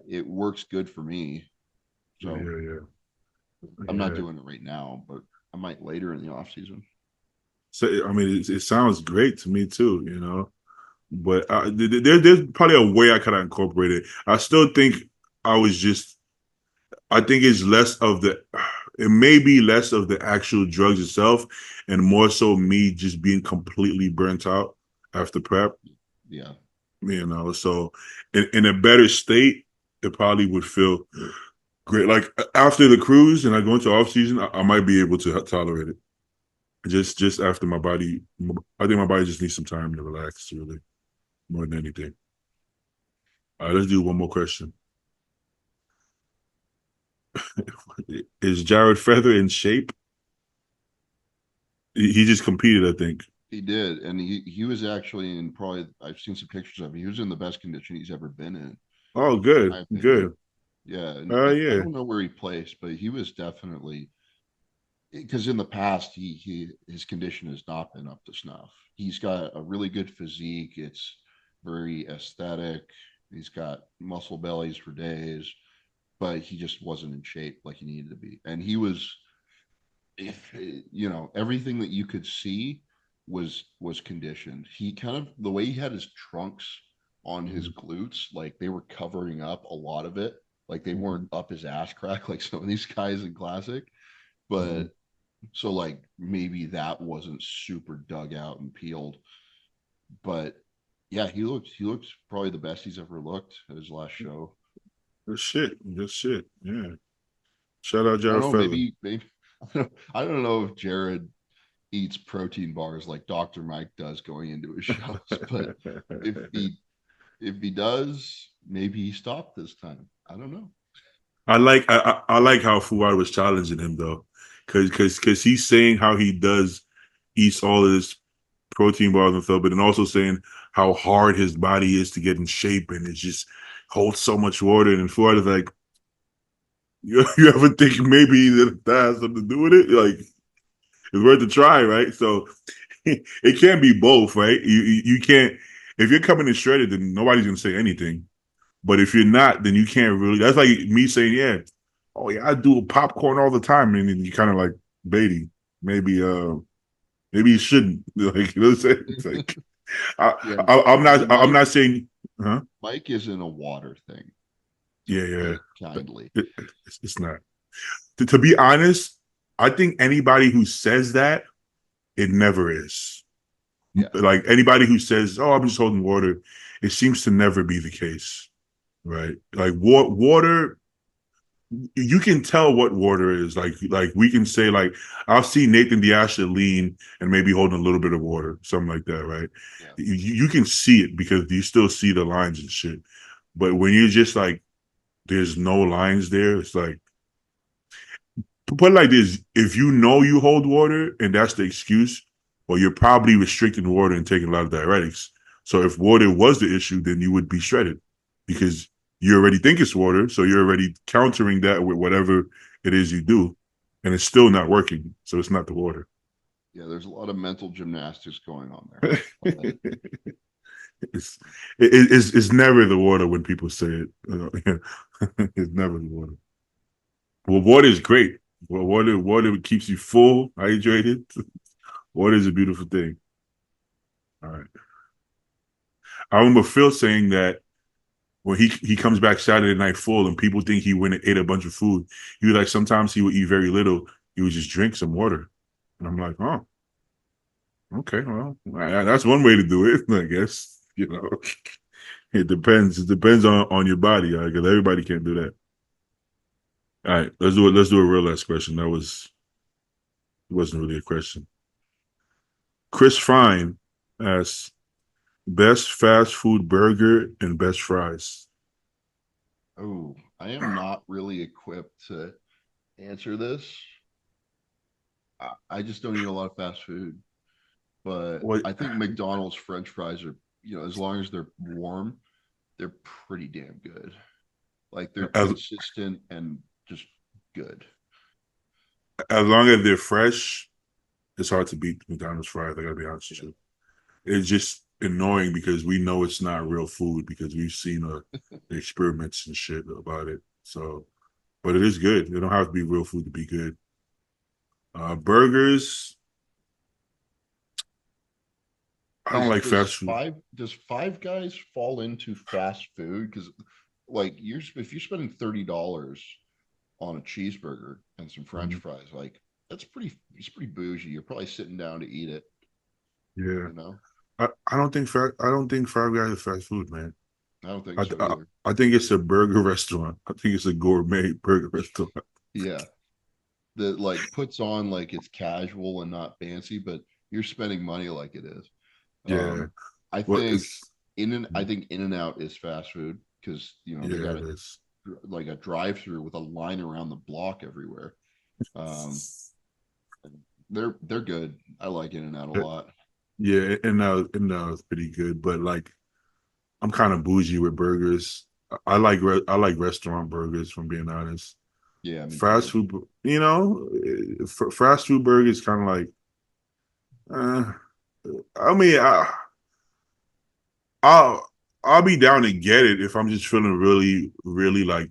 it works good for me. Yeah, So yeah, I'm not yeah. doing it right now, but I might later in the off season. So I mean, it sounds great to me too, But there's probably a way I could have incorporated it. I still think I was just. I think it's less of the. It may be less of the actual drugs itself, and more so me just being completely burnt out after prep. Yeah. So in a better state, it probably would feel great. Like after the cruise and I go into off season, I might be able to tolerate it. Just after my body, I think my body just needs some time to relax, really, more than anything. All right, let's do one more question. Is Jared Feather in shape? He just competed, I think. He did, and he was actually in, probably, I've seen some pictures of him. He was in the best condition he's ever been in Oh, good, my opinion. good. Yeah, and I Yeah. don't know where he placed, but he was definitely, because in the past he his condition has not been up to snuff. He's got a really good physique. It's very aesthetic. He's got muscle bellies for days, but he just wasn't in shape like he needed to be. And he was, if everything that you could see was conditioned. He kind of, the way he had his trunks on his Mhm. glutes, like they were covering up a lot of it. Like they weren't Mhm. up his ass crack like some of these guys in classic. Mhm. But so like maybe that wasn't super dug out and peeled. But yeah, he looked probably the best he's ever looked at his last show. Good shit. Good shit. Yeah. Shout out I don't Jared know, Feather. maybe I don't know if Jared eats protein bars like Dr. Mike does going into his shows, but if he if he does, maybe he stopped this time. I don't know. I like how Fuad was challenging him though, because he's saying how he does eats all of this protein bars and stuff, but then also saying how hard his body is to get in shape, and it's just holds so much water, and Florida's like, you ever think maybe that has something to do with it? Like, it's worth a try, right? So it can't be both, right? You can't, if you're coming in shredded, then nobody's gonna say anything. But if you're not, then you can't really. That's like me saying, yeah, oh yeah, I do popcorn all the time, and then you kind of like, Beatty, maybe maybe you shouldn't. Like, you know what I'm saying? It's like Yeah, I'm Mike not saying, huh? Mike isn't a water thing, to Yeah, put yeah. it kindly. It's not. To be honest, I think anybody who says that, it never is. Yeah, Like anybody who says, "Oh, I'm just holding water," it seems to never be the case, right? Like water, you can tell what water is. Like we can say, like I'll see Nathan Diasha lean and maybe holding a little bit of water, something like that, right? yeah. You can see it because you still see the lines and shit. But when you're just like, there's no lines there, it's like, put it like this: if you know you hold water and that's the excuse, well, you're probably restricting water and taking a lot of diuretics. So if water was the issue, then you would be shredded because you already think it's water, so you're already countering that with whatever it is you do, and it's still not working. So it's not the water. Yeah, there's a lot of mental gymnastics going on there. it's, But it, it's never the water when people say it. It's never the water. Well, water is great. Well, water keeps you full, hydrated. Water is a beautiful thing. All right. I remember Phil saying that when he comes back Saturday night full and people think he went and ate a bunch of food, he was like, sometimes he would eat very little. He would just drink some water. And I'm like, oh, okay, well, that's one way to do it, I guess. You know, it depends. It depends on your body, because everybody can't do that. All right, let's do it. Let's do a real last question. It wasn't really a question. Chris Fine asks, best fast food burger and best fries. oh, I am not really equipped to answer this. I just don't eat a lot of fast food, but What I think McDonald's French fries are, as long as they're warm, they're pretty damn good. Like they're as consistent and just good. as long as they're fresh, it's hard to beat McDonald's fries. I gotta be honest with Yeah. you. It's just annoying because we know it's not real food because we've seen the experiments and shit about it. So, but it is good. It don't have to be real food to be good. Burgers, I don't Does like does fast food. five does Five Guys fall into fast food? Because like if you're spending $30 on a cheeseburger and some French Mhm. fries, like it's pretty bougie. You're probably sitting down to eat it, Yeah, you know? I don't think Five Guys is fast food, man. I don't think so either. I think it's a burger restaurant. I think it's a gourmet burger restaurant. Yeah. That like puts on like it's casual and not fancy, but you're spending money like it is. Yeah, Um, I well, think it's I think In and Out is fast food because they yeah, got it it is. like a drive through with a line around the block everywhere. Um, they're good. I like In and Out a lot. Yeah, and it's pretty good, but like I'm kind of bougie with burgers. I like restaurant burgers, from being honest. Yeah, me Fast too. food, fast food burgers kind of like, uh, I mean, I'll I'll be down to get it if I'm just feeling really like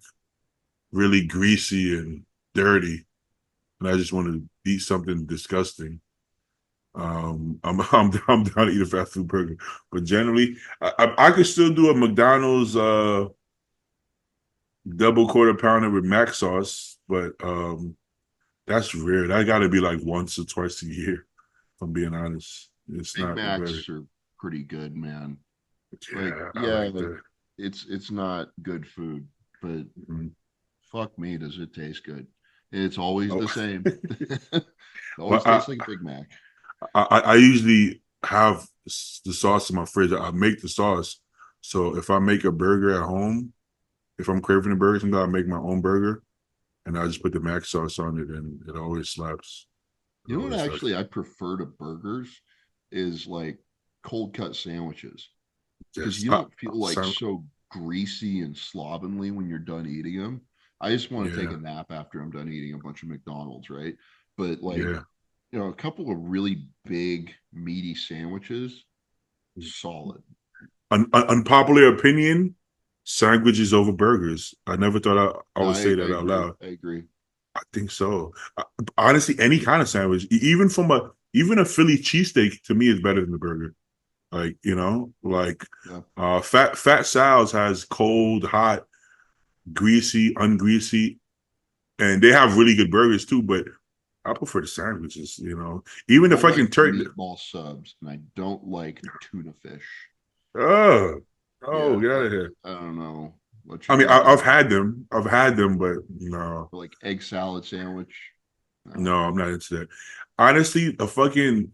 really greasy and dirty, and I just want to eat something disgusting. I'm down to eat a fast food burger, but generally, I could still do a McDonald's double quarter pounder with mac sauce, but that's rare. That got to be like once or twice a year. If I'm being honest, it's Big not very. Macs are pretty good, man. Like, Yeah, I yeah, like like that. it's not good food, but Mhm. fuck me, does it taste good? It's always Oh, the same. It well, always tastes like a Big Mac. I usually have the sauce in my fridge. I make the sauce, so if I make a burger at home, if I'm craving a burger, sometimes I make my own burger, and I just put the mac sauce on it, and it always slaps. It You know what always slaps. actually I prefer to burgers is like cold cut sandwiches because Yes, you don't feel like Sam, so. greasy and slovenly when you're done eating them. I just want to take Yeah, a nap after I'm done eating a bunch of McDonald's, right? But like, yeah. a couple of really big meaty sandwiches, solid. Unpopular opinion: sandwiches over burgers. I never thought I No, would say I that out agree. loud. I agree. I think so. Honestly, any kind of sandwich, even a Philly cheesesteak, to me is better than the burger. Like, like Yeah. Fat Sal's has cold, hot, greasy, ungreasy, and they have really good burgers too. But I prefer the sandwiches. I Even the don't fucking like turkey. meatball subs, and I don't like tuna fish. Oh, oh, Yeah, get out of here. I don't know what I you're mean, thinking I've there. had them. I've had them, but no, Or like egg salad sandwich. no, No. I'm not into that. Honestly, the fucking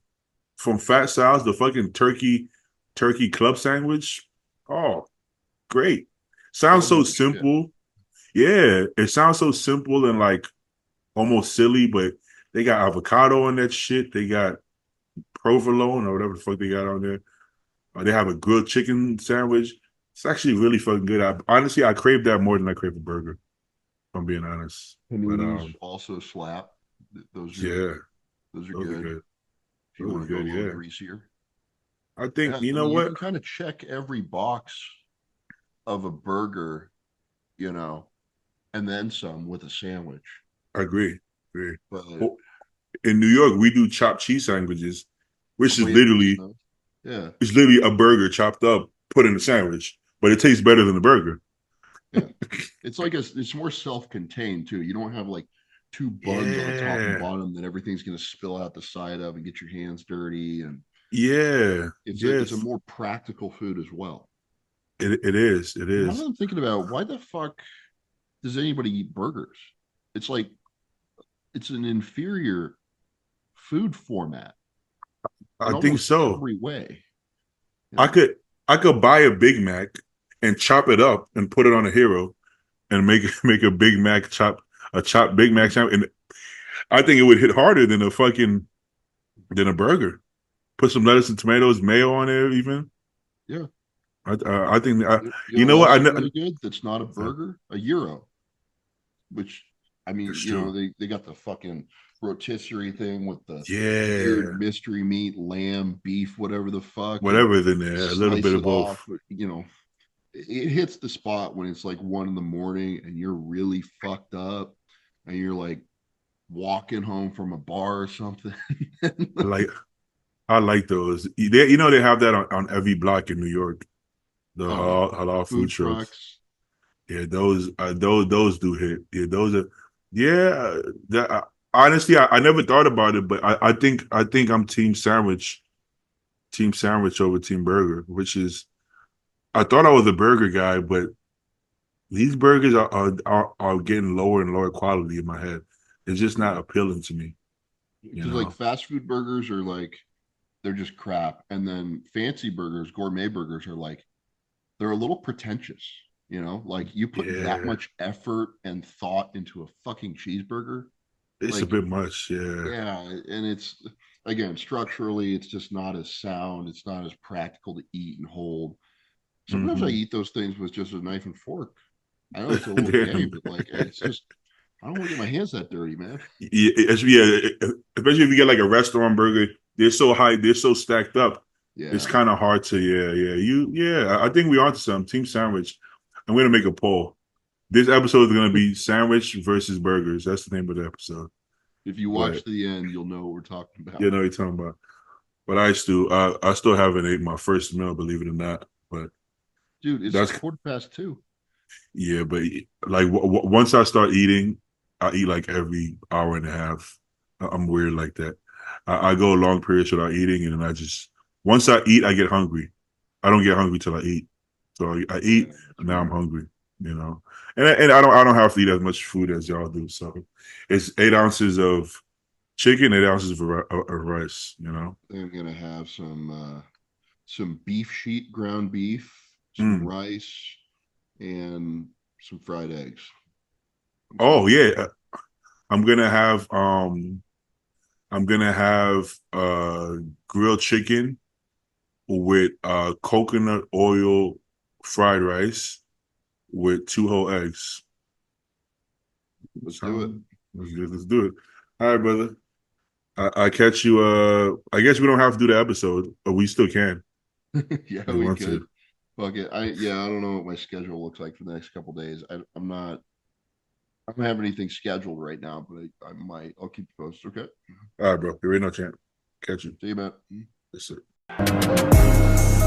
from Fat Sal's, the fucking turkey club sandwich. Oh, great. Sounds Club so my shit. simple. Yeah, it sounds so simple and like almost silly, but they got avocado on that shit. They got provolone or whatever the fuck they got on there. They have a grilled chicken sandwich. It's actually really fucking good. Honestly, I crave that more than I crave a burger, if I'm being honest. But Paninis also slap. Those are yeah, those are those are good good. if you Those are want to go a good. little Yeah. greasier. I think, Yeah, you I know mean you what? can kind of check every box of a burger, you know, and then some with a sandwich. I agree. Agree. But Well, in New York, we do chopped cheese sandwiches, which oh is yeah, I've seen literally those. Yeah, it's literally a burger chopped up, put in a sandwich, but it tastes better than the burger. yeah. It's more self-contained too. You don't have like two buns on top and Yeah. bottom that everything's gonna spill out the side of and get your hands dirty. And Yeah. it's a Yes. more practical food as well. It is. It Now that is. I'm thinking about why the fuck does anybody eat burgers? It's like it's an inferior food format I in think almost so. every way. You I know? could I could buy a Big Mac and chop it up and put it on a hero and make a Big Mac a chopped Big Mac sandwich. And I think it would hit harder than a burger. Put some lettuce and tomatoes, mayo on there even. Yeah. I think You you know know what what else is really good? That's not a uh, burger, a gyro. Which I mean, it's true. they got the fucking rotisserie thing with the weird Yeah. mystery meat, lamb, beef, whatever the fuck, and Whatever is in you there, a little bit slice of it both. off. It hits the spot when it's like 1 in the morning and you're really fucked up and you're like walking home from a bar or something. I like I like those. They have that on every block in New York. The Oh yeah, halal food food trucks. trucks. Yeah, those do hit. Yeah, those are. Yeah, that honestly, I never thought about it, but I think I'm team sandwich over team burger, which is I thought I was a burger guy, but these burgers are getting lower and lower quality in my head. It's just not Yeah, appealing to me, you because like know. fast food burgers are like they're just crap, and then fancy burgers, gourmet burgers are like they're a little pretentious, like you put that Yeah, much effort and thought into a fucking cheeseburger. it's a Like, bit much. Yeah. yeah, and it's again structurally, it's just not as sound, it's not as practical to eat and hold. Sometimes I Hmm. eat those things with just a knife and fork. I know it's a little gay, Damn. but like it's just I don't want to get my hands that dirty, man. Yeah, especially if you get like a restaurant burger, they're so high, they're so stacked up. It's Yeah. kind of hard to, yeah. I think we are to some team sandwich. I'm gonna make a poll. This episode is gonna be sandwich versus burgers. That's the name of the episode. If you watch But to the end, you'll know what we're talking you about. know what you're talking about. But I still haven't ate my first meal, believe it or not. But Dude, it's that's 2:15. yeah. But like once I start eating, I eat like every hour and a half. I'm weird like that. I go long periods without eating, and then I just once I eat, I get hungry. I don't get hungry till I eat. So I Yeah, eat, that's and now I'm weird. hungry. And I don't have to eat as much food as y'all do. So it's 8 ounces of chicken, 8 ounces of rice. I'm gonna have some beef sheet ground beef, some Mm. rice, and some fried eggs. That's what Oh I'm thinking. yeah, I'm gonna have um I'm gonna have grilled chicken with coconut oil fried rice with 2 whole eggs. Let's do it. Let's do it. All right, brother. I catch you. I guess we don't have to do the episode, but we still can. Yeah, We we want could. to. Fuck it. I don't know what my schedule looks like for the next couple days. I'm not. I don't have anything scheduled right now, but I might. I'll keep you posted. Okay. All right, bro. There ain't no chance. Catch you. See you, man. Yes, sir.